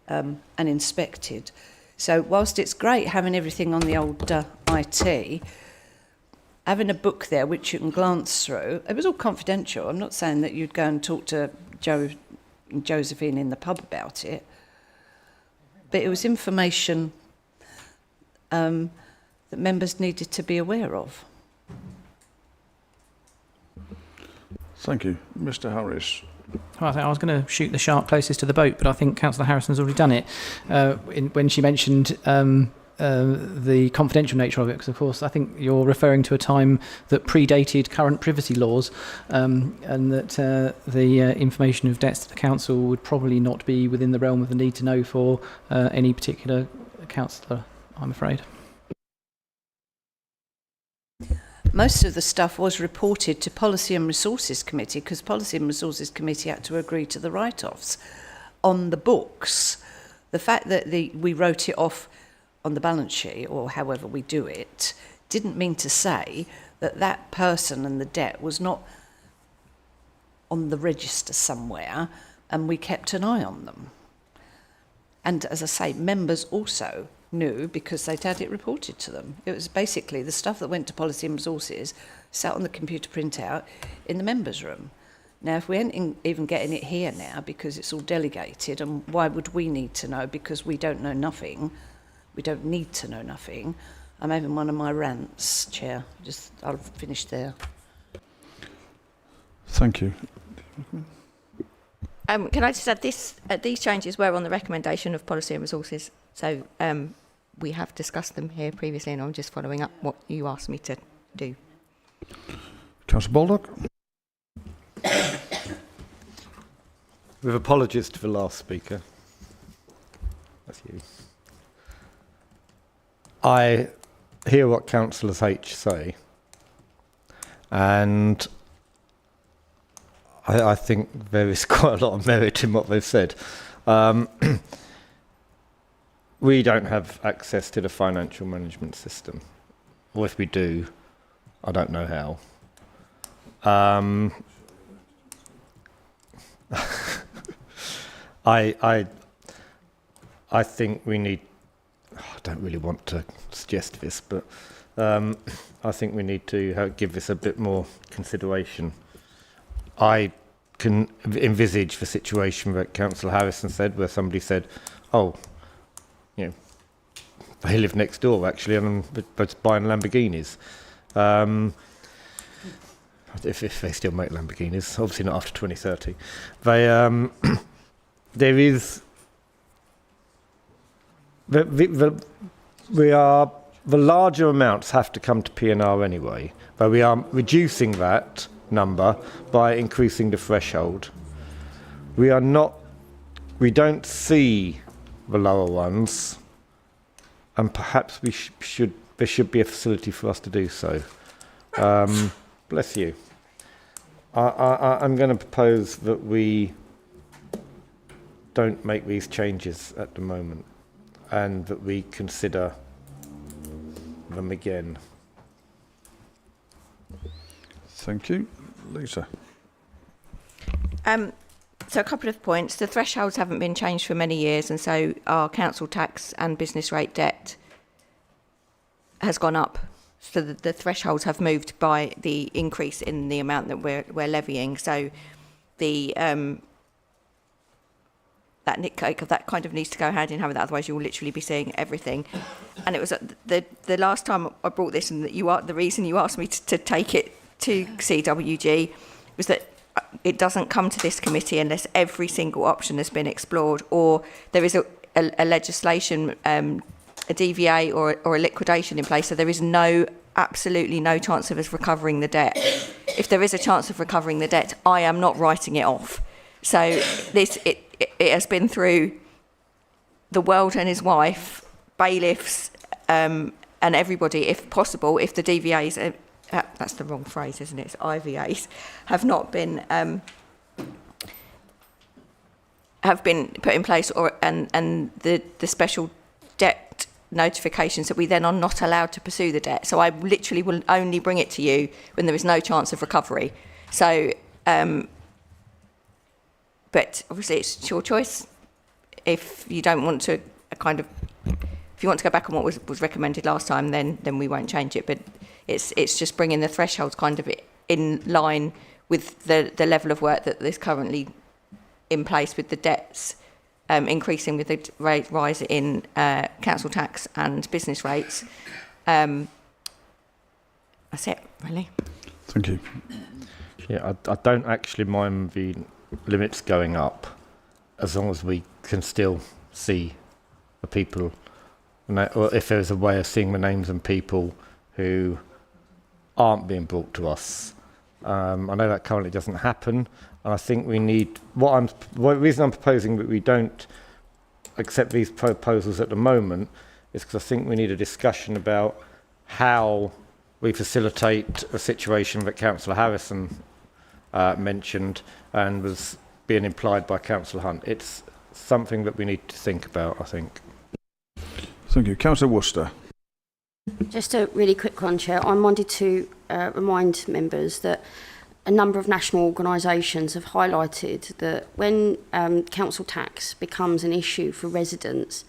N: and inspected. So whilst it's great having everything on the old IT, having a book there which you can glance through, it was all confidential. I'm not saying that you'd go and talk to Joe and Josephine in the pub about it, but it was information that members needed to be aware of.
A: Thank you. Mr Harris.
F: Well, I think I was going to shoot the shark closest to the boat, but I think Councillor Harrison's already done it when she mentioned the confidential nature of it, because of course I think you're referring to a time that predated current privacy laws, and that the information of debts to the council would probably not be within the realm of the need to know for any particular councillor, I'm afraid.
N: Most of the stuff was reported to Policy and Resources Committee because Policy and Resources Committee had to agree to the write-offs on the books. The fact that we wrote it off on the balance sheet, or however we do it, didn't mean to say that that person and the debt was not on the register somewhere, and we kept an eye on them. And as I say, members also knew because they'd had it reported to them. It was basically the stuff that went to Policy and Resources sat on the computer printout in the members' room. Now, if we ain't even getting it here now because it's all delegated, and why would we need to know? Because we don't know nothing. We don't need to know nothing. I'm having one of my rants, Chair. I'll finish there.
A: Thank you.
V: Can I just add this? These changes were on the recommendation of Policy and Resources. So we have discussed them here previously, and I'm just following up what you asked me to do.
A: Councillor Baldock.
D: With apologies to the last speaker. That's you. I hear what Councillors H say, and I think there is quite a lot of merit in what they've said. We don't have access to the financial management system, or if we do, I don't know how. I think we need. I don't really want to suggest this, but I think we need to give this a bit more consideration. I can envisage the situation that Councillor Harrison said, where somebody said, "Oh, you know, they live next door actually, and I'm buying Lamborghinis." If they still make Lamborghinis, obviously not after 2030. They there is. The larger amounts have to come to P&R anyway, but we are reducing that number by increasing the threshold. We don't see the lower ones, and perhaps there should be a facility for us to do so. Bless you. I'm going to propose that we don't make these changes at the moment, and that we consider them again.
A: Thank you. Lisa.
V: So a couple of points. The thresholds haven't been changed for many years, and so our council tax and business rate debt has gone up. So the thresholds have moved by the increase in the amount that we're levying. So the that kind of needs to go hand in hand with that, otherwise you'll literally be seeing everything. And it was the last time I brought this, and that the reason you asked me to take it to CWG was that it doesn't come to this committee unless every single option has been explored, or there is a legislation a DVA or a liquidation in place, so there is absolutely no chance of us recovering the debt. If there is a chance of recovering the debt, I am not writing it off. So it has been through the world and his wife, bailiffs, and everybody, if possible, if the DVAs, that's the wrong phrase, isn't it? It's IVAs, have not been put in place, and the special debt notifications that we then are not allowed to pursue the debt. So I literally will only bring it to you when there is no chance of recovery. So, but obviously it's your choice. If you don't want to if you want to go back on what was recommended last time, then we won't change it. But it's just bringing the thresholds kind of in line with the level of work that is currently in place, with the debts increasing with the rise in council tax and business rates. That's it, really.
A: Thank you.
D: Yeah, I don't actually mind the limits going up, as long as we can still see the people, or if there's a way of seeing the names and people who aren't being brought to us. I know that currently doesn't happen, and I think we need, the reason I'm proposing that we don't accept these proposals at the moment is because I think we need a discussion about how we facilitate a situation that Councillor Harrison mentioned and was being implied by Councillor Hunt. It's something that we need to think about, I think.
A: Thank you. Councillor Worcester.
H: Just a really quick one, Chair. I wanted to remind members that a number of national organisations have highlighted that when council tax becomes an issue for residents,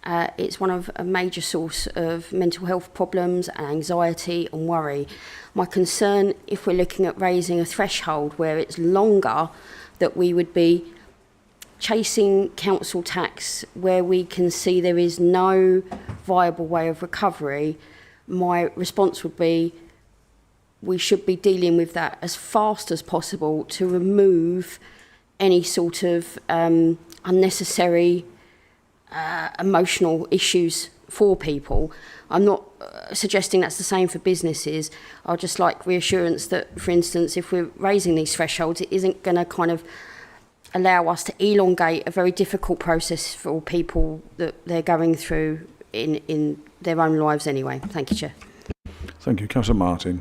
H: it's one of a major source of mental health problems and anxiety and worry. My concern, if we're looking at raising a threshold where it's longer, that we would be chasing council tax where we can see there is no viable way of recovery. My response would be we should be dealing with that as fast as possible to remove any sort of unnecessary emotional issues for people. I'm not suggesting that's the same for businesses. I'd just like reassurance that, for instance, if we're raising these thresholds, it isn't going to kind of allow us to elongate a very difficult process for people that they're going through in their own lives anyway. Thank you, Chair.
A: Thank you. Councillor Martin.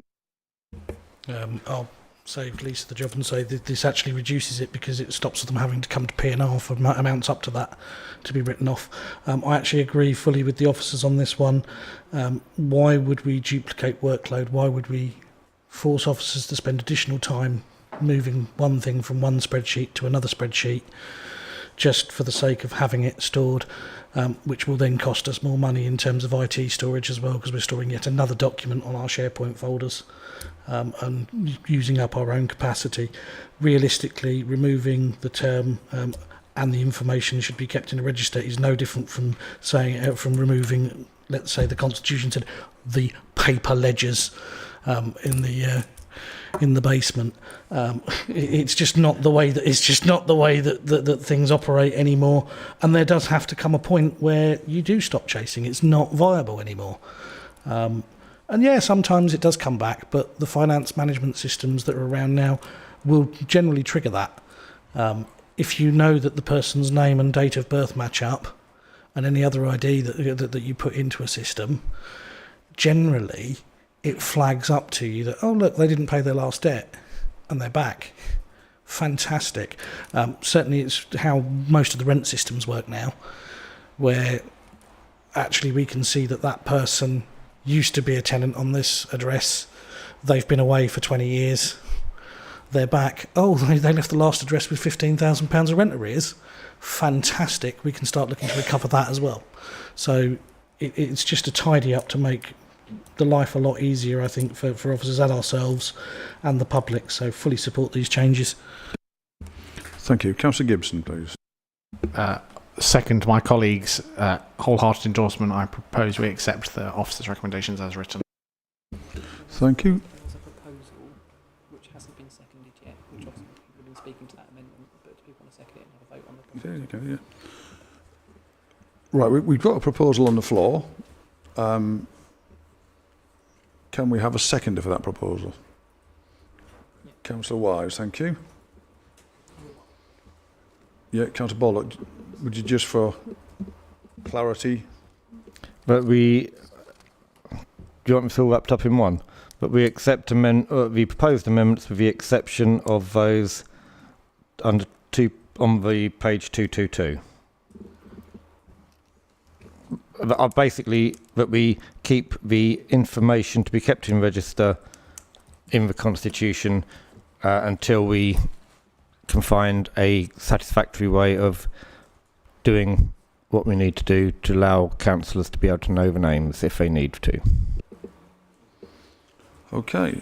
K: I'll save Lisa the job and say that this actually reduces it because it stops them having to come to P&R for amounts up to that to be written off. I actually agree fully with the officers on this one. Why would we duplicate workload? Why would we force officers to spend additional time moving one thing from one spreadsheet to another spreadsheet just for the sake of having it stored, which will then cost us more money in terms of IT storage as well, because we're storing yet another document on our SharePoint folders and using up our own capacity. Realistically, removing the term and the information should be kept in a register is no different from saying from removing, let's say the Constitution said, the paper ledgers in the basement. It's just not the way that things operate anymore, and there does have to come a point where you do stop chasing. It's not viable anymore. And yeah, sometimes it does come back, but the finance management systems that are around now will generally trigger that. If you know that the person's name and date of birth match up, and any other ID that you put into a system, generally it flags up to you that, oh look, they didn't pay their last debt and they're back. Fantastic. Certainly it's how most of the rent systems work now, where actually we can see that person used to be a tenant on this address, they've been away for 20 years, they're back, oh, they left the last address with £15,000 of rent arrears. Fantastic, we can start looking to recover that as well. So it's just a tidy up to make the life a lot easier, I think, for officers and ourselves and the public. So fully support these changes.
A: Thank you. Councillor Gibson, please.
C: Second my colleagues' wholehearted endorsement, I propose we accept the officer's recommendations as written.
A: Thank you.
F: There's a proposal which hasn't been seconded yet, which obviously people have been speaking to that amendment, but do people want to second it and have a vote on the proposal?
A: There you go, Right, we've got a proposal on the floor. Can we have a seconder for that proposal? Councillor Wise, thank you. Yeah, Councillor Bollock, would you just for clarity?
D: But do you want me to all wrapped up in one? But we accept the proposed amendments with the exception of those on the page 222. Basically, that we keep the information to be kept in register in the Constitution until we can find a satisfactory way of doing what we need to do to allow councillors to be able to know the names if they need to.
A: Okay,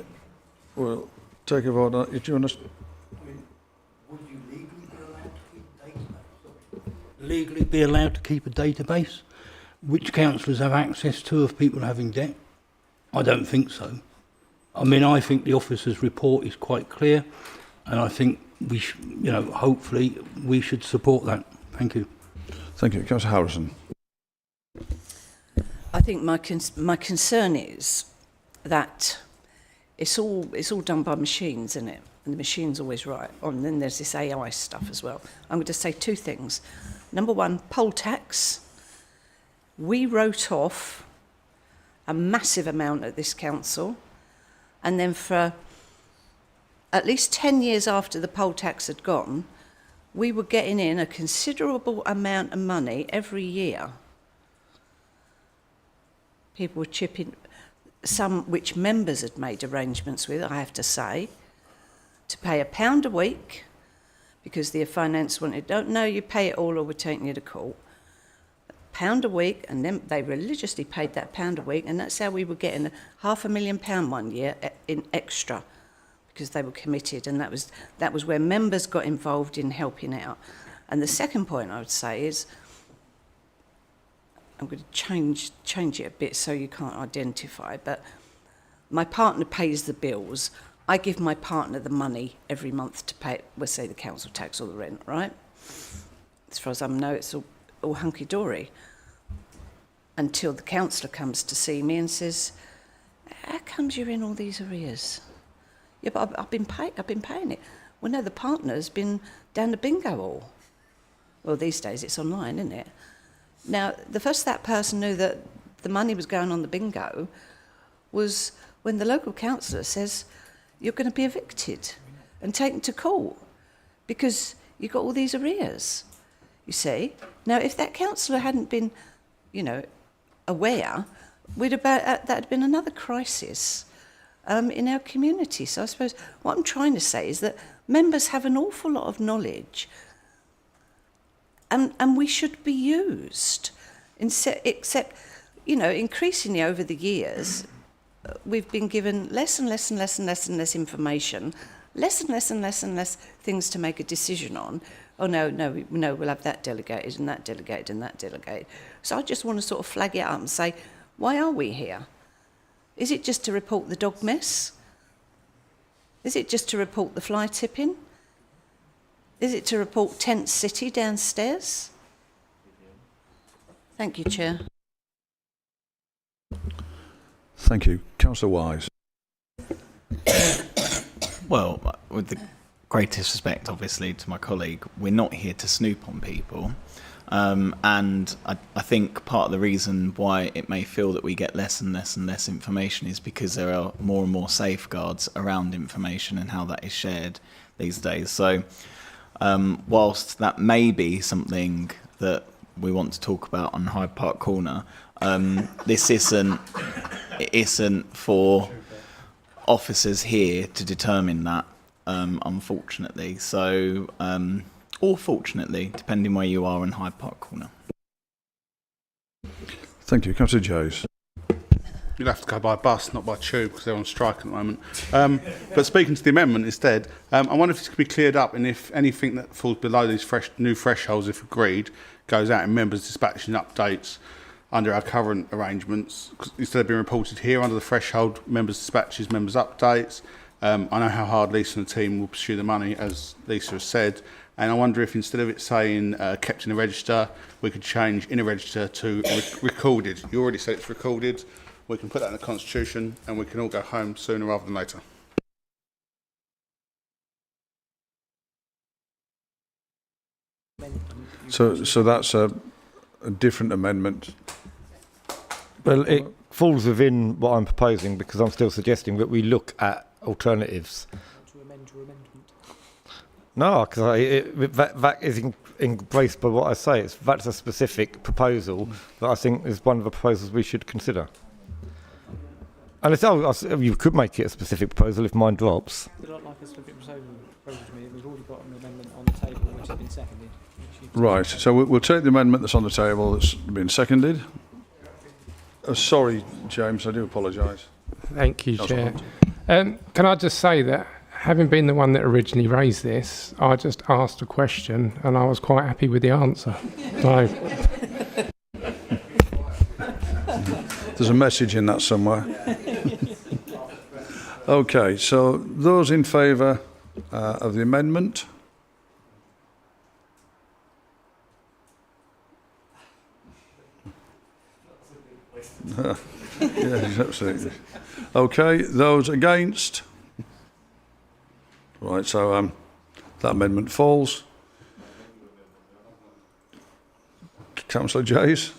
A: we'll take a vote on that. Do you want to...
P: Would you legally be allowed to keep a database? Which councillors have access to of people having debt? I don't think so. I mean, I think the officer's report is quite clear, and I think we hopefully we should support that. Thank you.
A: Thank you. Councillor Harrison.
N: I think my concern is that it's all done by machines, isn't it? And the machine's always right. And then there's this AI stuff as well. I'm going to say two things. Number one, poll tax. We wrote off a massive amount at this council, and then for at least 10 years after the poll tax had gone, we were getting in a considerable amount of money every year. People were chipping, some which members had made arrangements with, I have to say, to pay £1 a week, because the finance wanted, don't know, you pay it all or we're taking you to court. £1 a week, and then they religiously paid that £1 a week, and that's how we were getting £500,000 one year in extra, because they were committed, and that was where members got involved in helping out. And the second point I would say is, I'm going to change it a bit so you can't identify, but my partner pays the bills. I give my partner the money every month to pay, we'll say the council tax or the rent, right? As far as I know, it's all hunky-dory, until the councillor comes to see me and says, how comes you're in all these arrears? Yeah, but I've been paying it. Well, no, the partner's been down the bingo hall. Well, these days it's online, isn't it? Now, the first that person knew that the money was going on the bingo was when the local councillor says, you're going to be evicted and taken to court because you've got all these arrears, you see. Now, if that councillor hadn't been, aware, that had been another crisis in our community. So I suppose what I'm trying to say is that members have an awful lot of knowledge, and we should be used. Except, increasingly over the years, we've been given less and less and less and less and less information, less and less and less and less things to make a decision on. Oh, no, we'll have that delegated and that delegated and that delegated. So I just want to sort of flag it up and say, why are we here? Is it just to report the dog mess? Is it just to report the fly tipping? Is it to report Tent City downstairs? Thank you, Chair.
A: Thank you. Councillor Wise.
O: Well, with the greatest respect, obviously, to my colleague, we're not here to snoop on people. And I think part of the reason why it may feel that we get less and less and less information is because there are more and more safeguards around information and how that is shared these days. So whilst that may be something that we want to talk about on Hyde Park Corner, this isn't for officers here to determine that, unfortunately. So, or fortunately, depending where you are in Hyde Park Corner.
A: Thank you. Councillor Jones.
B: You'll have to go by bus, not by tube, because they're on strike at the moment. But speaking to the amendment instead, I wonder if this could be cleared up, and if anything that falls below these new thresholds, if agreed, goes out in members' dispatches and updates under our current arrangements, instead of being reported here under the threshold, members' dispatches, members' updates. I know how hard Lisa and the team will pursue the money, as Lisa has said, And I wonder if instead of it saying kept in a register, we could change in a register to recorded. You already said it's recorded. We can put that in the Constitution and we can all go home sooner rather than later.
A: So that's a different amendment.
D: Well, it falls within what I'm proposing because I'm still suggesting that we look at alternatives.
F: To amend your amendment.
D: No, because that is embraced by what I say. That's a specific proposal that I think is one of the proposals we should consider. And you could make it a specific proposal if mine drops.
F: It's not like a specific proposal to me. We've already got an amendment on the table which has been seconded.
A: Right, so we'll take the amendment that's on the table that's been seconded. Sorry, James, I do apologise.
G: Thank you, Chair. Can I just say that, having been the one that originally raised this, I just asked a question and I was quite happy with the answer. So,
A: there's a message in that somewhere. Okay, so those in favour of the amendment? Yes, absolutely. Okay, those against? Right, so that amendment falls. Councillor Jays?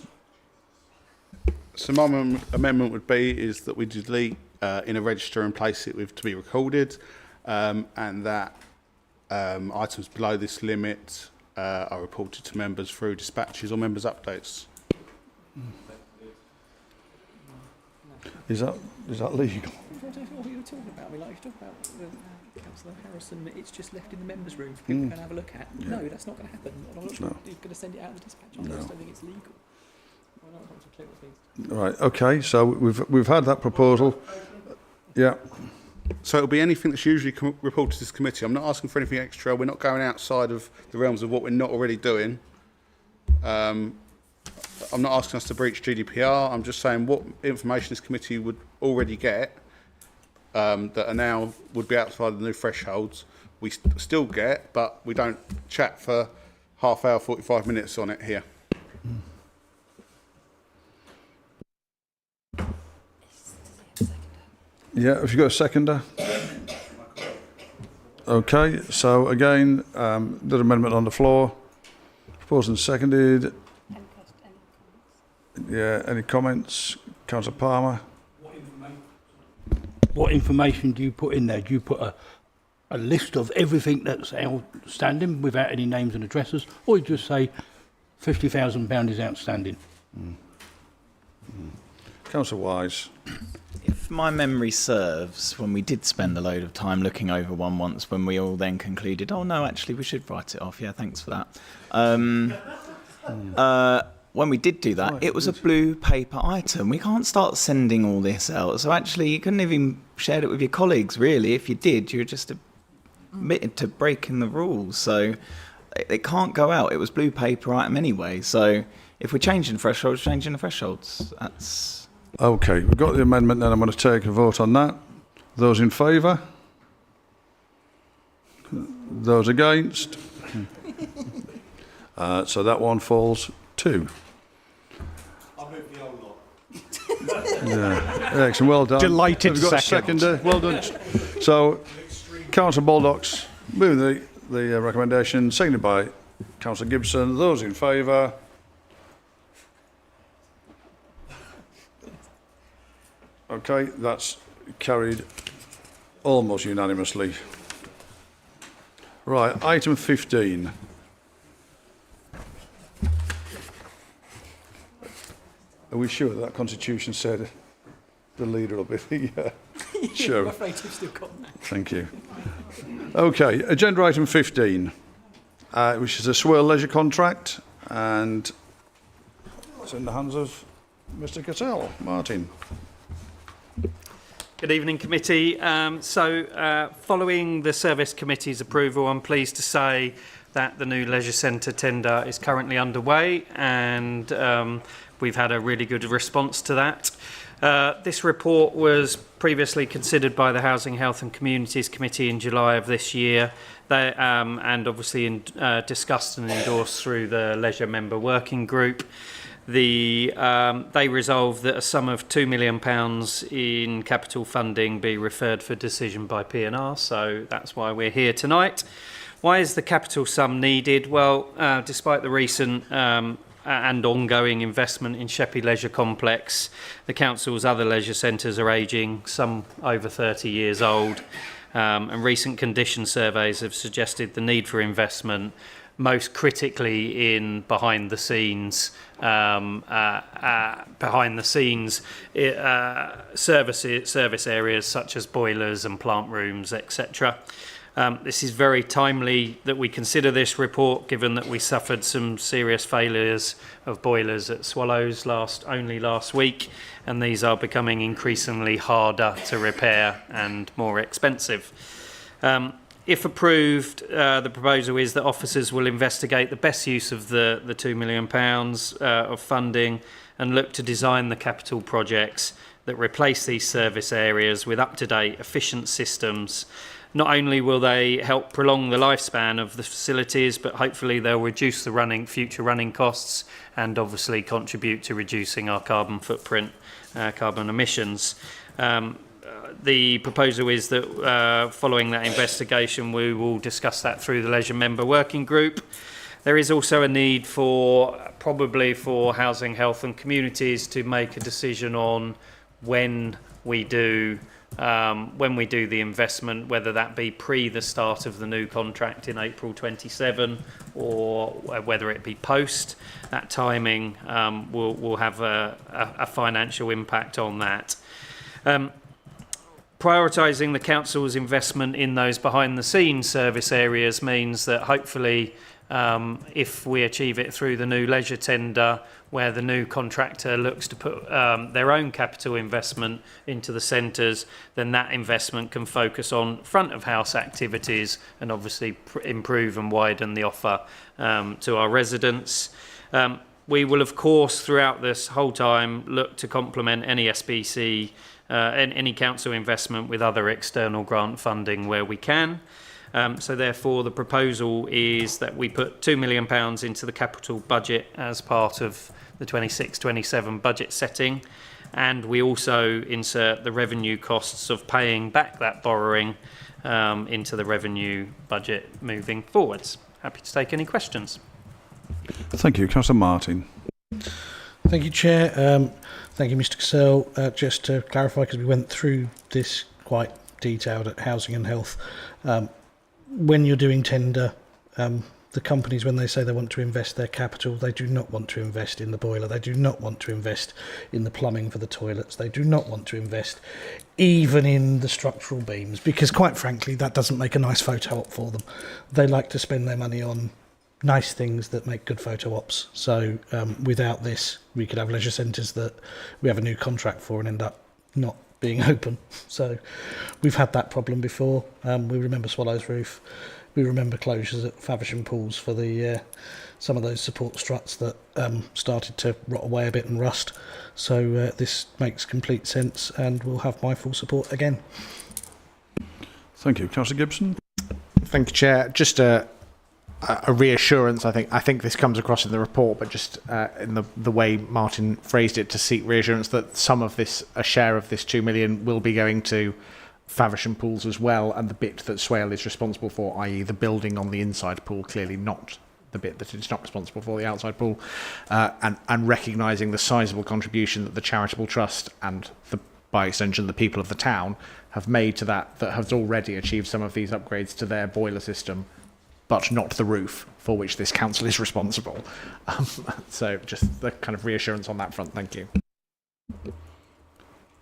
B: So my amendment would be is that we delete in a register and place it with to be recorded, and that items below this limit are reported to members through dispatches or members' updates.
A: Is that legal?
F: I don't know what you were talking about. I mean, like you talk about Councillor Harrison, it's just left in the members' room for people to go and have a look at. Yeah. No, that's not going to happen. I'm not sure you're going to send it out of the dispatch. I just don't think it's legal. I'm not clear what it means.
A: Right. Okay. So we've had that proposal. Yeah.
B: So it'll be anything that's usually reported to this committee. I'm not asking for anything extra. We're not going outside of the realms of what we're not already doing. I'm not asking us to breach GDPR. I'm just saying what information this committee would already get that are now would be outside the new thresholds. We still get, but we don't chat for half hour, 45 minutes on it here.
A: Yeah, have you got a seconder? Okay, so again, the amendment on the floor. Proposed and seconded. Yeah, any comments? Councillor Palmer?
P: What information do you put in there? Do you put a list of everything that's outstanding without any names and addresses, or you just say £50,000 is outstanding?
A: Councillor Wise?
O: If my memory serves, when we did spend a load of time looking over one once, when we all then concluded, oh no, actually we should write it off. Yeah, thanks for that. When we did do that, it was a blue paper item. We can't start sending all this out. So actually, you couldn't even share it with your colleagues, really. If you did, you're just admitted to breaking the rules. So it can't go out. It was blue paper item anyway. So if we're changing thresholds, changing the thresholds. That's...
A: Okay, we've got the amendment then. I'm going to take a vote on that. Those in favour? Those against? So that one falls too. Yeah, excellent. Well done.
C: Delighted
A: We've got a seconder. Well done. So, Councillor Baldock's moving the recommendation, seconded by Councillor Gibson. Those in favour? Okay, that's carried almost unanimously. Right, item 15. Are we sure that Constitution said the leader will be the chair?
F: I'm afraid you've still got that.
A: Thank you. Okay, agenda item 15, which is a Swirl Leisure contract, and it's in the hands of Mr. Cattell. Martin.
I: Good evening, committee. Following the Service Committee's approval, I'm pleased to say that the new leisure centre tender is currently underway, and we've had a really good response to that. This report was previously considered by the Housing, Health and Communities Committee in July of this year, and obviously discussed and endorsed through the Leisure Member Working Group. They resolved that a sum of £2 million in capital funding be referred for decision by P&R, so that's why we're here tonight. Why is the capital sum needed? Well, despite the recent and ongoing investment in Sheppey Leisure Complex, the council's other leisure centres are ageing, some over 30 years old, and recent condition surveys have suggested the need for investment, most critically in behind the scenes service areas such as boilers and plant rooms, etc. This is very timely that we consider this report, given that we suffered some serious failures of boilers at Swallows only last week, and these are becoming increasingly harder to repair and more expensive. If approved, the proposal is that officers will investigate the best use of the £2 million of funding and look to design the capital projects that replace these service areas with up-to-date, efficient systems. Not only will they help prolong the lifespan of the facilities, but hopefully they'll reduce the future running costs and obviously contribute to reducing our carbon footprint, carbon emissions. The proposal is that following that investigation, we will discuss that through the Leisure Member Working Group. There is also a need probably for Housing, Health and Communities to make a decision on when we do the investment, whether that be pre the start of the new contract in April 27 or whether it be post. That timing will have a financial impact on that. Prioritising the council's investment in those behind-the-scenes service areas means that hopefully, if we achieve it through the new leisure tender, where the new contractor looks to put their own capital investment into the centres, then that investment can focus on front-of-house activities and obviously improve and widen the offer to our residents. We will, of course, throughout this whole time, look to complement any SBC any council investment with other external grant funding where we can. So therefore the proposal is that we put £2 million into the capital budget as part of the 26-27 budget setting, and we also insert the revenue costs of paying back that borrowing into the revenue budget moving forwards. Happy to take any questions.
A: Thank you. Councillor Martin.
K: Thank you, Chair. Thank you, Mr. Cassell. Just to clarify, because we went through this quite detailed at Housing and Health, when you're doing tender, the companies, when they say they want to invest their capital, they do not want to invest in the boiler. They do not want to invest in the plumbing for the toilets. They do not want to invest even in the structural beams, because quite frankly, that doesn't make a nice photo op for them. They like to spend their money on nice things that make good photo ops. So without this, we could have leisure centres that we have a new contract for and end up not being open. So we've had that problem before. We remember Swallows Roof. We remember closures at Faversham Pools for the some of those support struts that started to rot away a bit and rust. So this makes complete sense and will have my full support again.
A: Thank you. Councillor Gibson.
C: Thank you, Chair. Just a reassurance. I think this comes across in the report, but just in the way Martin phrased it, to seek reassurance that some of this, a share of this 2 million, will be going to Faversham Pools as well, and the bit that Swale is responsible for, i.e. the building on the inside pool, clearly not the bit that it's not responsible for, the outside pool, and recognising the sizable contribution that the charitable trust and by extension the people of the town have made to that has already achieved some of these upgrades to their boiler system, but not the roof, for which this council is responsible. So just the kind of reassurance on that front. Thank you.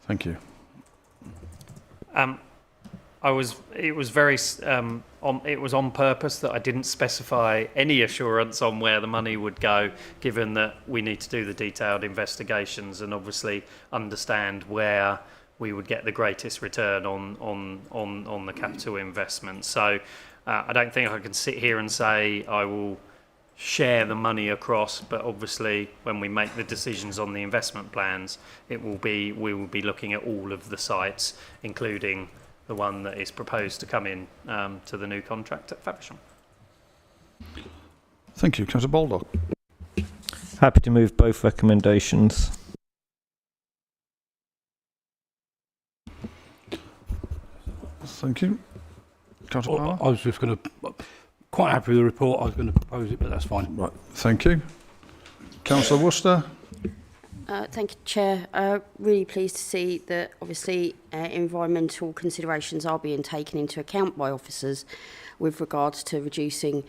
A: Thank you.
I: It was on purpose that I didn't specify any assurance on where the money would go, given that we need to do the detailed investigations and obviously understand where we would get the greatest return on the capital investment. So I don't think I can sit here and say I will share the money across, but obviously when we make the decisions on the investment plans, we will be looking at all of the sites, including the one that is proposed to come in to the new contract at Faversham.
A: Thank you. Councillor Baldock.
D: Happy to move both recommendations.
A: Thank you. Councillor Power.
P: I was just going to, quite happy with the report. I was going to propose it, but that's fine.
A: Right. Thank you. Councillor Worcester.
H: Thank you, Chair. Really pleased to see that obviously environmental considerations are being taken into account by officers with regards to reducing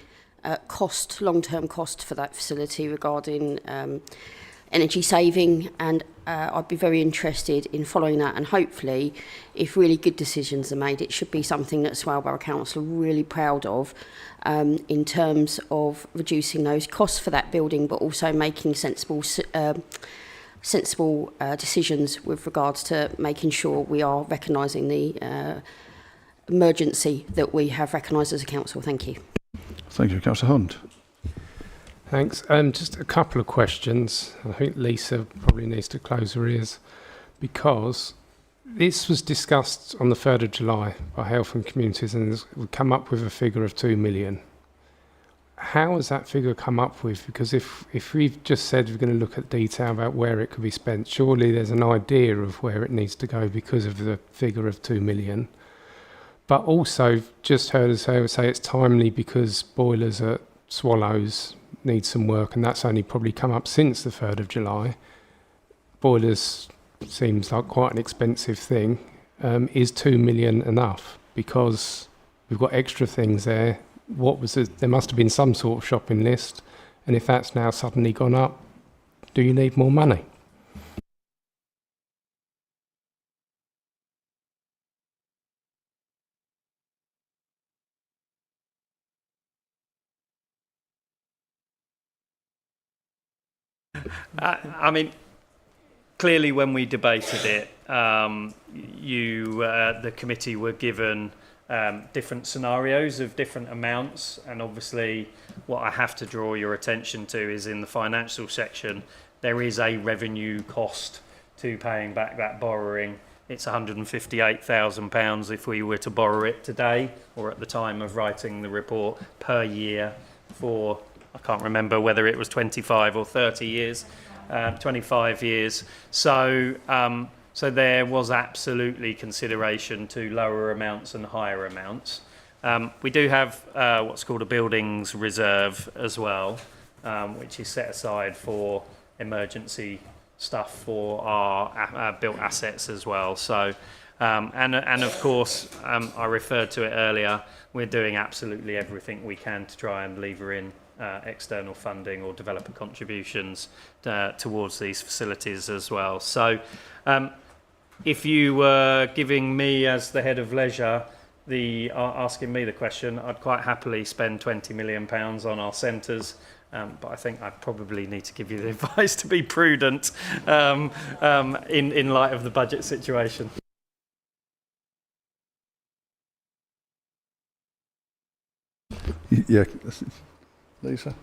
H: long-term cost for that facility regarding energy saving, and I'd be very interested in following that, and hopefully if really good decisions are made, it should be something that Swale Borough Council are really proud of in terms of reducing those costs for that building, but also making sensible decisions with regards to making sure we are recognising the emergency that we have recognised as a council. Thank you.
A: Thank you. Councillor Hunt.
G: Thanks. Just a couple of questions. I think Lisa probably needs to close her ears, because this was discussed on the 3rd of July by Health and Communities, and we've come up with a figure of 2 million. How has that figure come up with? Because if we've just said we're going to look at detail about where it could be spent, surely there's an idea of where it needs to go because of the figure of 2 million. But also just heard us say it's timely because boilers at Swallows need some work, and that's only probably come up since the 3rd of July. Boilers seems like quite an expensive thing. Is 2 million enough? Because we've got extra things there. There must have been some sort of shopping list, and if that's now suddenly gone up, do you need more money?
I: I mean, clearly when we debated it, the committee were given different scenarios of different amounts, and obviously what I have to draw your attention to is in the financial section there is a revenue cost to paying back that borrowing. It's £158,000 if we were to borrow it today or at the time of writing the report per year for, I can't remember whether it was 25 or 30 years, 25 years. So there was absolutely consideration to lower amounts and higher amounts. We do have what's called a buildings reserve as well, which is set aside for emergency stuff for our built assets as well. So, and of course, I referred to it earlier, we're doing absolutely everything we can to try and lever in external funding or developer contributions towards these facilities as well. So if you were giving me as the head of leisure asking me the question, I'd quite happily spend £20 million on our centres, but I think I probably need to give you the advice to be prudent in light of the budget situation.
A: Yeah, Lisa.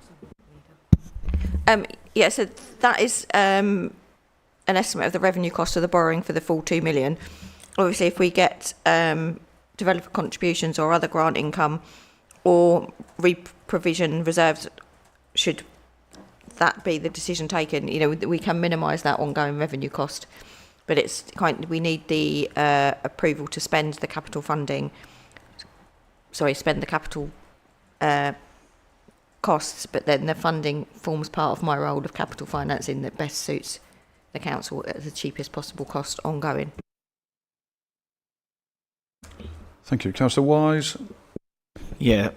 V: Yeah, so that is an estimate of the revenue cost of the borrowing for the full 2 million. Obviously, if we get developer contributions or other grant income or provision reserves, should that be the decision taken, you know, we can minimise that ongoing revenue cost. But it's we need the approval to spend the capital spend the capital costs, but then the funding forms part of my role of capital financing that best suits the council at the cheapest possible cost ongoing.
A: Thank you. Councillor Wise.
O: Yeah,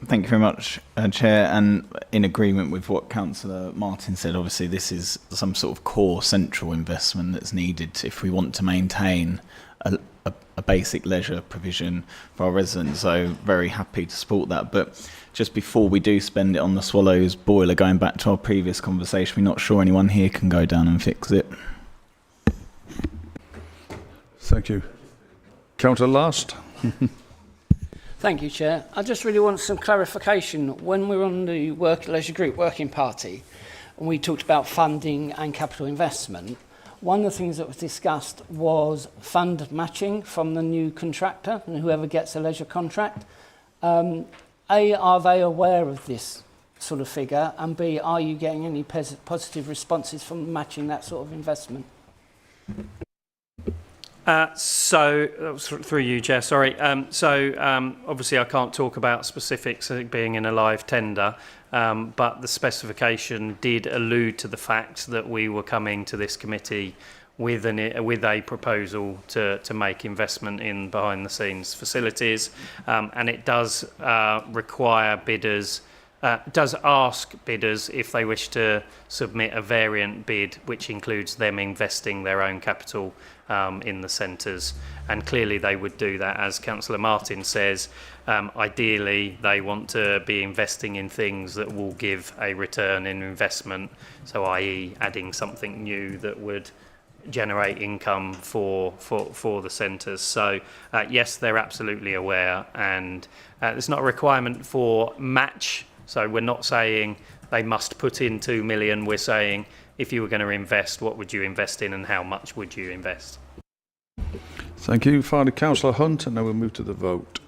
O: thank you very much, Chair. And in agreement with what Councillor Martin said, obviously this is some sort of core central investment that's needed if we want to maintain a basic leisure provision for our residents. So very happy to support that. But just before we do spend it on the Swallows boiler, going back to our previous conversation, we're not sure anyone here can go down and fix it.
A: Thank you. Councillor Last.
L: Thank you, Chair. I just really want some clarification. When we were on the Leisure Group Working Party, and we talked about funding and capital investment, one of the things that was discussed was fund matching from the new contractor and whoever gets a leisure contract. A, are they aware of this sort of figure? And B, are you getting any positive responses from matching that sort of investment?
I: Through you, Chair, sorry. Obviously I can't talk about specifics being in a live tender, but the specification did allude to the fact that we were coming to this committee with a proposal to make investment in behind-the-scenes facilities, and it does require bidders, does ask bidders if they wish to submit a variant bid, which includes them investing their own capital in the centres, and clearly they would do that. As Councillor Martin says, ideally they want to be investing in things that will give a return in investment, so i.e. adding something new that would generate income for the centres. So yes, they're absolutely aware, and there's not a requirement for match, so we're not saying they must put in 2 million, we're saying if you were going to invest, what would you invest in and how much would you invest?
A: Thank you. Finally, Councillor Hunt, and then we'll move to the vote.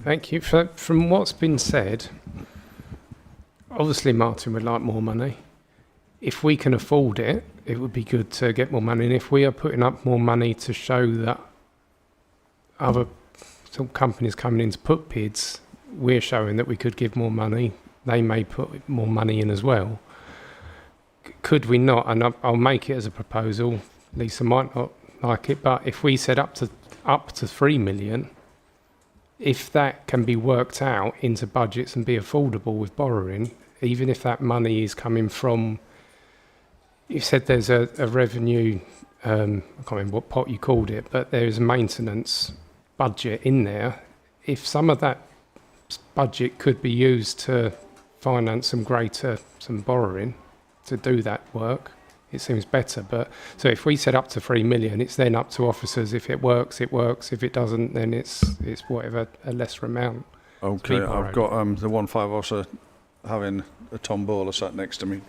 G: Thank you. From what's been said, obviously Martin would like more money. If we can afford it, it would be good to get more money. And if we are putting up more money to show that other companies coming in to put bids, we're showing that we could give more money. They may put more money in as well. Could we not? And I'll make it as a proposal. Lisa might not like it, but if we set up to 3 million, if that can be worked out into budgets and be affordable with borrowing, even if that money is coming from, you said there's a revenue, I can't remember what pot you called it, but there's a maintenance budget in there. If some of that budget could be used to finance some borrowing to do that work, it seems better. But so if we set up to 3 million, it's then up to officers. If it works, it works. If it doesn't, then it's whatever, a lesser amount.
A: Okay, I've got the 1-5 officer having a tombola sat next to me.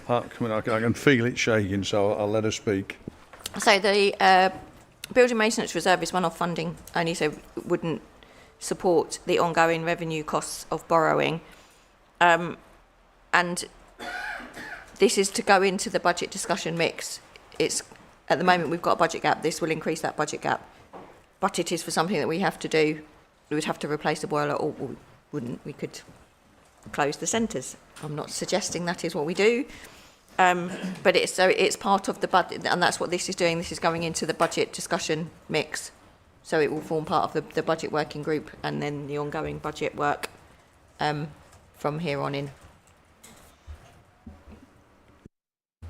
A: I can feel it shaking, so I'll let her speak.
V: So the building maintenance reserve is one-off funding only, so wouldn't support the ongoing revenue costs of borrowing, and this is to go into the budget discussion mix. It's at the moment we've got a budget gap. This will increase that budget gap, but it is for something that we have to do. We would have to replace the boiler, or we wouldn't. We could close the centres. I'm not suggesting that is what we do, but it's part of the budget, and that's what this is doing. This is going into the budget discussion mix, so it will form part of the budget working group and then the ongoing budget work from here on in.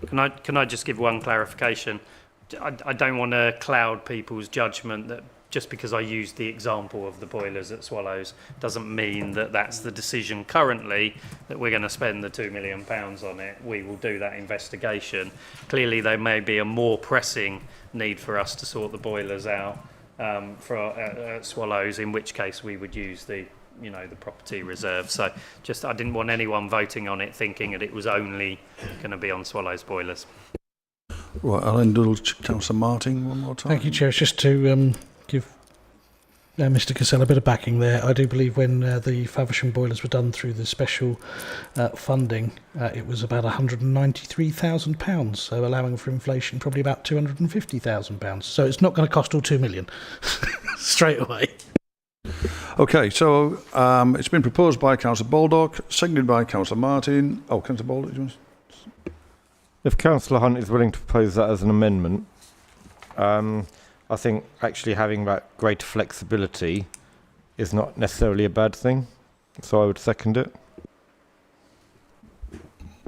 I: Can I just give one clarification? I don't want to cloud people's judgment that just because I used the example of the boilers at Swallows doesn't mean that that's the decision currently, that we're going to spend the £2 million on it. We will do that investigation. Clearly there may be a more pressing need for us to sort the boilers out for Swallows, in which case we would use the property reserve. So I didn't want anyone voting on it thinking that it was only going to be on Swallows boilers.
A: Right, I'll indulge Councillor Martin one more time.
K: Thank you, Chair. Just to give Mr Casella a bit of backing there, I do believe when the Faversham boilers were done through the special funding, it was about £193,000, so allowing for inflation probably about £250,000. So it's not going to cost all 2 million straight away.
A: Okay, so it's been proposed by Councillor Baldock, seconded by Councillor Martin. Oh, Councillor Baldock, do you want to...
D: If Councillor Hunt is willing to propose that as an amendment, I think actually having that greater flexibility is not necessarily a bad thing, so I would second it.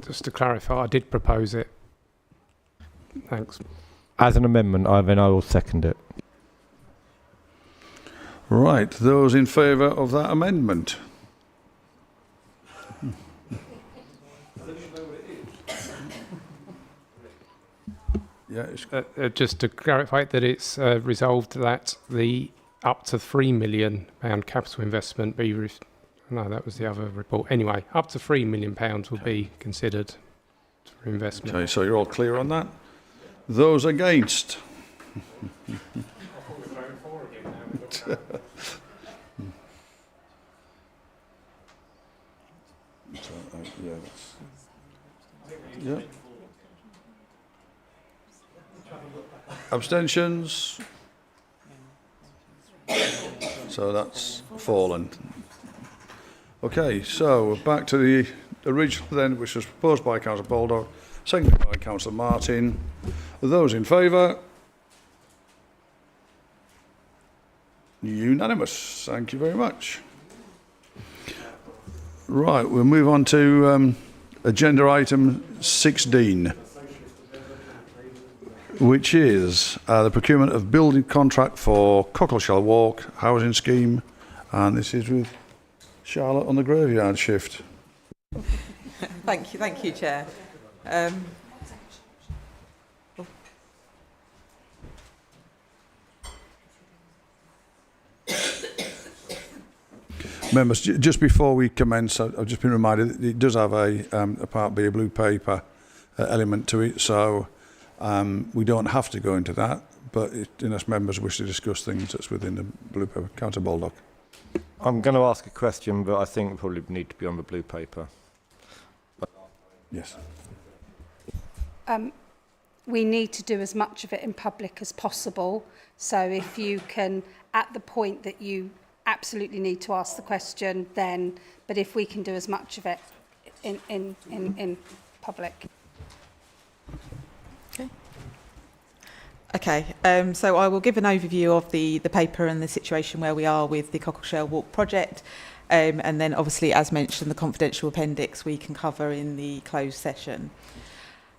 G: Just to clarify, I did propose it. Thanks.
D: As an amendment, I will second it.
A: Right, those in favour of that amendment?
G: Yeah, just to clarify that it's resolved that the up to £3 million capital investment be... no, that was the other report. Anyway, up to £3 million will be considered for investment.
A: Okay, so you're all clear on that? Those against? Yeah. Abstentions? So that's fallen. Okay, so we're back to the original then, which was proposed by Councillor Baldock, seconded by Councillor Martin. Those in favour? Unanimous. Thank you very much. Right, we'll move on to agenda item 16, which is the procurement of building contract for Cockleshell Walk housing scheme, and this is with Charlotte on the graveyard shift.
Q: Thank you, Chair.
A: Members, just before we commence, I've just been reminded that it does have a Part B, a blue paper element to it, so we don't have to go into that, but unless members wish to discuss things that's within the blue paper. Councillor Baldock.
D: I'm going to ask a question, but I think we probably need to be on the blue paper.
A: Yes.
J: We need to do as much of it in public as possible. So if you can, at the point that you absolutely need to ask the question, then, but if we can do as much of it in public.
Q: Okay, so I will give an overview of the paper and the situation where we are with the Cockleshell Walk project, and then obviously, as mentioned, the confidential appendix we can cover in the closed session.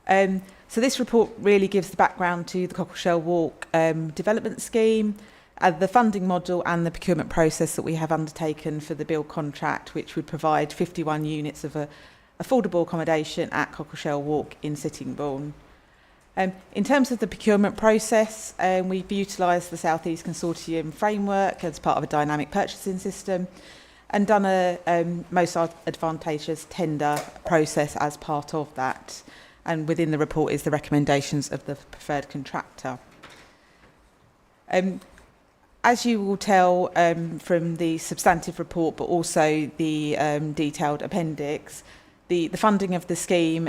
Q: So this report really gives the background to the Cockleshell Walk development scheme, the funding model and the procurement process that we have undertaken for the build contract, which would provide 51 units of affordable accommodation at Cockleshell Walk in Sittingbourne. In terms of the procurement process, we've utilised the South East Consortium framework as part of a dynamic purchasing system and done a most advantageous tender process as part of that. And within the report is the recommendations of the preferred contractor. As you will tell from the substantive report, but also the detailed appendix, the funding of the scheme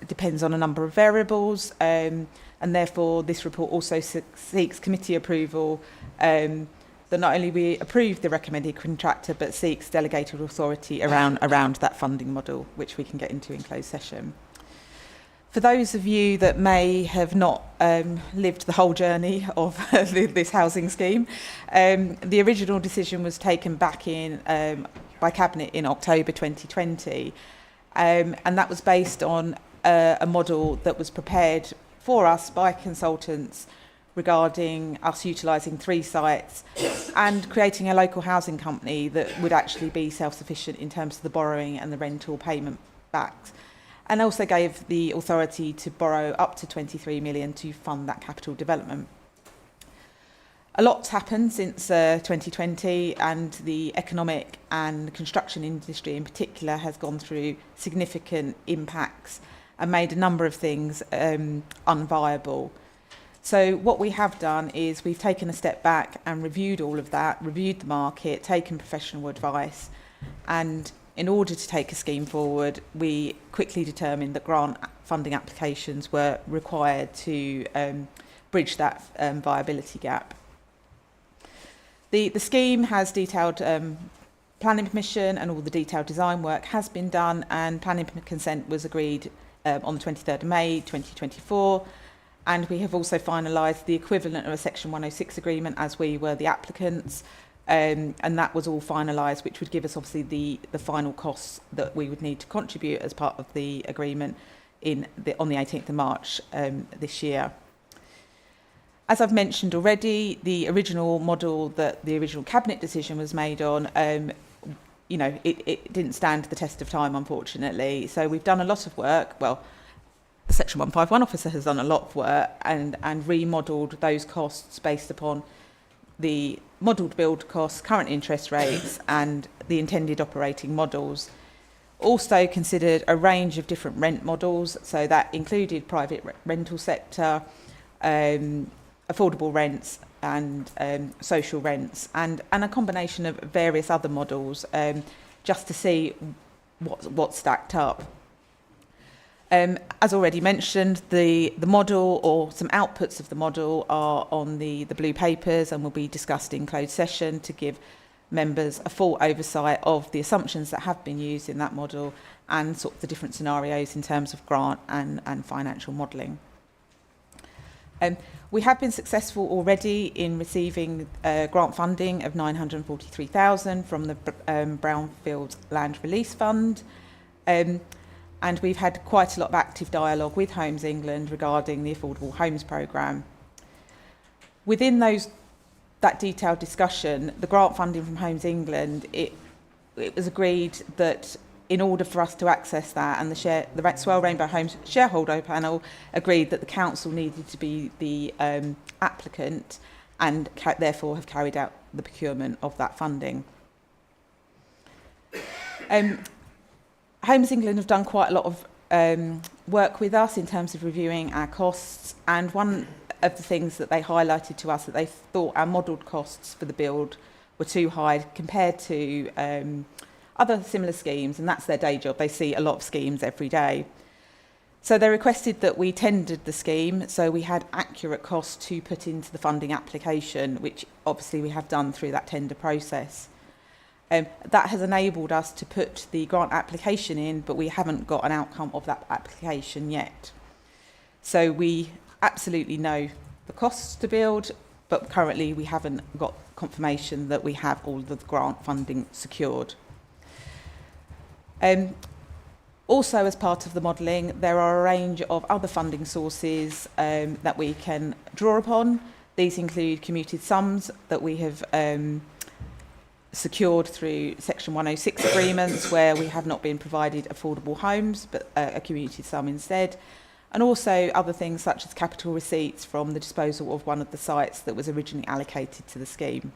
Q: depends on a number of variables, and therefore this report also seeks committee approval that not only we approve the recommended contractor, but seeks delegated authority around that funding model, which we can get into in closed session. For those of you that may have not lived the whole journey of this housing scheme, the original decision was taken back in by Cabinet in October 2020, and that was based on a model that was prepared for us by consultants regarding us utilising 3 sites and creating a local housing company that would actually be self-sufficient in terms of the borrowing and the rental payment backs, and also gave the authority to borrow up to 23 million to fund that capital development. A lot's happened since 2020, and the economic and construction industry in particular has gone through significant impacts and made a number of things unviable. So what we have done is we've taken a step back and reviewed all of that, reviewed the market, taken professional advice, and in order to take a scheme forward, we quickly determined that grant funding applications were required to bridge that viability gap. The scheme has detailed planning permission, and all the detailed design work has been done, and planning consent was agreed on the 23rd of May 2024, and we have also finalised the equivalent of a Section 106 agreement as we were the applicants. And that was all finalised, which would give us obviously the final costs that we would need to contribute as part of the agreement on the 18th of March this year. As I've mentioned already, the original model that the original Cabinet decision was made on, it didn't stand the test of time, unfortunately. So we've done a lot of work. Well, the Section 151 officer has done a lot of work and remodelled those costs based upon the modelled build costs, current interest rates and the intended operating models. Also considered a range of different rent models, so that included private rental sector, affordable rents and social rents, and a combination of various other models, just to see what's stacked up. As already mentioned, the model, or some outputs of the model, are on the blue papers and will be discussed in closed session to give members a full oversight of the assumptions that have been used in that model and sort of the different scenarios in terms of grant and financial modelling. We have been successful already in receiving grant funding of £943,000 from the Brownfield Land Release Fund. And we've had quite a lot of active dialogue with Homes England regarding the Affordable Homes Programme. Within that detailed discussion, the grant funding from Homes England, it was agreed that in order for us to access that, and the Swell Rainbow Homes shareholder panel agreed that the council needed to be the applicant and therefore have carried out the procurement of that funding. Homes England have done quite a lot of work with us in terms of reviewing our costs, and one of the things that they highlighted to us that they thought our modelled costs for the build were too high compared to other similar schemes, and that's their day job. They see a lot of schemes every day. So they requested that we tendered the scheme, so we had accurate costs to put into the funding application, which obviously we have done through that tender process. That has enabled us to put the grant application in, but we haven't got an outcome of that application yet. So we absolutely know the costs to build, but currently we haven't got confirmation that we have all of the grant funding secured. Also, as part of the modelling, there are a range of other funding sources that we can draw upon. These include commuted sums that we have secured through Section 106 agreements, where we have not been provided affordable homes, but a commuted sum instead. And also other things such as capital receipts from the disposal of one of the sites that was originally allocated to the scheme.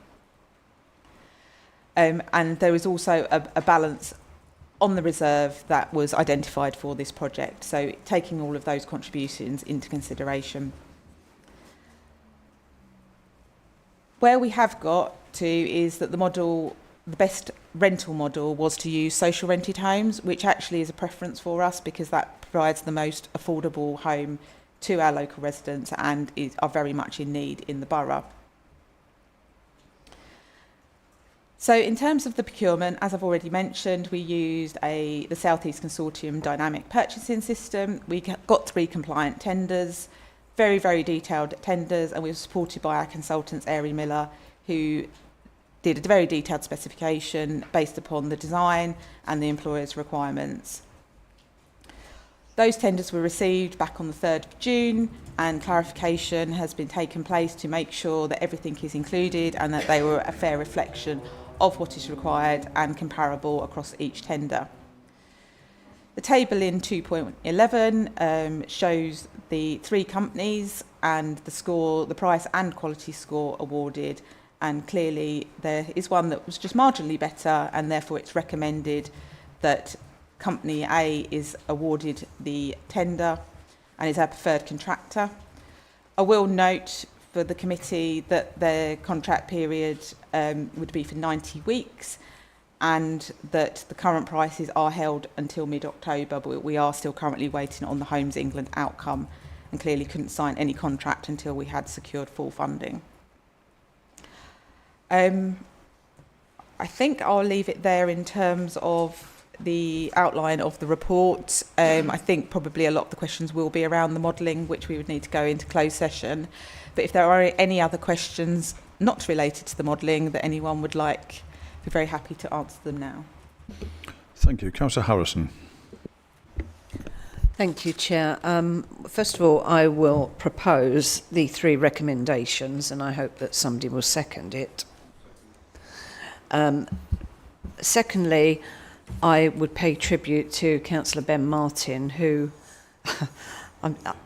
Q: And there is also a balance on the reserve that was identified for this project, so taking all of those contributions into consideration. Where we have got to is that the best rental model was to use social rented homes, which actually is a preference for us because that provides the most affordable home to our local residents and are very much in need in the borough. So in terms of the procurement, as I've already mentioned, we used the South East Consortium dynamic purchasing system. We got 3 compliant tenders, very, very detailed tenders, and we were supported by our consultants, Airy Miller, who did a very detailed specification based upon the design and the employer's requirements. Those tenders were received back on the 3rd of June, and clarification has been taken place to make sure that everything is included and that they were a fair reflection of what is required and comparable across each tender. The table in 2.11 shows the 3 companies and the score, the price and quality score awarded, and clearly there is one that was just marginally better, and therefore it's recommended that Company A is awarded the tender and is our preferred contractor. I will note for the committee that their contract period would be for 90 weeks and that the current prices are held until mid-October, but we are still currently waiting on the Homes England outcome and clearly couldn't sign any contract until we had secured full funding. I think I'll leave it there in terms of the outline of the report. I think probably a lot of the questions will be around the modelling, which we would need to go into closed session. But if there are any other questions not related to the modelling that anyone would like, I'd be very happy to answer them now.
A: Thank you. Councillor Harrison.
N: Thank you, Chair. First of all, I will propose the 3 recommendations, and I hope that somebody will second it. Secondly, I would pay tribute to Councillor Ben Martin, who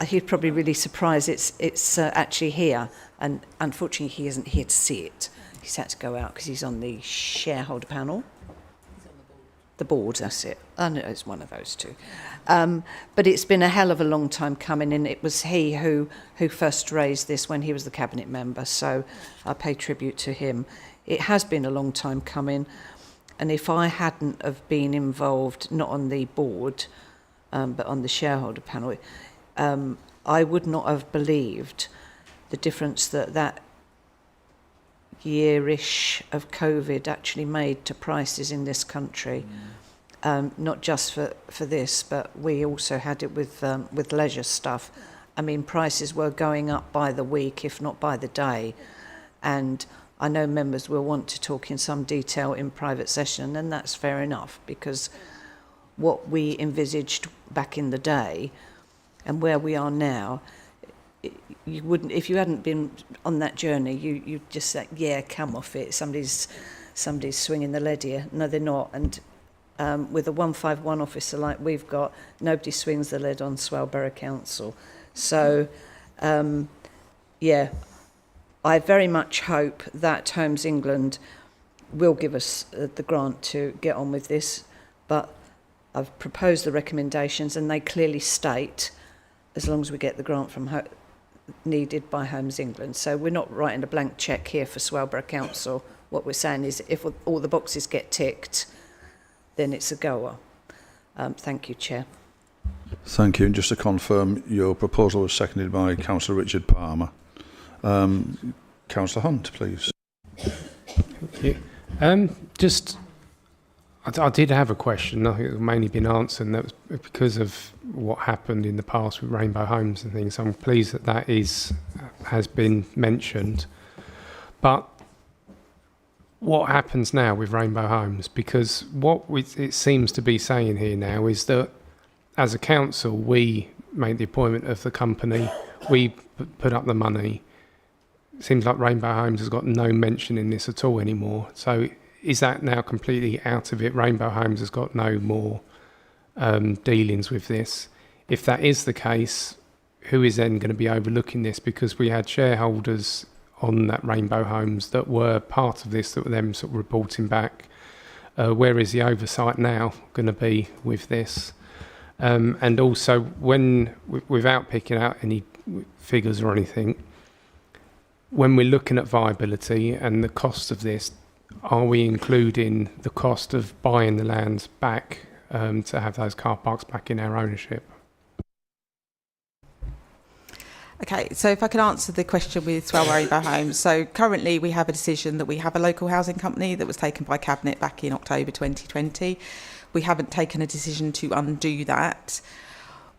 N: he's probably really surprised it's actually here, and unfortunately he isn't here to see it. He's had to go out because he's on the shareholder panel. the board, that's it. I know it's one of those two. But it's been a hell of a long time coming, and it was he who first raised this when he was the cabinet member, so I pay tribute to him. It has been a long time coming, and if I hadn't have been involved, not on the board, but on the shareholder panel, I would not have believed the difference that year-ish of COVID actually made to prices in this country. Not just for this, but we also had it with leisure stuff. I mean, prices were going up by the week, if not by the day. And I know members will want to talk in some detail in private session, and that's fair enough, because what we envisaged back in the day and where we are now, you wouldn't, if you hadn't been on that journey, you'd just say, yeah, come off it. Somebody's swinging the lead here. No, they're not. And with a 151 officer like we've got, nobody swings the lead on Swale Borough Council. So, yeah, I very much hope that Homes England will give us the grant to get on with this, but I've proposed the recommendations, and they clearly state, as long as we get the grant from needed by Homes England. So we're not writing a blank cheque here for Swale Borough Council. What we're saying is, if all the boxes get ticked, then it's a goer. Thank you, Chair.
A: Thank you. And just to confirm, your proposal was seconded by Councillor Richard Palmer. Councillor Hunt, please.
G: Thank you. I did have a question. I think it's mainly been answered, and that was because of what happened in the past with Rainbow Homes and things. I'm pleased that has been mentioned. But what happens now with Rainbow Homes? Because it seems to be saying here now is that as a council, we made the appointment of the company, we put up the money. It seems like Rainbow Homes has got no mention in this at all anymore. So is that now completely out of it? Rainbow Homes has got no more dealings with this. If that is the case, who is then going to be overlooking this? Because we had shareholders on that Rainbow Homes that were part of this, that were them sort of reporting back. Where is the oversight now going to be with this? And also, without picking out any figures or anything, when we're looking at viability and the cost of this, are we including the cost of buying the lands back to have those car parks back in our ownership?
Q: Okay, so if I can answer the question with Swale Rainbow Homes. So currently we have a decision that we have a local housing company that was taken by Cabinet back in October 2020. We haven't taken a decision to undo that.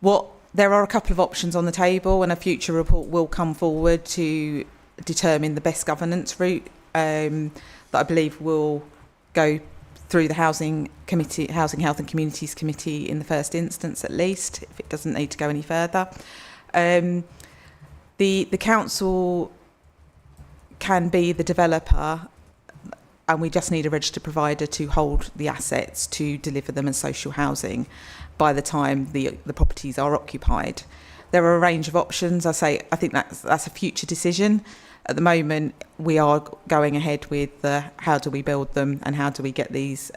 Q: There are a couple of options on the table, and a future report will come forward to determine the best governance route that I believe will go through the Housing, Health and Communities Committee in the first instance, at least, if it doesn't need to go any further. The council can be the developer, and we just need a registered provider to hold the assets to deliver them as social housing by the time the properties are occupied. There are a range of options. I think that's a future decision. At the moment, we are going ahead with how do we build them and how do we get these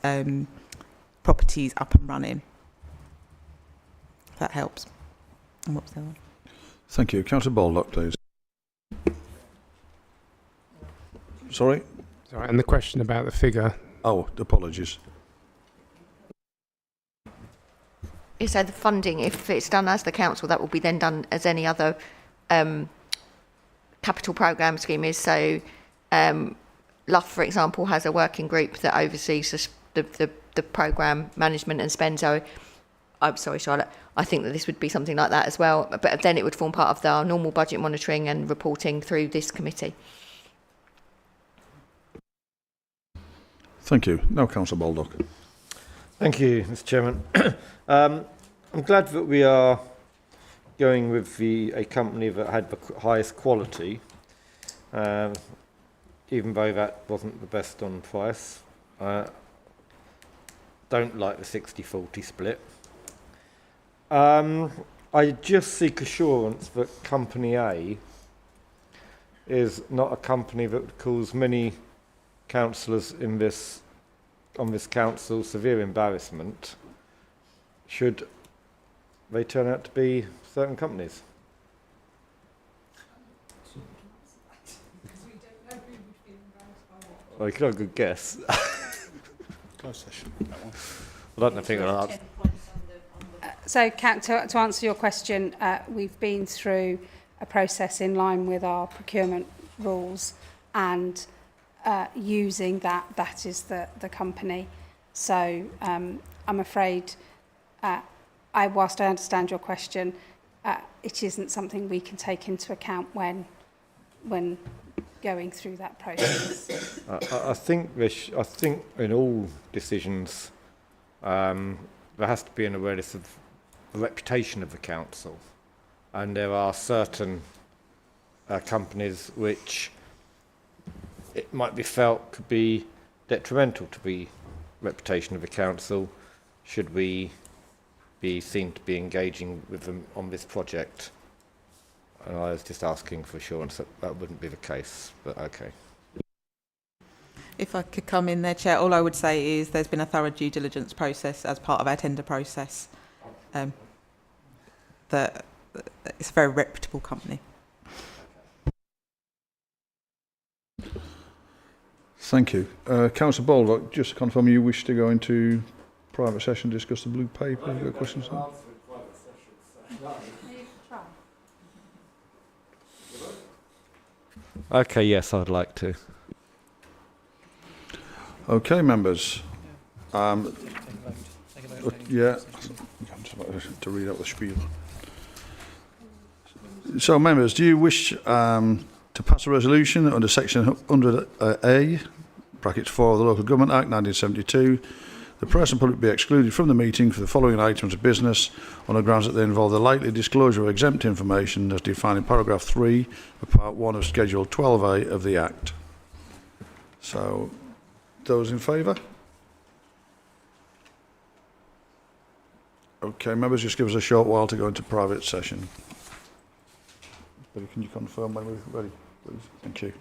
Q: properties up and running. If that helps. And what was the other one?
A: Thank you. Councillor Baldock, please. Sorry?
G: Sorry, and the question about the figure.
A: Oh, apologies.
V: So the funding, if it's done as the council, that will be then done as any other capital programme scheme is. So LUF, for example, has a working group that oversees the programme management and spend. So I'm sorry, Charlotte, I think that this would be something like that as well. But then it would form part of our normal budget monitoring and reporting through this committee.
A: Thank you. Now, Councillor Baldock.
D: Thank you, Mr. Chairman. I'm glad that we are going with a company that had the highest quality, even though that wasn't the best on price. Don't like the 60-40 split. I just seek assurance that Company A is not a company that would cause many councillors in this on this council severe embarrassment should they turn out to be certain companies. Well, you could have a good guess.
B: Close session.
D: I don't think that.
J: So, to answer your question, we've been through a process in line with our procurement rules, and using that is the company. So, I'm afraid, whilst I understand your question, it isn't something we can take into account when going through that process.
D: I think I think in all decisions there has to be an awareness of the reputation of the council, and there are certain companies which it might be felt could be detrimental to the reputation of the council should we be seen to be engaging with them on this project. And I was just asking for assurance that that wouldn't be the case, but okay.
Q: If I could come in there, Chair, all I would say is there's been a thorough due diligence process as part of our tender process. That it's a very reputable company.
A: Thank you. Councillor Baldock, just to confirm, you wish to go into private session to discuss the blue paper? Have you got questions?
D: Okay, yes, I'd like to.
A: Okay, members. Yeah, to read out the spiel. So, members, do you wish to pass a resolution under section 100A, brackets 4 of the Local Government Act 1972, the press and public be excluded from the meeting for the following items of business on the grounds that they involve the likely disclosure of exempt information as defined in paragraph 3 of part 1 of schedule 12A of the Act? So, those in favour? Okay, members, just give us a short while to go into private session. Can you confirm when we're ready, please? Thank you.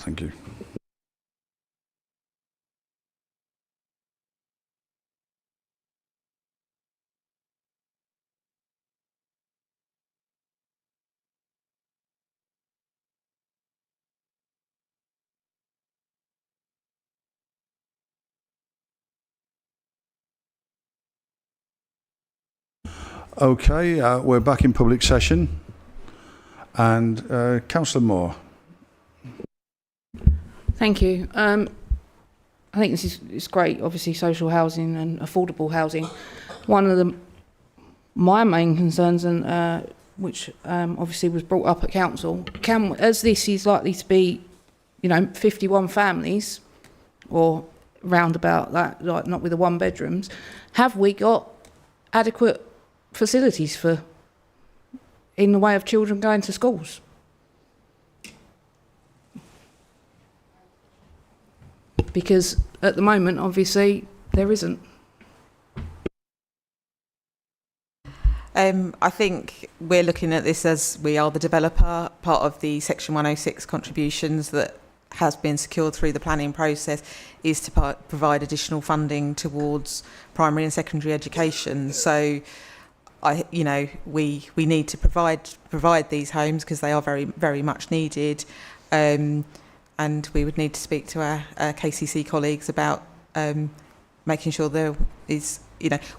A: Thank you. Okay, we're back in public session. And Councillor Moore.
U: Thank you. I think this is great, obviously, social housing and affordable housing. One of my main concerns, and which obviously was brought up at council, as this is likely to be, 51 families, or round about that, like not with the one bedrooms, have we got adequate facilities in the way of children going to schools? Because at the moment, obviously, there isn't.
Q: I think we're looking at this as we are the developer. Part of the Section 106 contributions that has been secured through the planning process is to provide additional funding towards primary and secondary education. So, we need to provide these homes because they are very, very much needed. And we would need to speak to our KCC colleagues about making sure there is,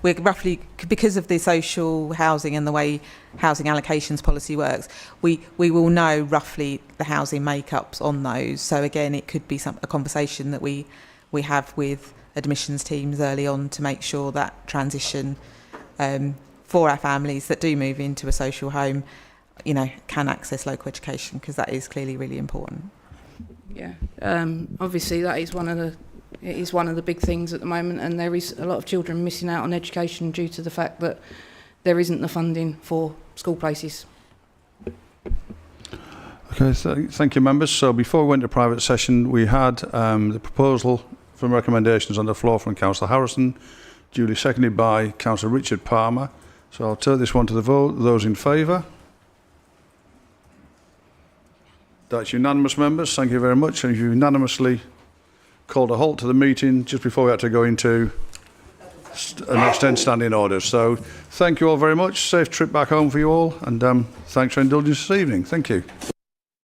Q: we're roughly, because of the social housing and the way housing allocations policy works, we will know roughly the housing makeups on those. So again, it could be a conversation that we have with admissions teams early on to make sure that transition for our families that do move into a social home, can access local education, because that is clearly really important.
U: Yeah, obviously that is one of the big things at the moment, and there is a lot of children missing out on education due to the fact that there isn't the funding for school places.
A: Okay, thank you, members. So before we went to private session, we had the proposal from recommendations on the floor from Councillor Harrison, duly seconded by Councillor Richard Palmer. So I'll turn this one to the vote. Those in favour? That's unanimous, members. Thank you very much. And you've unanimously called a halt to the meeting just before we had to go into an extended standing order. So thank you all very much. Safe trip back home for you all. And thanks for indulging this evening. Thank you.